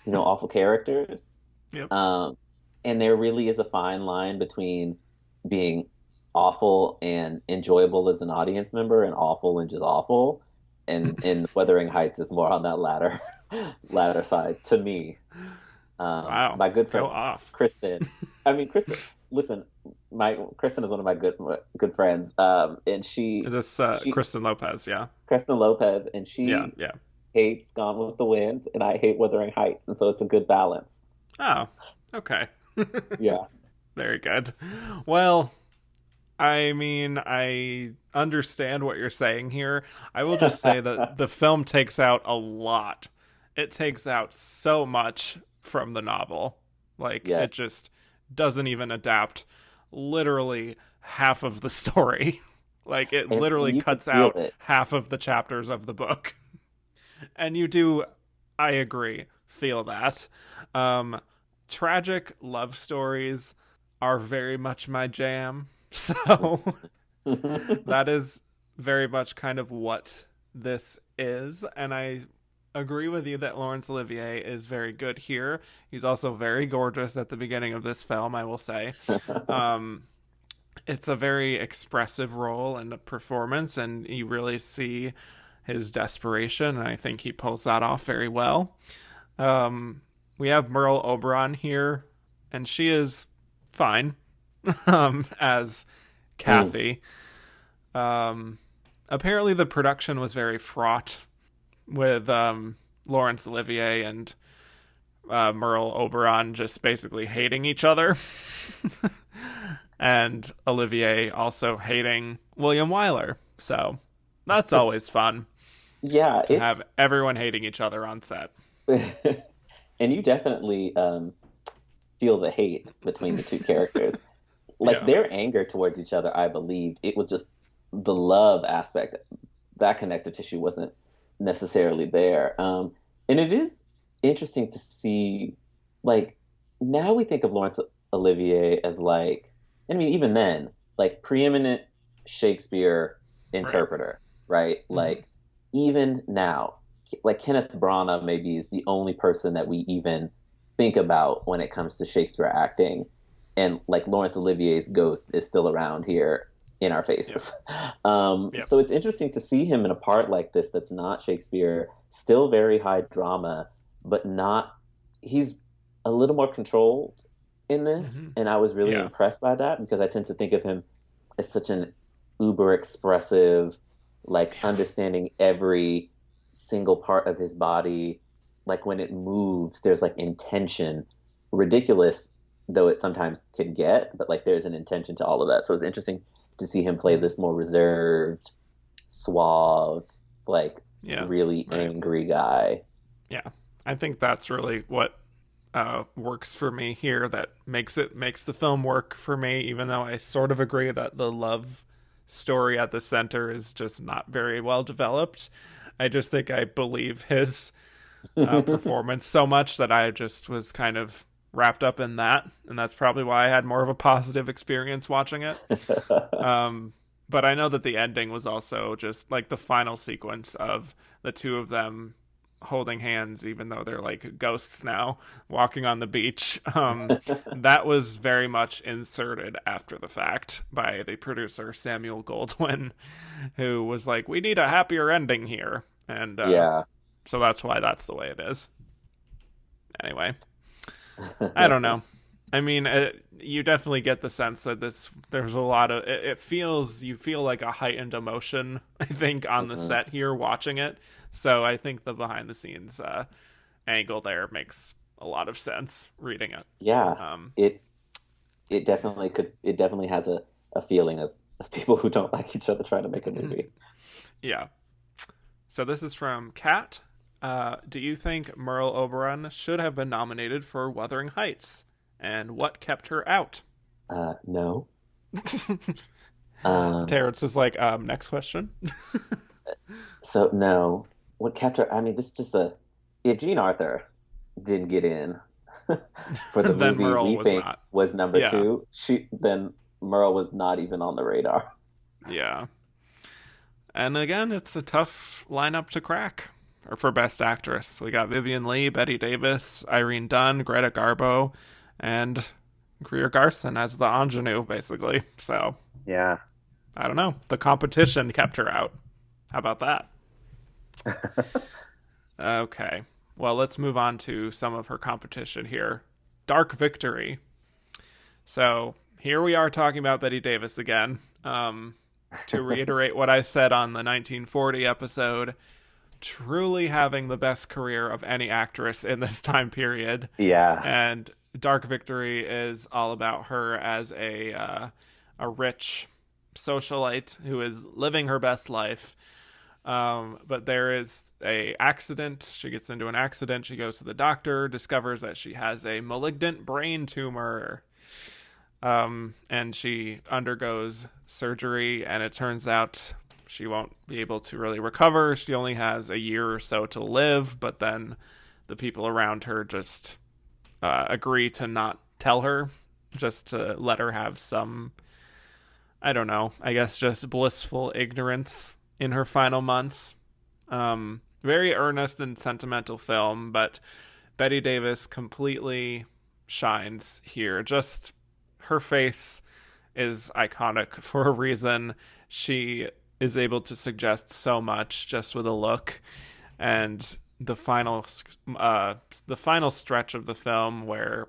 Awful characters. Yep. And there really is a fine line between being awful and enjoyable as an audience member and awful and just awful. And in Wuthering Heights is more on that latter side to me. Wow. My good friend Go off. Kristen. I mean, Kristen. Listen, Kristen is one of my good friends. And she is this Kristen Lopez? Yeah, Kristen Lopez, and she yeah hates Gone with the Wind, and I hate Wuthering Heights, and so it's a good balance. Oh, okay. Yeah. Very good. Well, I mean, I understand what you're saying here. I will just say that the film takes out a lot. It takes out so much from the novel. Like, yes. It just doesn't even adapt literally half of the story. Like, it literally cuts out half of the chapters of the book. And you do, I agree, feel that. Tragic love stories are very much my jam. So that is very much kind of what this is. And I agree with you that Laurence Olivier is very good here. He's also very gorgeous at the beginning of this film, I will say. It's a very expressive role and a performance, and you really see his desperation, and I think he pulls that off very well. We have Merle Oberon here, and she is fine as Kathy. Apparently the production was very fraught with Laurence Olivier and Merle Oberon just basically hating each other. And Olivier also hating William Wyler. So that's always fun. Yeah. To have everyone hating each other on set. And you definitely feel the hate between the two characters. Like, their anger towards each other, I believed. It was just the love aspect. That connective tissue wasn't necessarily there. And it is interesting to see, like, now we think of Laurence Olivier as, like, I mean, even then, like, preeminent Shakespeare interpreter, right? Mm-hmm. Like, even now, like, Kenneth Branagh maybe is the only person that we even think about when it comes to Shakespeare acting. And, like, Laurence Olivier's ghost is still around here in our faces. Yep. So it's interesting to see him in a part like this that's not Shakespeare, still very high drama, but not, he's a little more controlled in this. Mm-hmm. And I was really impressed by that, because I tend to think of him as such an uber expressive, like, understanding every single part of his body. Like, when it moves, there's, like, intention, ridiculous though it sometimes can get, but, like, there's an intention to all of that. So it's interesting to see him play this more reserved, suave, like, really angry guy. Yeah, I think that's really what works for me here, that makes the film work for me, even though I sort of agree that the love story at the center is just not very well developed. I just think I believe his performance so much that I just was kind of wrapped up in that, and that's probably why I had more of a positive experience watching it. But I know that the ending was also just, like, the final sequence of the two of them holding hands, even though they're, like, ghosts now, walking on the beach. That was very much inserted after the fact by the producer, Samuel Goldwyn, who was like, we need a happier ending here. And so that's why that's the way it is. Anyway, I don't know. I mean, you definitely get the sense that there's a lot of, you feel like a heightened emotion, I think, on the set here watching it. So I think the behind the scenes angle there makes a lot of sense reading it. Yeah. It definitely has a feeling of people who don't like each other trying to make a movie. Yeah. So this is from Kat. Do you think Merle Oberon should have been nominated for Wuthering Heights? And what kept her out? No. Terrence is like, next question. So, no. What kept her... I mean, this is just if Jean Arthur didn't get in for the movie Merle we think was number 2, then Merle was not even on the radar. Yeah. And again, it's a tough lineup to crack. Or for Best Actress. We got Vivien Leigh, Bette Davis, Irene Dunne, Greta Garbo, and Greer Garson as the ingenue, basically. So Yeah. I don't know. The competition kept her out. How about that? Okay. Well, let's move on to some of her competition here. Dark Victory. So here we are talking about Bette Davis again. To reiterate what I said on the 1940 episode, truly having the best career of any actress in this time period. Yeah. And Dark Victory is all about her as a rich socialite who is living her best life. But there is a accident. She gets into an accident. She goes to the doctor, discovers that she has a malignant brain tumor. And she undergoes surgery, and it turns out she won't be able to really recover. She only has a year or so to live, but then the people around her just agree to not tell her, just to let her have some, I don't know, I guess just blissful ignorance in her final months. Very earnest and sentimental film, but Bette Davis completely shines here. Just her face is iconic for a reason. She is able to suggest so much just with a look, and the final stretch of the film where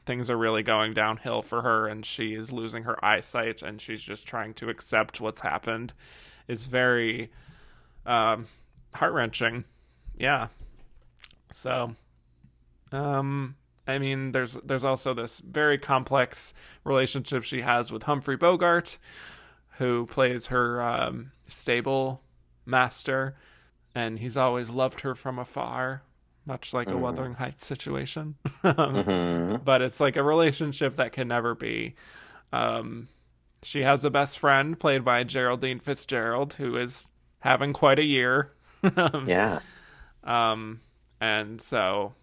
things are really going downhill for her and she is losing her eyesight and she's just trying to accept what's happened is very heart-wrenching. Yeah. So I mean, there's also this very complex relationship she has with Humphrey Bogart, who plays her stable master, and he's always loved her from afar, much like a Wuthering Heights situation. But it's like a relationship that can never be. She has a best friend played by Geraldine Fitzgerald, who is having quite a year. Yeah. And so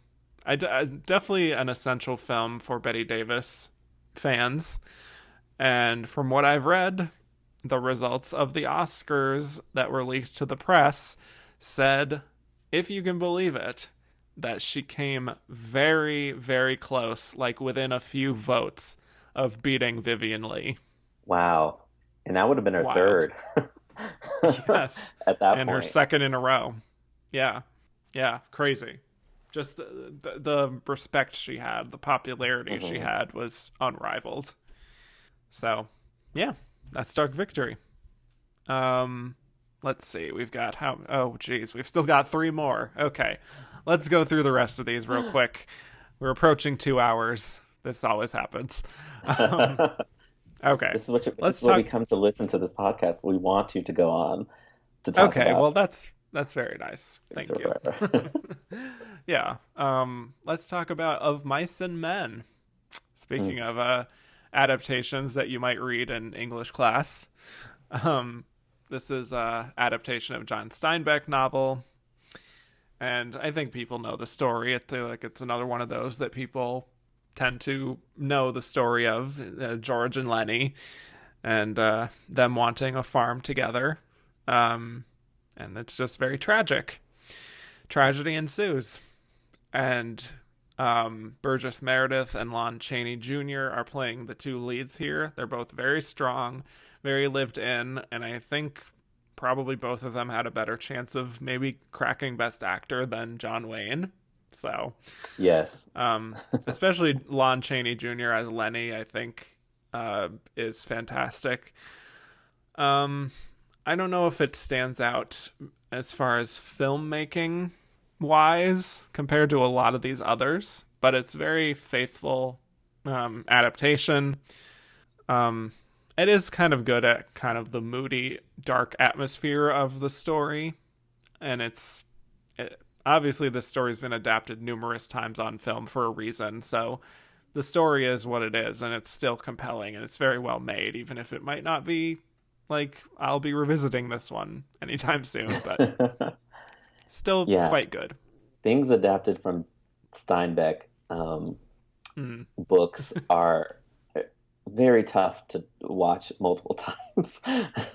definitely an essential film for Bette Davis fans. And from what I've read, the results of the Oscars that were leaked to the press said, if you can believe it, that she came very, very close, like within a few votes of beating Vivien Leigh. Wow. And that would have been her third. Yes. At that point. And her second in a row. Yeah. Yeah. Crazy. Just the respect she had, the popularity she had was unrivaled. So, yeah, that's Dark Victory. Let's see. We've got we've still got 3 more. Okay. Let's go through the rest of these real quick. We're approaching 2 hours. This always happens. Okay. This is what we come to listen to this podcast. We want you to go on to talk about. Okay, well that's very nice. Thank you. Yeah. Let's talk about Of Mice and Men. Speaking of adaptations that you might read in English class. This is a adaptation of John Steinbeck novel. And I think people know the story. It's another one of those that people tend to know the story of, George and Lenny, and them wanting a farm together. And it's just very tragic. Tragedy ensues. And Burgess Meredith and Lon Chaney Jr. are playing the 2 leads here. They're both very strong, very lived in, and I think probably both of them had a better chance of maybe cracking Best Actor than John Wayne. So, yes. Especially Lon Chaney Jr. as Lenny, I think, is fantastic. I don't know if it stands out as far as filmmaking wise compared to a lot of these others, but it's very faithful adaptation. It is kind of good at kind of the moody, dark atmosphere of the story, and obviously this story's been adapted numerous times on film for a reason, so the story is what it is, and it's still compelling, and it's very well made, even if it might not be like I'll be revisiting this one anytime soon, but still quite good. Things adapted from Steinbeck books are very tough to watch multiple times.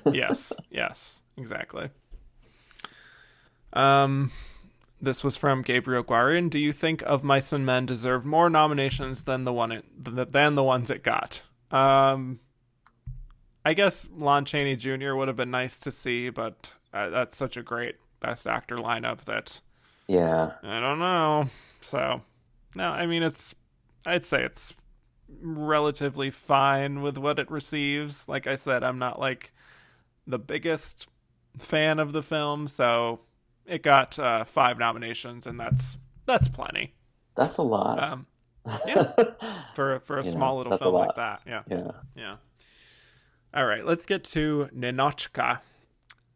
Yes, exactly. This was from Gabriel Guarin. Do you think Of Mice and Men deserve more nominations than the ones it got? I guess Lon Chaney Jr. would have been nice to see, but that's such a great Best Actor lineup that I don't know. So no, I mean I'd say it's relatively fine with what it receives. Like I said, I'm not like the biggest fan of the film, so it got 5 nominations, and that's plenty. That's a lot. Yeah, for a small little film like that. Yeah. All right, let's get to Ninotchka.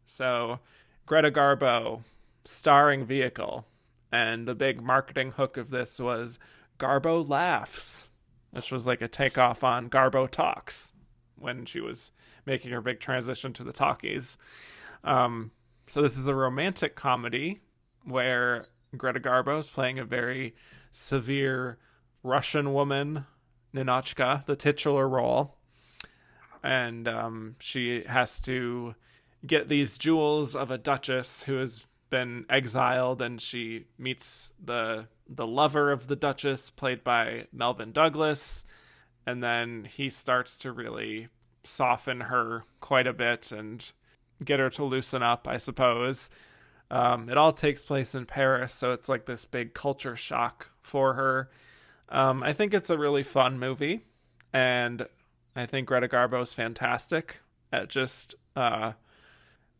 So, Greta Garbo, starring vehicle, and the big marketing hook of this was Garbo Laughs, which was like a takeoff on Garbo Talks when she was making her big transition to the talkies. So this is a romantic comedy where Greta Garbo is playing a very severe Russian woman, Ninotchka, the titular role. And she has to get these jewels of a duchess who has been exiled, and she meets the lover of the duchess, played by Melvin Douglas, and then he starts to really soften her quite a bit and get her to loosen up, I suppose. It all takes place in Paris, so it's like this big culture shock for her. I think it's a really fun movie, and I think Greta Garbo is fantastic at just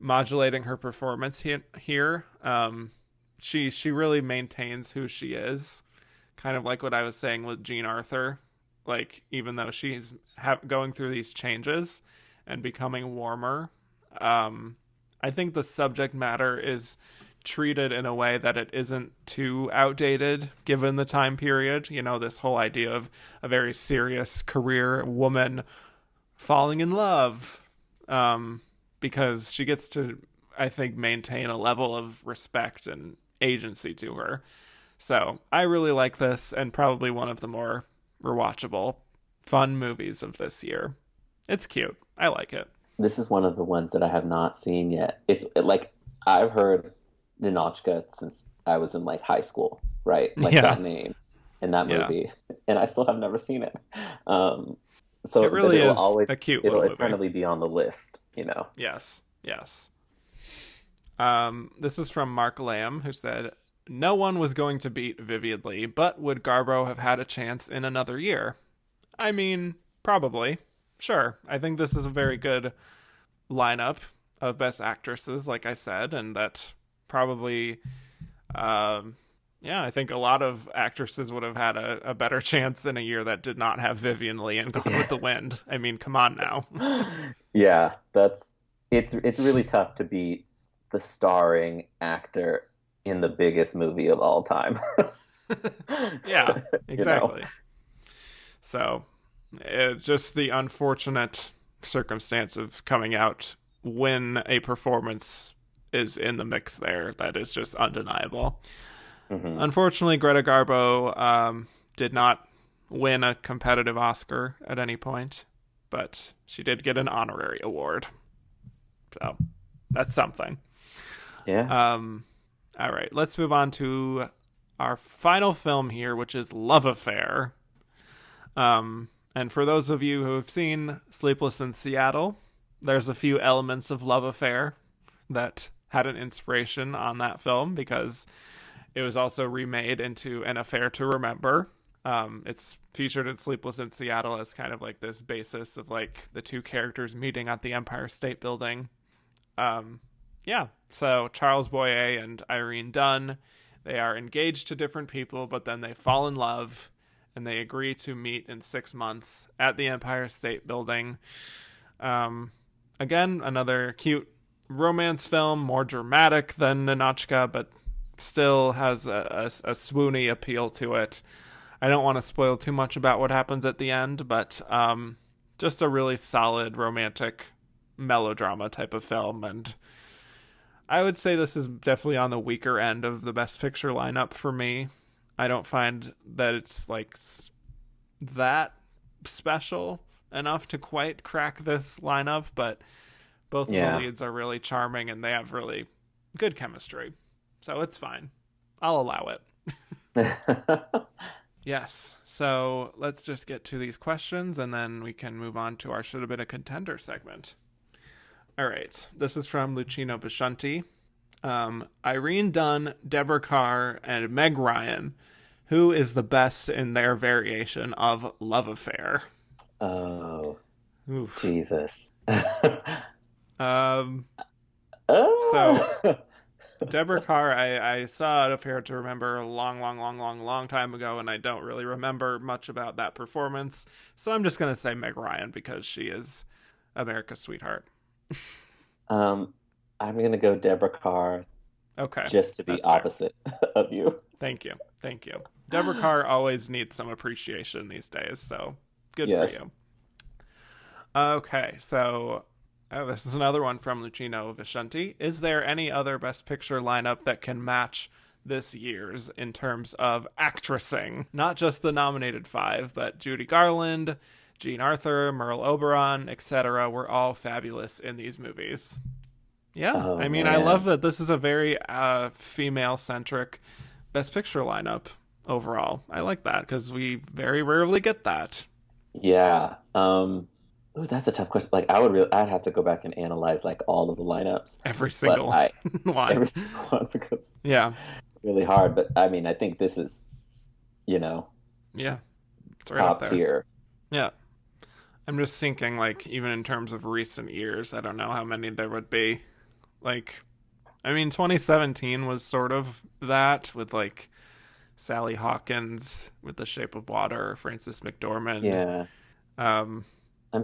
modulating her performance here. She really maintains who she is, kind of like what I was saying with Jean Arthur. Like, even though she's going through these changes and becoming warmer, I think the subject matter is treated in a way that it isn't too outdated given the time period. You know, this whole idea of a very serious career woman falling in love, because she gets to, I think, maintain a level of respect and agency to her. So I really like this, and probably one of the more rewatchable, fun movies of this year. It's cute. I like it. This is one of the ones that I have not seen yet. It's like, I've heard Ninotchka since I was in like high school, right? Like that name and that movie, and I still have never seen it. So it really is always, a cute it'll little eternally movie. Be on the list, you know? Yes. This is from Mark Lamb, who said, "No one was going to beat Vivian Leigh, but would Garbo have had a chance in another year? I mean, probably. Sure. I think this is a very good lineup of best actresses, like I said, and that probably, I think a lot of actresses would have had a better chance in a year that did not have Vivian Leigh and Gone with the Wind. I mean, come on now." Yeah, it's really tough to beat the starring actor in the biggest movie of all time. Yeah, exactly. You know? So, just the unfortunate circumstance of coming out when a performance is in the mix there, that is just undeniable. Mm-hmm. Unfortunately, Greta Garbo did not win a competitive Oscar at any point, but she did get an honorary award. So, that's something. Yeah. All right, let's move on to our final film here, which is Love Affair. And for those of you who have seen Sleepless in Seattle, there's a few elements of Love Affair that had an inspiration on that film, because it was also remade into An Affair to Remember. It's featured in Sleepless in Seattle as kind of like this basis of like the two characters meeting at the Empire State Building. So Charles Boyer and Irene Dunne, they are engaged to different people, but then they fall in love, and they agree to meet in 6 months at the Empire State Building. Again, another cute romance film, more dramatic than Ninotchka, but still has a swoony appeal to it. I don't want to spoil too much about what happens at the end, but just a really solid romantic melodrama type of film, and I would say this is definitely on the weaker end of the Best Picture lineup for me. I don't find that it's like that special enough to quite crack this lineup, but both of the leads are really charming and they have really good chemistry. So it's fine. I'll allow it. Yes. So let's just get to these questions, and then we can move on to our Should Have Been a Contender segment. All right. This is from Lucino Biscianti. Irene Dunne, Deborah Kerr, and Meg Ryan. Who is the best in their variation of love affair? Oh, oof. Jesus. So Deborah Kerr, I saw A Fair to Remember a long time ago, and I don't really remember much about that performance. So I'm just gonna say Meg Ryan because she is America's sweetheart. I'm gonna go Deborah Kerr. Okay, just to be opposite of you. Thank you. Deborah Kerr always needs some appreciation these days, so good for you. Okay, so this is another one from Lucino Viscianti. Is there any other Best Picture lineup that can match this year's in terms of actressing? Not just the nominated 5, but Judy Garland, Jean Arthur, Merle Oberon, etc. were all fabulous in these movies. Yeah, man. I love that this is a very female-centric Best Picture lineup overall. I like that because we very rarely get that. Yeah. That's a tough question. Like, I'd have to go back and analyze like all of the lineups. Every single one. Every single one because it's really hard. But I mean, I think this is, it's right top tier. Yeah. I'm just thinking, like, even in terms of recent years, I don't know how many there would be. Like, I mean, 2017 was sort of that with, like, Sally Hawkins with The Shape of Water, Frances McDormand. Yeah. I'm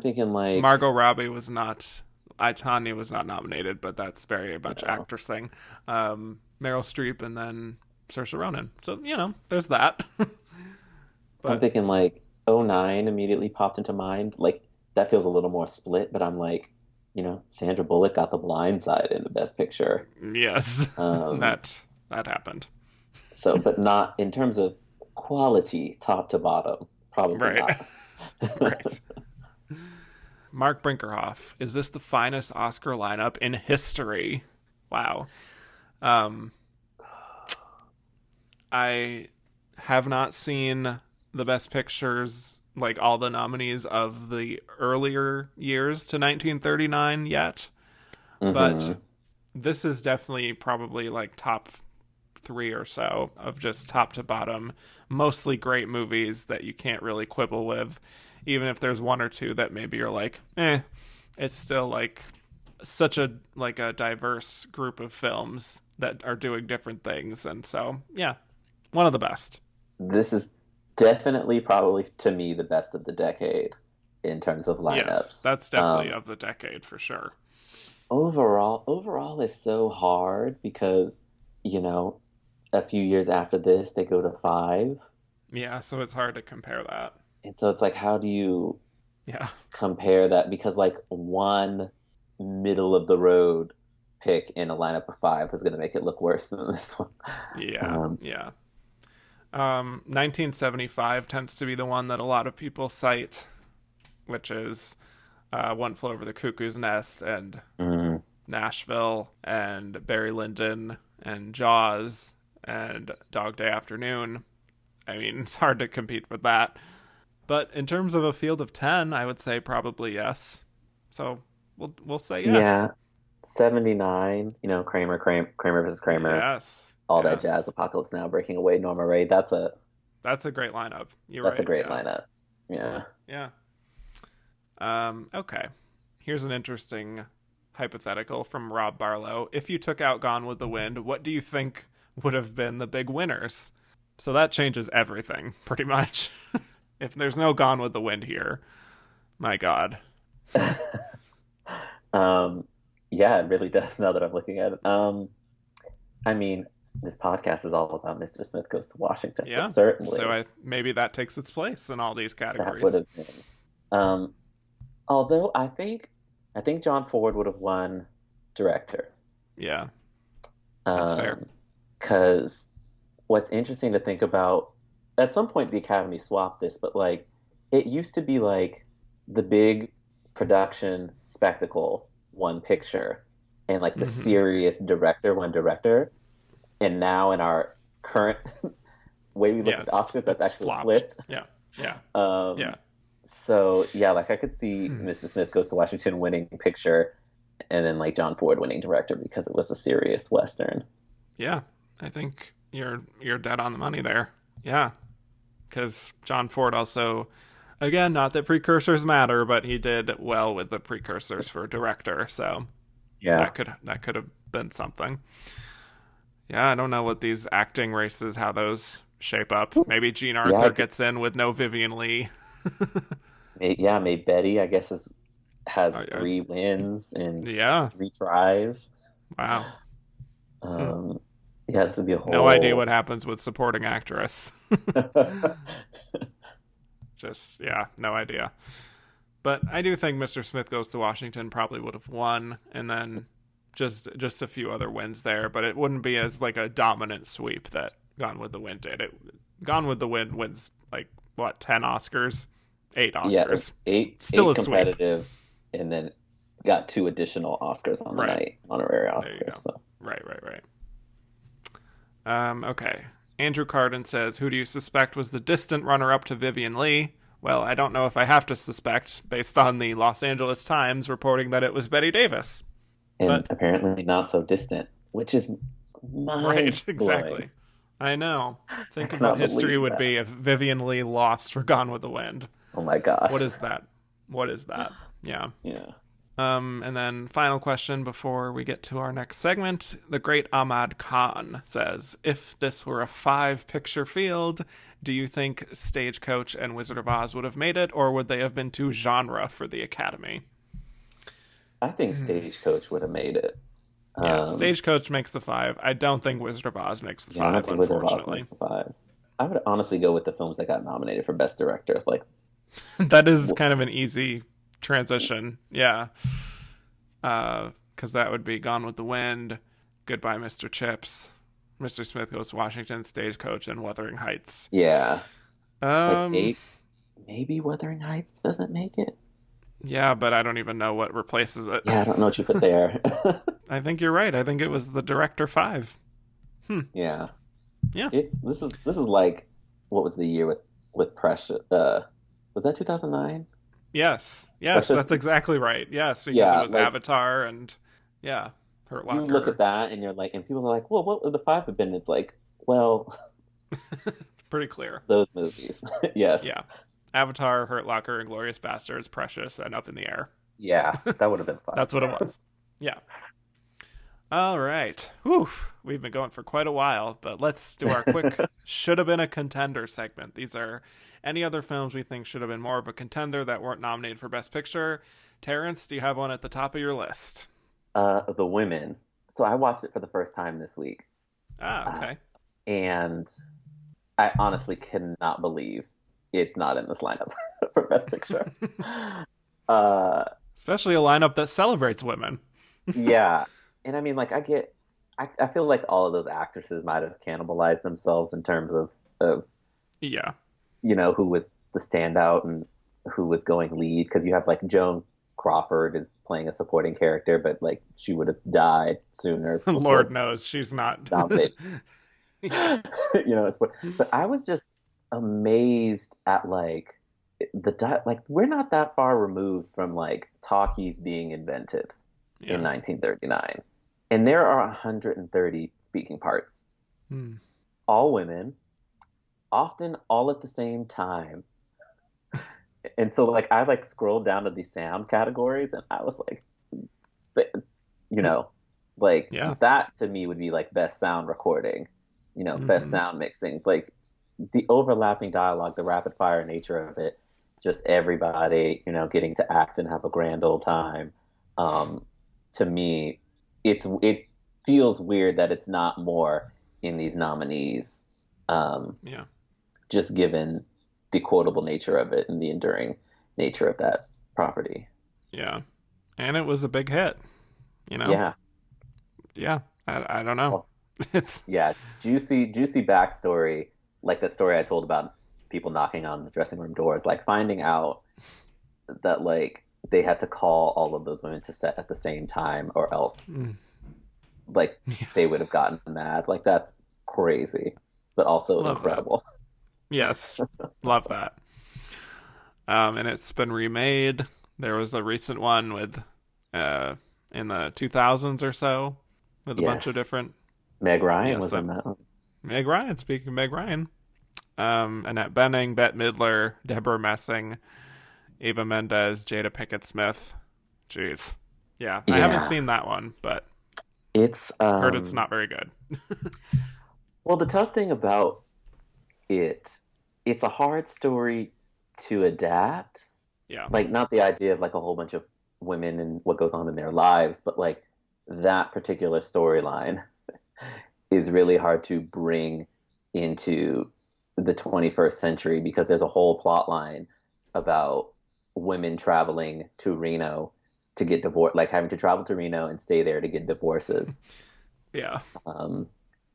thinking, like... Margot Robbie was not... I, Tonya was not nominated, but that's very much actressing. Meryl Streep and then Saoirse Ronan. So, there's that. But... I'm thinking, like, 2009 immediately popped into mind. Like, that feels a little more split, but I'm like, Sandra Bullock got The Blind Side in the Best Picture. Yes, that happened. So, but not in terms of quality, top to bottom, probably not. Right. Mark Brinkerhoff, is this the finest Oscar lineup in history? Wow. I have not seen the Best Pictures, like all the nominees of the earlier years to 1939 yet. Mm-hmm. But this is definitely probably like top 3 or so of just top to bottom, mostly great movies that you can't really quibble with. Even if there's one or two that maybe you're like, it's still like such a diverse group of films that are doing different things. And so, yeah, one of the best. This is definitely probably to me the best of the decade in terms of lineups. Yes, that's definitely of the decade for sure. Overall is so hard because, a few years after this, they go to 5. Yeah, so it's hard to compare that. And so it's like, how do you compare that? Because like one middle of the road pick in a lineup of 5 is going to make it look worse than this one. Yeah. 1975 tends to be the one that a lot of people cite, which is One Flew Over the Cuckoo's Nest and Nashville and Barry Lyndon and Jaws and Dog Day Afternoon. I mean, it's hard to compete with that. But in terms of a field of 10, I would say probably yes. So we'll say yes. Yeah. 79, Kramer versus Kramer. Yes. All that jazz, Apocalypse Now, Breaking Away, Norma Rae. That's a great lineup. That's a great lineup. Yeah. Yeah. Okay. Here's an interesting hypothetical from Rob Barlow. If you took out Gone with the Wind, what do you think would have been the big winners? So that changes everything, pretty much. If there's no Gone with the Wind here, my God. Yeah, it really does now that I'm looking at it. I mean, this podcast is all about Mr. Smith Goes to Washington. Yeah, so certainly. So maybe that takes its place in all these categories. That would have been. Although I think John Ford would have won director. Yeah, that's fair. Because what's interesting to think about, at some point the Academy swapped this, but like it used to be like the big production spectacle won picture, and like the serious director won director. And now in our current way we look at the Oscars, that's actually flopped. flipped. Yeah. So yeah, like I could see Mr. Smith Goes to Washington winning picture, and then like John Ford winning director because it was a serious Western. Yeah, I think you're dead on the money there. Yeah, because John Ford also, again, not that precursors matter, but he did well with the precursors for director. So yeah, that could have been something. Yeah, I don't know what these acting races, how those shape up. Maybe Jean Arthur gets in with no Vivien Leigh. May Betty, I guess, has 3 wins and 3 tries. Wow. Yeah, this would be a whole... No idea what happens with supporting actress. No idea. But I do think Mr. Smith Goes to Washington probably would have won, and then just a few other wins there, but it wouldn't be as like a dominant sweep that Gone with the Wind did. Gone with the Wind wins like what, 10 Oscars? 8 Oscars. Yeah, 8 Still eight a competitive, sweep. and then got 2 additional Oscars on the night, honorary Oscars. So. Right. Okay. Andrew Carden says, who do you suspect was the distant runner-up to Vivien Leigh? Well, I don't know if I have to suspect, based on the Los Angeles Times reporting that it was Bette Davis. And apparently not so distant, which is right, exactly. I know. Think of what history would be if Vivien Leigh lost for Gone with the Wind. Oh my gosh. What is that? Yeah. Yeah. And then final question before we get to our next segment. The great Ahmad Khan says, if this were a 5-picture field, do you think Stagecoach and Wizard of Oz would have made it, or would they have been too genre for the Academy? I think Stagecoach would have made it. Yeah, Stagecoach makes the 5. I don't think Wizard of Oz makes the 5, unfortunately. Wizard of Oz makes the 5. I would honestly go with the films that got nominated for Best Director. Like, that is kind of an easy transition. Yeah. Because that would be Gone with the Wind, Goodbye Mr. Chips, Mr. Smith Goes to Washington, Stagecoach, and Wuthering Heights. Yeah. Maybe Wuthering Heights doesn't make it. Yeah, but I don't even know what replaces it. Yeah, I don't know what you put there. I think you're right. I think it was the director 5. Yeah. Yeah. This is like, what was the year with Precious? Was that 2009? Yes, that's exactly right. Yes, because it was Avatar and Hurt Locker. You look at that and you're like, and people are like, well, what would the 5 have been? It's like, well, pretty clear. Those movies, yes. Yeah, Avatar, Hurt Locker, Inglourious Basterds, Precious, and Up in the Air. Yeah, that would have been 5. That's what it was. Yeah. All right. Whew. We've been going for quite a while, but let's do our quick should have been a contender segment. These are any other films we think should have been more of a contender that weren't nominated for Best Picture. Terrence, do you have one at the top of your list? The Women. So I watched it for the first time this week. Okay. And I honestly cannot believe it's not in this lineup for Best Picture. Especially a lineup that celebrates women. Yeah. And I mean, like, I feel like all of those actresses might have cannibalized themselves in terms of who was the standout and who was going lead. Because you have, like, Joan Crawford is playing a supporting character, but, like, she would have died sooner. Lord knows she's not. But I was just amazed at, like, we're not that far removed from, like, talkies being invented in 1939. And there are 130 speaking parts. All women, often all at the same time. And so, like, I, like, scrolled down to the sound categories, and I was like, that to me would be, like, best sound recording, best sound mixing. Like, the overlapping dialogue, the rapid-fire nature of it, just everybody, getting to act and have a grand old time. To me, it feels weird that it's not more in these nominees. Just given the quotable nature of it and the enduring nature of that property. Yeah. And it was a big hit, Yeah. Yeah. I don't know. Well, it's juicy backstory, like that story I told about people knocking on the dressing room doors, like finding out that, like, they had to call all of those women to set at the same time, or else they would have gotten mad. Like, that's crazy. but also Love incredible. That. Yes, love that. And it's been remade. There was a recent one with in the 2000s or so with a bunch of different. Meg Ryan was in that one. Meg Ryan. Speaking of Meg Ryan, Annette Bening, Bette Midler, Deborah Messing, Eva Mendes, Jada Pinkett Smith. Jeez. Yeah, I haven't seen that one, but it's heard it's not very good. Well, the tough thing about it's a hard story to adapt. Yeah. Like, not the idea of like a whole bunch of women and what goes on in their lives, but like that particular storyline is really hard to bring into the 21st century because there's a whole plot line about women traveling to Reno to get divorced, like having to travel to Reno and stay there to get divorces. Yeah. And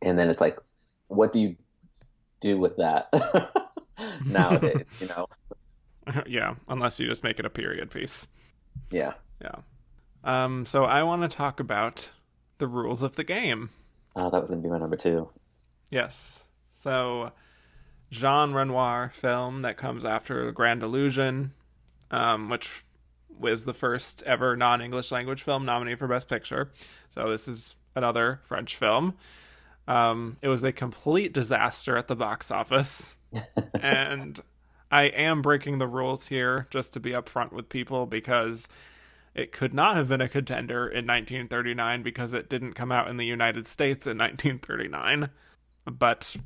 then it's like, what do you do with that nowadays, you know? Yeah, unless you just make it a period piece. Yeah. Yeah. So I want to talk about the rules of the game. That was going to be my number 2. Yes. So, Jean Renoir film that comes after The Grand Illusion, which was the first ever non-English language film nominated for Best Picture. So this is another French film. It was a complete disaster at the box office. And I am breaking the rules here just to be upfront with people because it could not have been a contender in 1939 because it didn't come out in the United States in 1939. But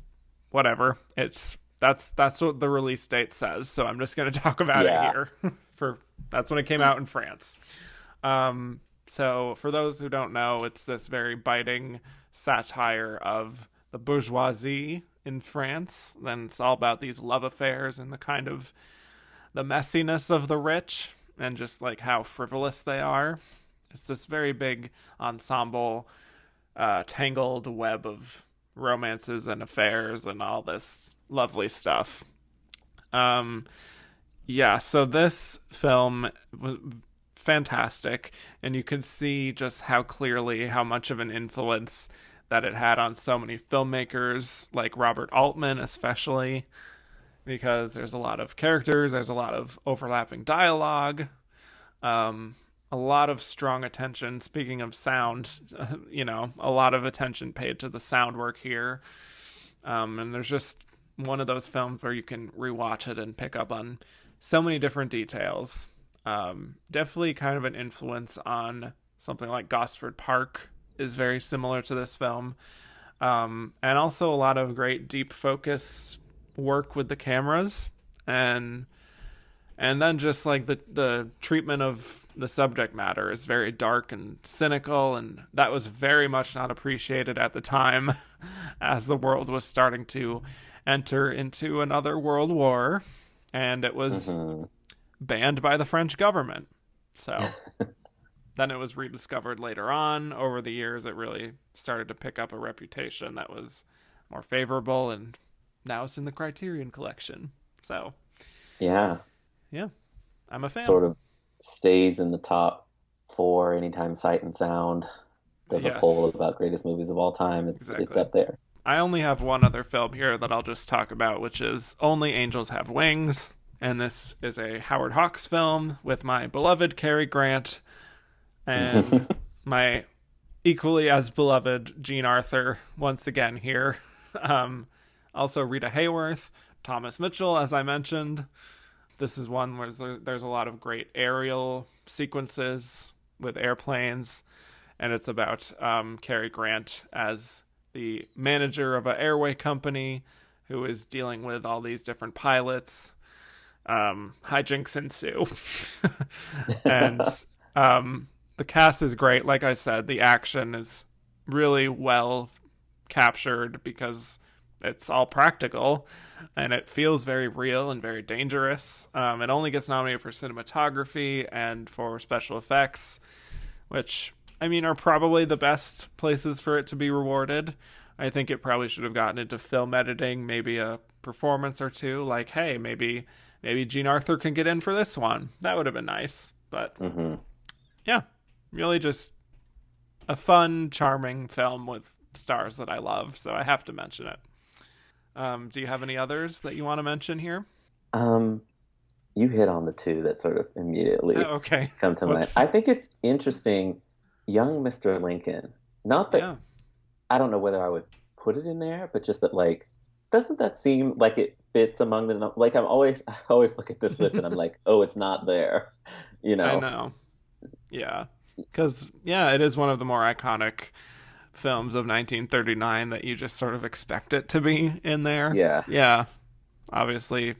whatever. That's what the release date says. So I'm just going to talk about it here. That's when it came out in France. So for those who don't know, it's this very biting satire of the bourgeoisie in France. Then it's all about these love affairs and the kind of the messiness of the rich and just like how frivolous they are. It's this very big ensemble, tangled web of romances and affairs and all this lovely stuff. So this film was fantastic, and you could see just how clearly how much of an influence that it had on so many filmmakers, like Robert Altman especially, because there's a lot of characters, there's a lot of overlapping dialogue, a lot of strong attention. Speaking of sound, a lot of attention paid to the sound work here. And there's just one of those films where you can rewatch it and pick up on so many different details. Definitely kind of an influence on something like Gosford Park is very similar to this film. And also a lot of great deep focus work with the cameras and then just like the treatment of the subject matter is very dark and cynical, and that was very much not appreciated at the time as the world was starting to enter into another world war, and it was banned by the French government. So then it was rediscovered later on. Over the years, it really started to pick up a reputation that was more favorable, and now it's in the Criterion Collection. So yeah, I'm a fan. Sort of stays in the top 4 anytime Sight and Sound does a poll about greatest movies of all time. It's up there. I only have one other film here that I'll just talk about, which is Only Angels Have Wings. And this is a Howard Hawks film with my beloved Cary Grant and my equally as beloved Jean Arthur once again here. Also Rita Hayworth, Thomas Mitchell, as I mentioned. This is one where there's a lot of great aerial sequences with airplanes, and it's about Cary Grant as the manager of an airway company who is dealing with all these different pilots. Hijinks ensue. And the cast is great. Like I said, the action is really well captured because it's all practical and it feels very real and very dangerous. It only gets nominated for cinematography and for special effects, which are probably the best places for it to be rewarded. I think it probably should have gotten into film editing, maybe a performance or two. Like, hey, maybe Jean Arthur can get in for this one. That would have been nice. But really just a fun, charming film with stars that I love. So I have to mention it. Do you have any others that you want to mention here? You hit on the two that sort of immediately okay. come to mind. I think it's interesting, Young Mr. Lincoln. Not that I don't know whether I would put it in there, but just that, like, doesn't that seem like it fits among the, like, I always look at this list and I'm like, oh, it's not there, you know? I know. Yeah. Because, it is one of the more iconic films of 1939 that you just sort of expect it to be in there. Yeah. Yeah. Obviously,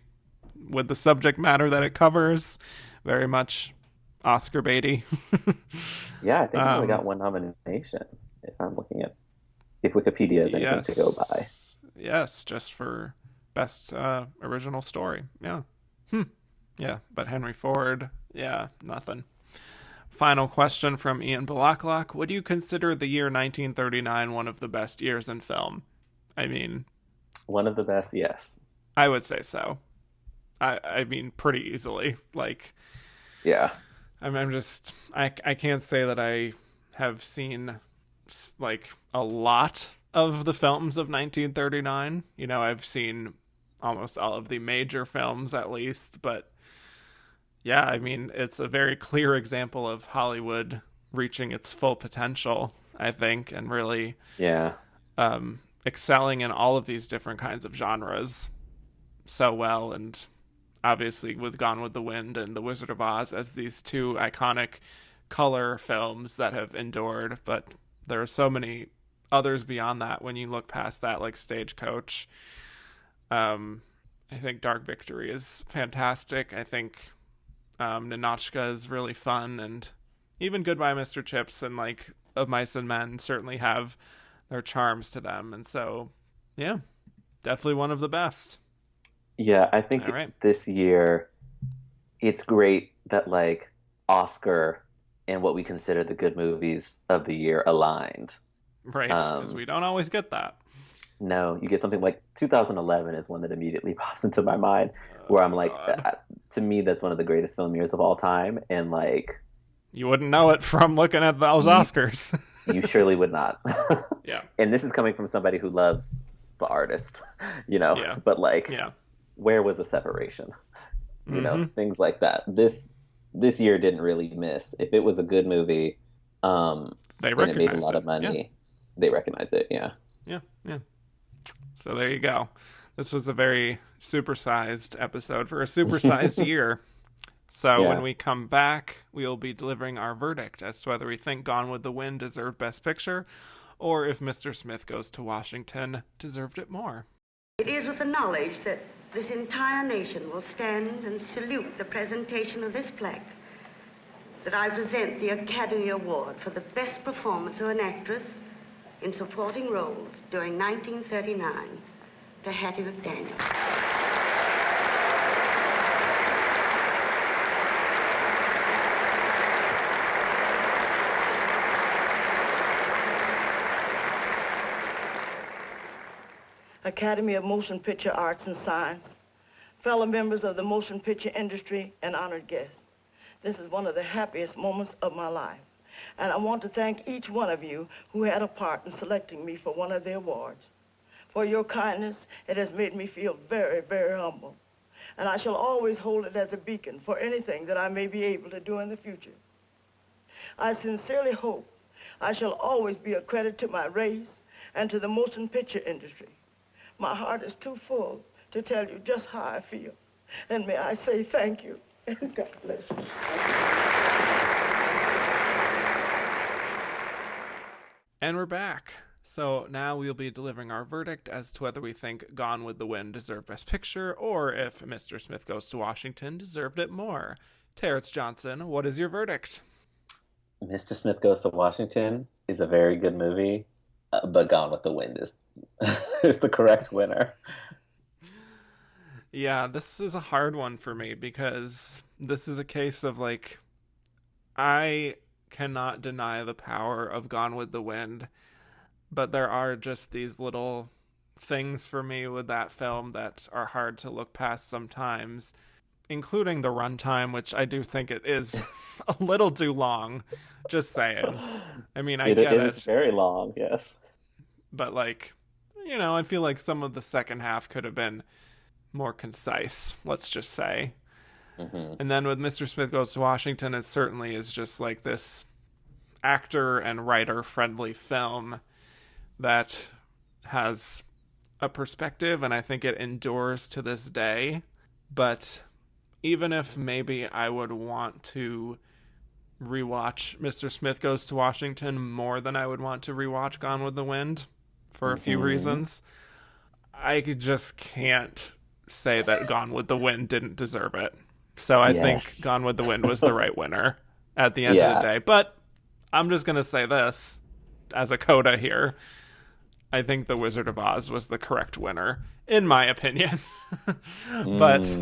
with the subject matter that it covers, very much Oscar baity. Yeah, I think it only got one nomination, if I'm looking at, if Wikipedia has anything to go by. Yes, just for best original story. Yeah. Yeah, but Henry Ford, nothing. Final question from Ian Balaklak. Would you consider the year 1939 one of the best years in film? I mean... One of the best, yes. I would say so. I mean, pretty easily. Like... Yeah. I'm just... I can't say that I have seen, like, a lot of the films of 1939. You know, I've seen almost all of the major films, at least, but... Yeah, I mean, it's a very clear example of Hollywood reaching its full potential, I think, and really excelling in all of these different kinds of genres so well. And obviously with Gone with the Wind and The Wizard of Oz as these two iconic color films that have endured. But there are so many others beyond that when you look past that, like Stagecoach. I think Dark Victory is fantastic. I think... Ninotchka is really fun, and even Goodbye Mr. Chips and like Of Mice and Men certainly have their charms to them, and so definitely one of the best. Yeah, I think this year it's great that like Oscar and what we consider the good movies of the year aligned. Right, because we don't always get that. No, you get something like 2011 is one that immediately pops into my mind, where I'm like, to me, that's one of the greatest film years of all time. And like, you wouldn't know it from looking at those Oscars. You surely would not. Yeah. And this is coming from somebody who loves the artist, you know, but like, where was the separation? You know, things like that. This year didn't really miss. If it was a good movie, and it made a lot of money, they recognized it. Yeah. Yeah. So there you go. This was a very supersized episode for a supersized year. So when we come back, we'll be delivering our verdict as to whether we think Gone with the Wind deserved Best Picture, or if Mr. Smith Goes to Washington deserved it more. It is with the knowledge that this entire nation will stand and salute the presentation of this plaque that I present the Academy Award for the best performance of an actress in supporting roles during 1939 to Hattie McDaniel. Academy of Motion Picture Arts and Science, fellow members of the motion picture industry, and honored guests. This is one of the happiest moments of my life. And I want to thank each one of you who had a part in selecting me for one of the awards. For your kindness, it has made me feel very, very humble. And I shall always hold it as a beacon for anything that I may be able to do in the future. I sincerely hope I shall always be a credit to my race and to the motion picture industry. My heart is too full to tell you just how I feel. And may I say thank you, and God bless you. And we're back. So now we'll be delivering our verdict as to whether we think Gone with the Wind deserved Best Picture, or if Mr. Smith Goes to Washington deserved it more. Terence Johnson, what is your verdict? Mr. Smith Goes to Washington is a very good movie, but Gone with the Wind is is the correct winner. Yeah, this is a hard one for me because this is a case of like, I cannot deny the power of Gone with the Wind, but there are just these little things for me with that film that are hard to look past sometimes, including the runtime, which I do think it is a little too long. Just saying. I mean, I get it. It's very long, yes. But like, I feel like some of the second half could have been more concise, let's just say. Mm-hmm. And then with Mr. Smith Goes to Washington, it certainly is just like this actor and writer friendly film that has a perspective, and I think it endures to this day. But even if maybe I would want to rewatch Mr. Smith Goes to Washington more than I would want to rewatch Gone with the Wind for a few reasons, I just can't say that Gone with the Wind didn't deserve it. So I think Gone with the Wind was the right winner at the end of the day. But I'm just going to say this as a coda here. I think The Wizard of Oz was the correct winner, in my opinion. But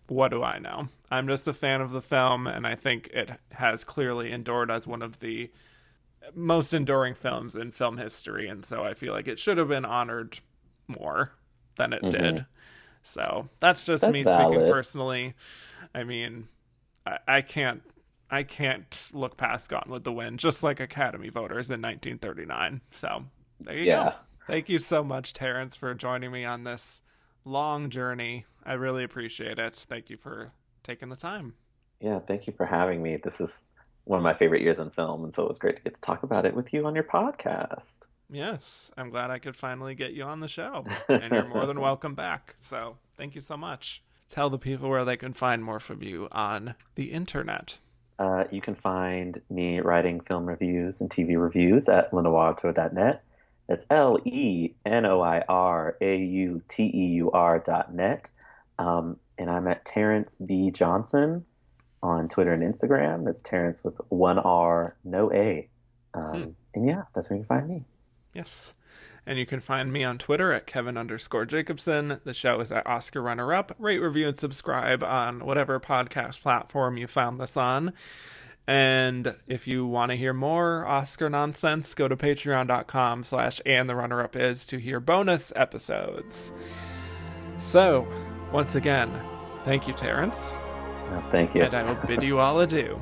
what do I know? I'm just a fan of the film, and I think it has clearly endured as one of the most enduring films in film history, and so I feel like it should have been honored more than it did. So that's me speaking personally. I mean, I can't look past Gone with the Wind, just like Academy voters in 1939. So there you go. Thank you so much, Terrence, for joining me on this long journey. I really appreciate it. Thank you for taking the time. Yeah, thank you for having me. This is one of my favorite years in film, and so it was great to get to talk about it with you on your podcast. Yes, I'm glad I could finally get you on the show, and you're more than welcome back. So thank you so much. Tell the people where they can find more from you on the internet. You can find me writing film reviews and TV reviews at lenoirauteur.net. That's LENOIRAUTEUR.net. And I'm at Terence B. Johnson on Twitter and Instagram. That's Terence with one R, no A. And yeah, that's where you can find me. Yes. And you can find me on Twitter at Kevin_Jacobson. The show is at Oscar Runner Up. Rate, review, and subscribe on whatever podcast platform you found this on. And if you want to hear more Oscar nonsense, go to patreon.com/andtherunnerup to hear bonus episodes. So, once again, thank you, Terrence. Thank you. And I will bid you all adieu.